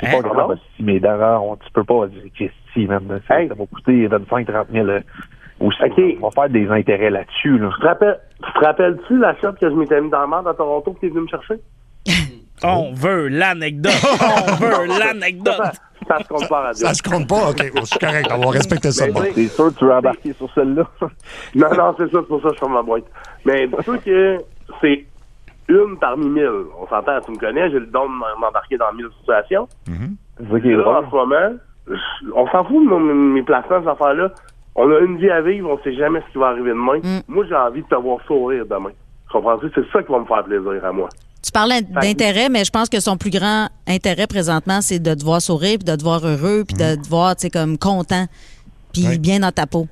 C'est pas grave si mes dents, tu peux pas dire que si, même. Ça va coûter 25-30 000 aussi. Okay. On va faire des intérêts là-dessus. Là. Tu te rappelles-tu la shot que je m'étais mis dans la merde à Toronto que tu es venu me chercher? On veut l'anecdote. On veut l'anecdote. Ça se compte pas, radio. Ça se compte pas? OK, c'est correct. On va respecter ça. C'est sûr que tu vas embarquer sur celle-là. non, c'est ça. C'est pour ça que je ferme ma boîte. Mais c'est sûr que c'est une parmi 1000. On s'entend, tu me connais. J'ai le don de m'embarquer dans 1000 situations. Là, en ce moment, on s'en fout de mes placements, ces affaires-là. On a une vie à vivre. On sait jamais ce qui va arriver demain. Moi, j'ai envie de te voir sourire demain. Comprends-tu? C'est ça qui va me faire plaisir à moi. Tu parles d'intérêt, mais je pense que son plus grand intérêt présentement, c'est de te voir sourire, puis de te voir heureux, puis de te voir, tu sais, comme content, puis bien dans ta peau.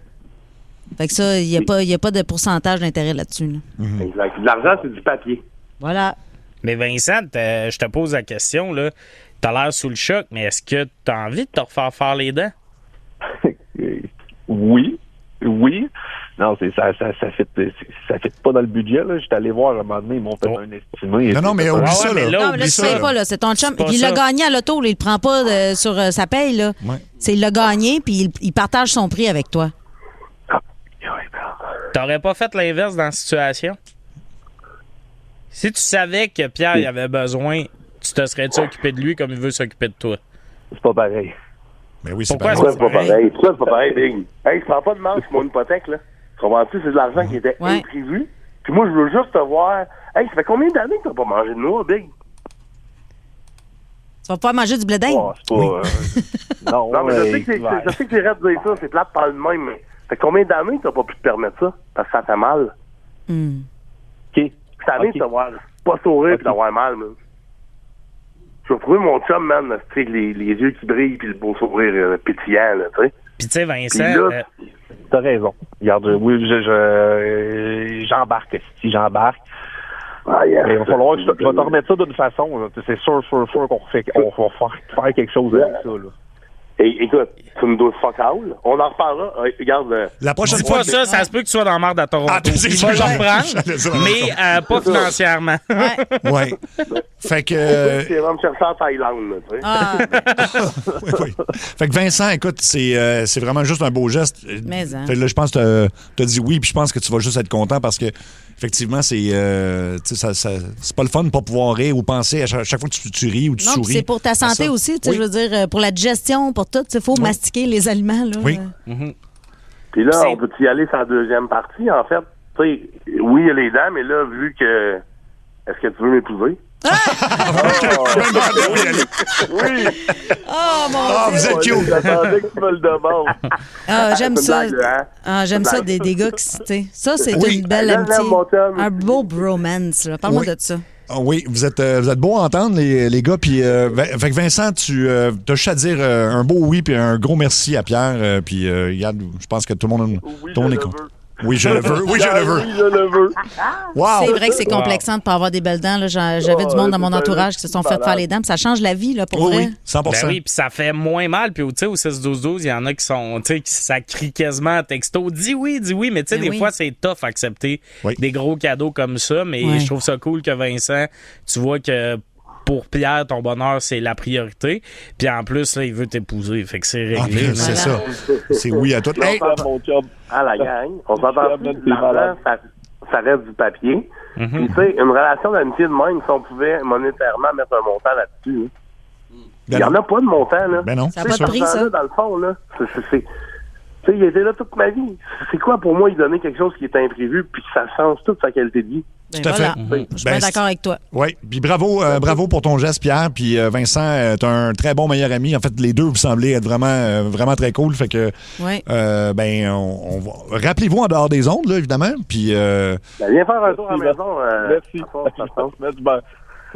Fait que ça, il n'y a pas de pourcentage d'intérêt là-dessus. Là. Exact. L'argent, c'est du papier. Voilà. Mais Vincent, je te pose la question, là. T'as l'air sous le choc, mais est-ce que t'as envie de te refaire faire les dents? Oui. Non, ça fit pas dans le budget, là. J'étais allé voir à un moment donné, ils m'ont fait un estimé. Non, mais oublie ça, là. Non, mais là, tu sais pas, là. C'est ton chum. Il l'a gagné à l'auto, il le prend pas sur sa paye, là. Ouais. Il l'a gagné, puis il partage son prix avec toi. T'aurais pas fait l'inverse dans la situation? Si tu savais que Pierre il avait besoin, tu te serais-tu occupé de lui comme il veut s'occuper de toi? C'est pas pareil. Mais oui, c'est pourquoi pareil. C'est pas pareil. Ça, c'est pas pareil, Big. Hey, je prends pas de manche sur mon hypothèque, là. Tu comprends-tu? C'est de l'argent qui était imprévu. Puis moi, je veux juste te voir. Hey, ça fait combien d'années que t'as pas mangé de noix, Big? Tu vas pas manger du blé d'Inde? Oh, c'est pas... non, mais je sais que c'est rare de dire ça. C'est plate par le même, mais ça fait combien d'années que t'as pas pu te permettre ça? Parce que ça fait mal. OK. Cette année, tu vas pas sourire et d'avoir mal, man. Je vais trouver mon chum, man, avec les yeux qui brillent puis le beau sourire pétillant, là, tu sais. Puis tu sais, Vincent... T'as raison. Regarde, oui, j'embarque. Si j'embarque, il va falloir que je vais te remettre ça d'une façon. Là. C'est sûr qu'on va faire quelque chose avec ça. Là. Écoute, tu me dois fuck all. On en reparlera. Regarde. La prochaine Dis fois. pas ça se peut que tu sois dans la marde à Toronto. Il va le reprendre, mais pas financièrement. Ouais. Fait que. Il va me chercher en Thaïlande, tu sais. Oui. Fait que Vincent, écoute, c'est vraiment juste un beau geste. Mais, hein. Fait que là, je pense que t'as dit oui, puis je pense que tu vas juste être content parce que effectivement, c'est pas le fun de pas pouvoir rire ou penser à chaque fois que tu ris ou tu souris. C'est pour ta santé aussi, je veux dire, pour la digestion, pour tout, il faut mastiquer les aliments. Là. Oui. Puis là, on peut y aller sur la deuxième partie, en fait. Tu sais, oui, il y a les dents, mais là, vu que... Est-ce que tu veux m'épouser? Oui! Oh, mon Dieu! Vous êtes cute! J'attendais que tu me le demandes. J'aime ça. J'aime ça, Blague. des gars qui... Ça, c'est Oui. une belle amitié. Un beau bromance. Là. Parle-moi de ça. Oui, vous êtes beaux à entendre, les gars. Puis, fait que Vincent, tu as juste à dire un beau oui puis un gros merci à Pierre. Puis, regarde, je pense que tout le monde est content. Oui, je le veux. Oui, je le veux. Oui, je le veux. Wow. C'est vrai que c'est complexant de ne pas avoir des belles dents. Là. J'avais du monde dans mon entourage qui se sont fait faire les dents. Puis ça change la vie, là, pour vrai. Oui, 100%. Ben oui, puis ça fait moins mal. Puis, tu sais, au 6-12-12, il y en a qui sont, tu sais, ça crie quasiment à texto. Dis oui. Mais, tu sais, des fois, c'est tough à accepter des gros cadeaux comme ça. Mais je trouve ça cool que Vincent, tu vois que pour Pierre, ton bonheur, c'est la priorité. Puis en plus, là, il veut t'épouser. Fait que c'est réglé. C'est ça. C'est oui à tout. Hey. Mon job à la gang. On s'entend plus de l'argent, ça reste du papier. Puis tu sais, une relation d'amitié de même, si on pouvait monétairement mettre un montant là-dessus, il n'y en a pas de montant, là. Ben non. Ça n'a pas de prix, ça. Dans le fond, là, tu sais, il était là toute ma vie. C'est quoi pour moi, il donnait quelque chose qui est imprévu puis que ça change toute sa qualité de vie? Tout à fait. Je suis bien d'accord avec toi. Oui, puis bravo pour ton geste, Pierre. Puis Vincent, t'es un très bon meilleur ami. En fait, les deux, vous semblez être vraiment très cool. Fait que, on va... Rappelez-vous en dehors des ondes, là, évidemment. Puis, viens faire un tour à la maison. Merci.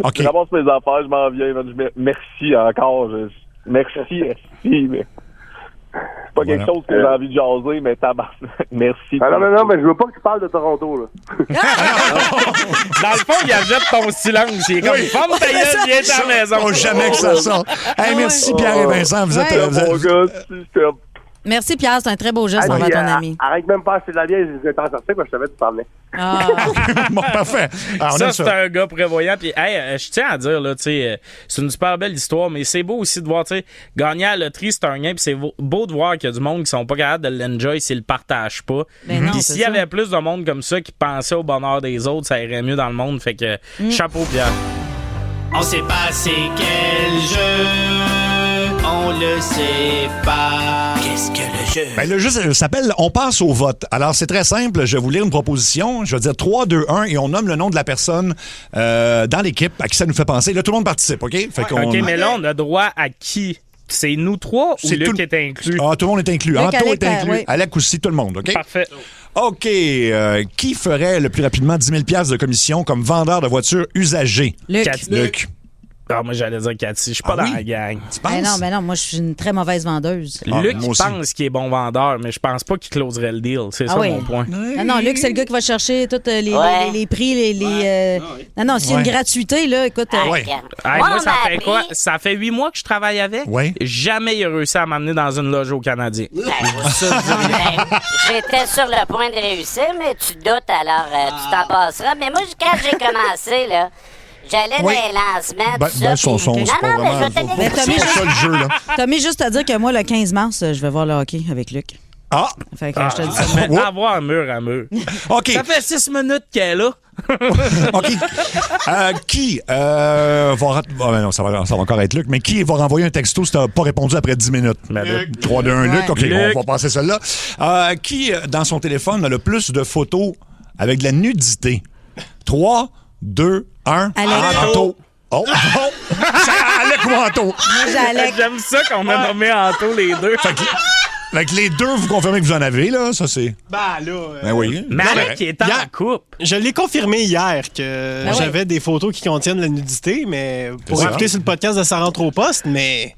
OK. Je ramasse mes affaires, je m'en viens. Merci encore. Merci. Mais... C'est pas quelque chose que j'ai envie de jaser, mais tabac. Merci. Non, mais je veux pas que tu parles de Toronto, là. Dans le fond, il achète ton silence. Il est comme, ferme ta gueule, viens à la maison. Faut jamais que ça sorte. Hey, merci, Pierre et Vincent. Vous êtes... Merci, Pierre. C'est un très beau geste envers ton ami. Arrête même pas acheter de la bière. Je vais t'en sortir, parce que je savais que tu t'en venais. Bon, parfait. Alors, ça, c'est un gars prévoyant. Puis, hey, je tiens à dire, là, tu sais, c'est une super belle histoire, mais c'est beau aussi de voir, tu sais, gagner à la loterie, c'est un gain. Puis, c'est beau de voir qu'il y a du monde qui sont pas capables de l'enjoy s'ils le partagent pas. Puis, s'il y avait plus de monde comme ça qui pensait au bonheur des autres, ça irait mieux dans le monde. Fait que, chapeau, Pierre. On sait pas c'est quel jeu, on le sait pas. Qu'est-ce que le jeu? Ben, le jeu s'appelle On passe au vote. Alors, c'est très simple. Je vais vous lire une proposition. Je vais dire 3, 2, 1 et on nomme le nom de la personne dans l'équipe à qui ça nous fait penser. Là, tout le monde participe, OK? Fait qu'on... OK, mais là, on a droit à qui? C'est nous trois ou Luc est inclus? Ah, tout le monde est inclus. Luc, Anto Alec, est inclus. oui. Alec aussi, tout le monde, OK? Parfait. OK. Qui ferait le plus rapidement 10 000 $ de commission comme vendeur de voitures usagées? Luc. Ah, moi, j'allais dire Cathy. Je suis pas dans la gang. Tu penses? Mais non, moi, je suis une très mauvaise vendeuse. Luc, il pense qu'il est bon vendeur, mais je pense pas qu'il closerait le deal. C'est ça mon point. Non, Luc, c'est le gars qui va chercher tous les prix, Non, s'il y a une gratuité, là, écoute... moi, ça fait quoi? Ça fait 8 mois que je travaille avec. Oui. Jamais il a réussi à m'amener dans une loge au Canadien. J'étais sur le point de réussir, mais tu doutes, alors tu t'en passeras. Mais moi, quand j'ai commencé, là... J'allais dans les lancements, tout ça. Tommy, juste à dire que moi, le 15 mars, je vais voir le hockey avec Luc. Ah! Fait que je te dis ça. Avoir mur à mur. OK. Ça fait 6 minutes qu'elle est là. OK. Qui va... non, ça va encore être Luc, mais qui va renvoyer un texto si t'as pas répondu après 10 minutes? 3, 2, 1, Luc. OK, on va passer celle-là. Qui, dans son téléphone, a le plus de photos avec de la nudité? 3, 2, 1. Anto. Oh! Alec ou Anto? J'aime ça qu'on a nommé Anto les deux. Fait que les deux, vous confirmez que vous en avez, là? Ça, c'est... Ben oui. Mais Alec qui est en couple. Je l'ai confirmé hier que j'avais des photos qui contiennent la nudité, mais pour écouter sur le podcast de Ça rentre au poste, mais...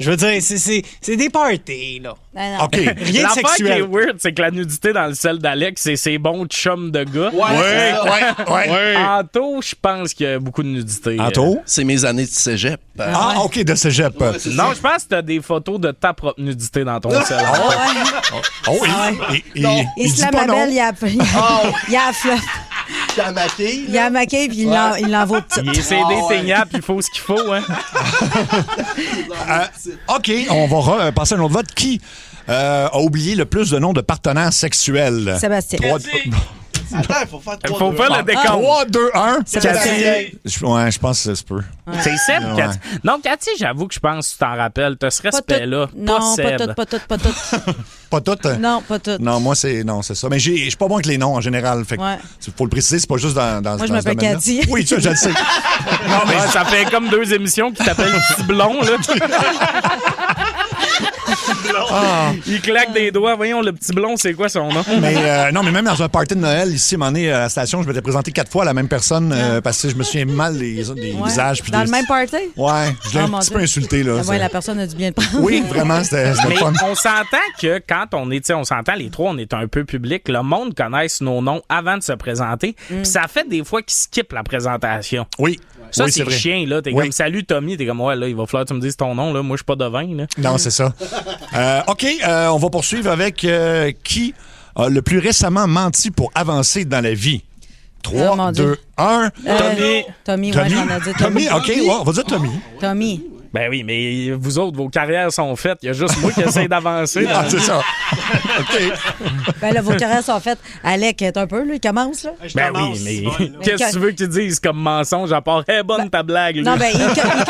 Je veux dire, c'est des parties, là. OK. Rien de L'affaire qui est sexuel. weird, c'est que la nudité dans le sel d'Alex, c'est ses bons chums de gars. Ouais. Anto, je pense qu'il y a beaucoup de nudité. Anto? C'est mes années de cégep. Ah, OK, de cégep. Non, je pense que t'as des photos de ta propre nudité dans ton sel. Oh, il Il dit se pas la non. belle, il a la flop. T'as maquillé? Il a maquillé, puis il l'envoie au petit. Il est CD teignable, puis il faut ce qu'il faut, hein. OK, on va passer à un autre vote. Qui a oublié le plus de noms de partenaires sexuels? Sébastien. Attends, il faut faire Il faut faire le décompte. 3, 2, 1. Cathy. Je pense que ça se peut. C'est Seb, Ouais. Cathy. Non, Cathy, j'avoue que je pense que tu t'en rappelles. T'as ce respect-là. Non, pas Seb. toutes. Pas toutes? Non, pas toutes. Non, moi, c'est ça. Mais je suis pas bon avec les noms en général. Fait Ouais. faut le préciser, c'est pas juste dans Moi, je dans m'appelle ce domaine-là. Cathy. Oui, ça, je le sais. Non, mais Ouais, ça fait comme 2 émissions qui t'appellent Petit Blond, là. Il claque des doigts. Voyons, le Petit Blond, c'est quoi son nom? non, mais même dans un party de Noël, ici, à un moment donné, à la station, je m'étais présenté 4 fois à la même personne parce que je me souviens mal des visages. Puis Dans le même party? Ouais, je l'ai Oh, un mon petit Dieu. peu insulté, là. Ouais, la personne a dû bien le prendre. Oui, vraiment, c'était Mais fun. on s'entend que quand on est, on s'entend les trois, on est un peu public. Le monde connaisse nos noms avant de se présenter. Puis ça fait des fois qu'ils skippent la présentation. Oui. Ça, Oui, c'est vrai. chien, là. T'es Oui. comme, salut Tommy. T'es comme, ouais, là, il va falloir que tu me dises ton nom, là. Moi, je suis pas devin, là. Non, c'est ça. OK, on va poursuivre avec qui a le plus récemment menti pour avancer dans la vie. Oh, 3, mon Dieu. 2, 1. Tommy, ouais, j'en ai dit Tommy, OK, ouais, on va dire Tommy. Tommy. Ben oui, mais vous autres, vos carrières sont faites. Il y a juste moi qui essaie d'avancer. Ah, c'est ça. OK. Ben là, vos carrières sont faites. Alec est un peu, là, il commence, là. Ben oui, mais qu'est-ce que tu veux qu'ils disent comme mensonge à part, hey, bonne ta blague, lui. Non, ben, il commence.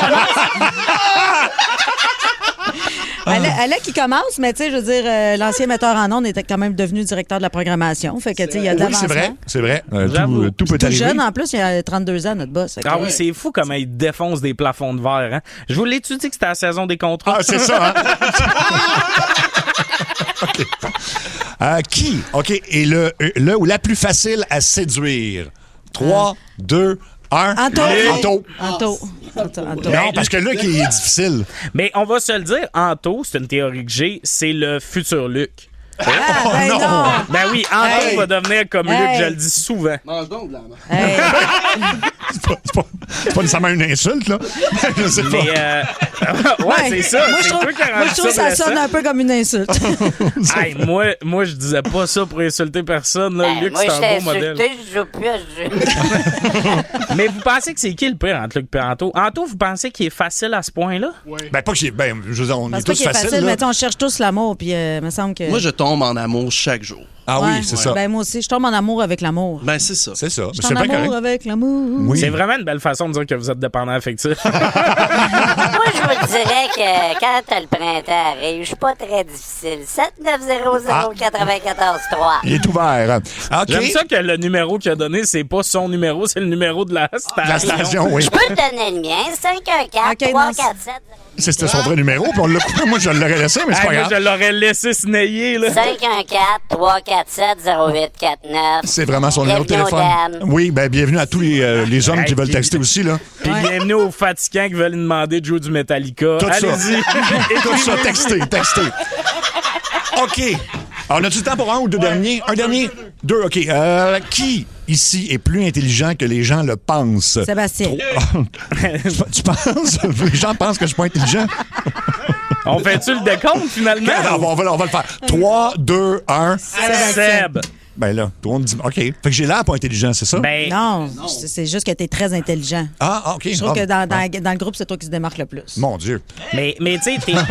Alec, il commence, mais tu sais, je veux dire, l'ancien metteur en ondes était quand même devenu directeur de la programmation. Fait que, tu sais, il y a de Oui, l'avancement. c'est vrai. J'avoue. Tout peut Tout arriver. jeune, en plus, il a 32 ans, notre boss. Fait que, Ah oui, c'est fou comment il défonce des plafonds de verre. Hein? Je vous l'ai-tu dit que c'était la saison des contrats? Ah, c'est ça, hein? OK. Qui, OK, est le ou la plus facile à séduire? 3, 2, 1. Anto. Non, parce que Luc, il est difficile. Mais on va se le dire, Anto, c'est une théorie que j'ai, c'est le futur Luc. Ben non. Ben oui, Anto Hey. va devenir comme Hey. Luc, je le dis souvent. Mange donc de la main. Hey. C'est pas nécessairement une insulte, là. Je sais pas. Mais, ouais, c'est ça. Moi, C'est je trouve, toi qui as moi, rendu je trouve que ça blessant. sonne un peu comme une insulte. Hey, moi, je disais pas ça pour insulter personne. Là. Luc, moi, c'est je t'ai un beau modèle. insulté, je joue plus à ce jeu. Mais vous pensez que c'est qui le pire entre Luc et Anto? Anto, vous pensez qu'il est facile à ce point-là? Ben, pas que j'ai. Ben, je veux dire, on Parce est pas tous qu'il est faciles. facile, là. mais tu sais, on cherche tous l'amour, puis il me semble que... Moi, je tombe en amour chaque jour. Ah Ouais. oui, c'est ça. Ben, moi aussi, je tombe en amour avec l'amour. Ben, c'est ça. C'est ça. Je Mais suis en c'est pas amour correct. avec l'amour. Oui. C'est vraiment une belle façon de dire que vous êtes dépendant affectif. Moi, je vous dirais que quand le printemps arrive, je suis pas très difficile. 7900-943. Il est ouvert. OK. J'aime ça que le numéro qu'il a donné, c'est pas son numéro, c'est le numéro de la station. La station, oui. Je peux te donner le mien, 514-347. C'était son vrai numéro, puis on l'a coupé. Moi, je l'aurais laissé, mais c'est Hey, pas moi, grave. je l'aurais laissé se nailler, là. 514-347-0849. C'est vraiment son numéro de Bienvenue aux téléphone. dames. Oui, ben bienvenue à tous les hommes qui veulent texter aussi, là. Puis bienvenue aux fatigants qui veulent demander de jouer du Metallica. Tout ça. Allez-y. Tout ça, textez. OK. Alors, on a-tu le temps pour un ou deux derniers? Un dernier? Deux, OK. Qui, ici, est plus intelligent que les gens le pensent? Sébastien. Tu penses? Les gens pensent que je suis pas intelligent? On fait-tu le décompte, finalement? On va le faire. 3, 2, 1. Seb. Ben là, tout le monde dit... OK. Fait que j'ai l'air pas intelligent, c'est ça? Ben, Non, c'est juste que t'es très intelligent. Ah, OK. Je trouve Ah, que dans ouais. le groupe, c'est toi qui se démarque le plus. Mon Dieu. mais tu sais, t'es pas...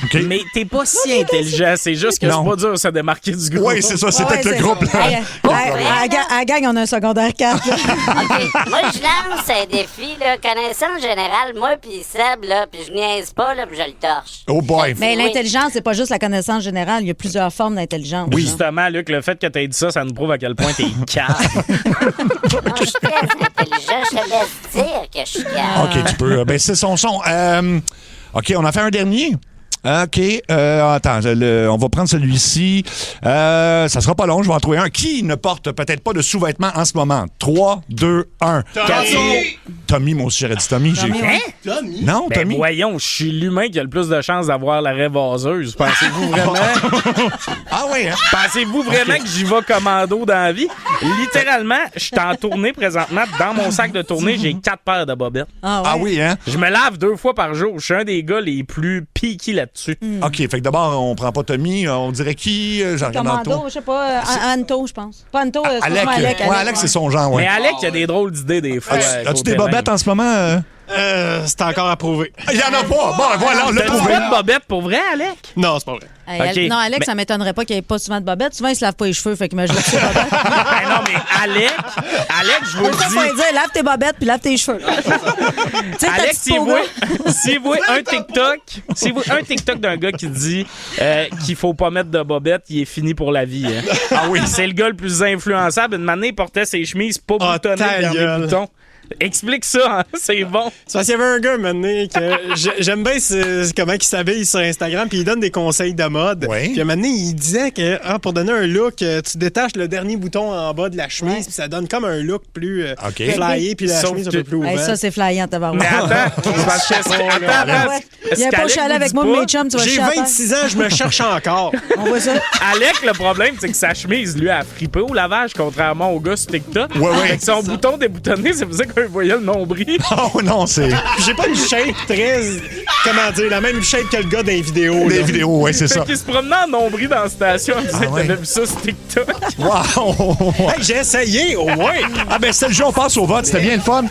OK. Mais t'es pas si intelligent, c'est juste que Non. c'est pas dur de se démarquer du groupe. Oui, c'est ça, c'est Ouais, peut-être le c'est- groupe, là. Hey, à la gang, on a un secondaire 4. là. OK. Moi, je lance un défi, là. Connaissance générale, moi puis Seb, là, puis je niaise pas, là, puis je le torche. Oh boy. Mais Oui. l'intelligence, c'est pas juste la connaissance générale. Il y a plusieurs formes d'intelligence. Oui, hein. justement, Luc, le fait que t'aies dit ça, ça nous prouve à quel point t'es calme. Non, je suis très intelligent, je te laisse dire que je suis calme. OK, tu peux baisser son son. OK, on a fait un dernier. OK. Attends, on va prendre celui-ci. Ça sera pas long, je vais en trouver un. Qui ne porte peut-être pas de sous-vêtements en ce moment? 3, 2, 1. Tommy, moi aussi, j'aurais dit Tommy. Tommy? Non, ben Tommy. Voyons, je suis l'humain qui a le plus de chances d'avoir l'arrêt vaseuse. Pensez-vous vraiment? Ah oui, hein? Pensez-vous vraiment que j'y vais commando dans la vie? Littéralement, je suis en tournée présentement. Dans mon sac de tournée, j'ai 4 paires de bobettes. Ah oui, hein? Je me lave 2 fois par jour. Je suis un des gars les plus piqués là-dessus. OK, fait que d'abord, on prend pas Tommy. On dirait qui? Commando, je sais pas. Anto, je pense. Pas Anto, c'est Alec. Ouais, Alec, c'est son genre, ouais. Mais Alec, il a des drôles d'idées des fois. As-tu des bobettes en ce moment? C'est encore à prouver. Il y en a pas! Bon, voilà, on l'a trouvé. T'as-tu pas de bobettes pour vrai, Alec? Non, c'est pas vrai. Okay. Non, Alex, ça m'étonnerait pas qu'il n'y ait pas souvent de bobettes. Souvent, il se lave pas les cheveux, fait qu'imagine ses bobettes. Non, mais Alec, je vous le dis. C'est ça, faut dire, lave tes bobettes puis lave tes cheveux. Alex, si vous voyez un TikTok d'un gars qui dit qu'il faut pas mettre de bobettes, il est fini pour la vie. Hein. Ah oui. C'est le gars le plus influençable. Une année, il portait ses chemises pas boutonnées dans les boutons. Explique ça, hein? C'est bon. C'est parce qu'il y avait un gars maintenant que j'aime bien comment il s'habille sur Instagram, puis il donne des conseils de mode. Oui. Puis maintenant, il disait que pour donner un look, tu détaches le dernier bouton en bas de la chemise, puis ça donne comme un look plus flyé, puis la chemise un peu plus ouverte. Ça, c'est flyant, tabarouette. Mais attends. Il y a pas chialé avec moi, mes chums, tu vas J'ai 26 ans, je me cherche encore. On voit ça. Alec, le problème, c'est que sa chemise, lui, a frippé au lavage, contrairement au gars sur TikTok. Avec son bouton déboutonné, c'est pour ça qu'on voyait le nombril. Oh non, c'est... J'ai pas une shape très... Comment dire? La même shape que le gars des vidéos. Des vidéos, oui, c'est ça. Fait qu'il se promenait en nombril dans la station. Il disait que t'avais vu ça sur TikTok. Wow! Hey, j'ai essayé, au moins! Ah ben, c'était le jeu, on passe au vote. C'était bien le fun.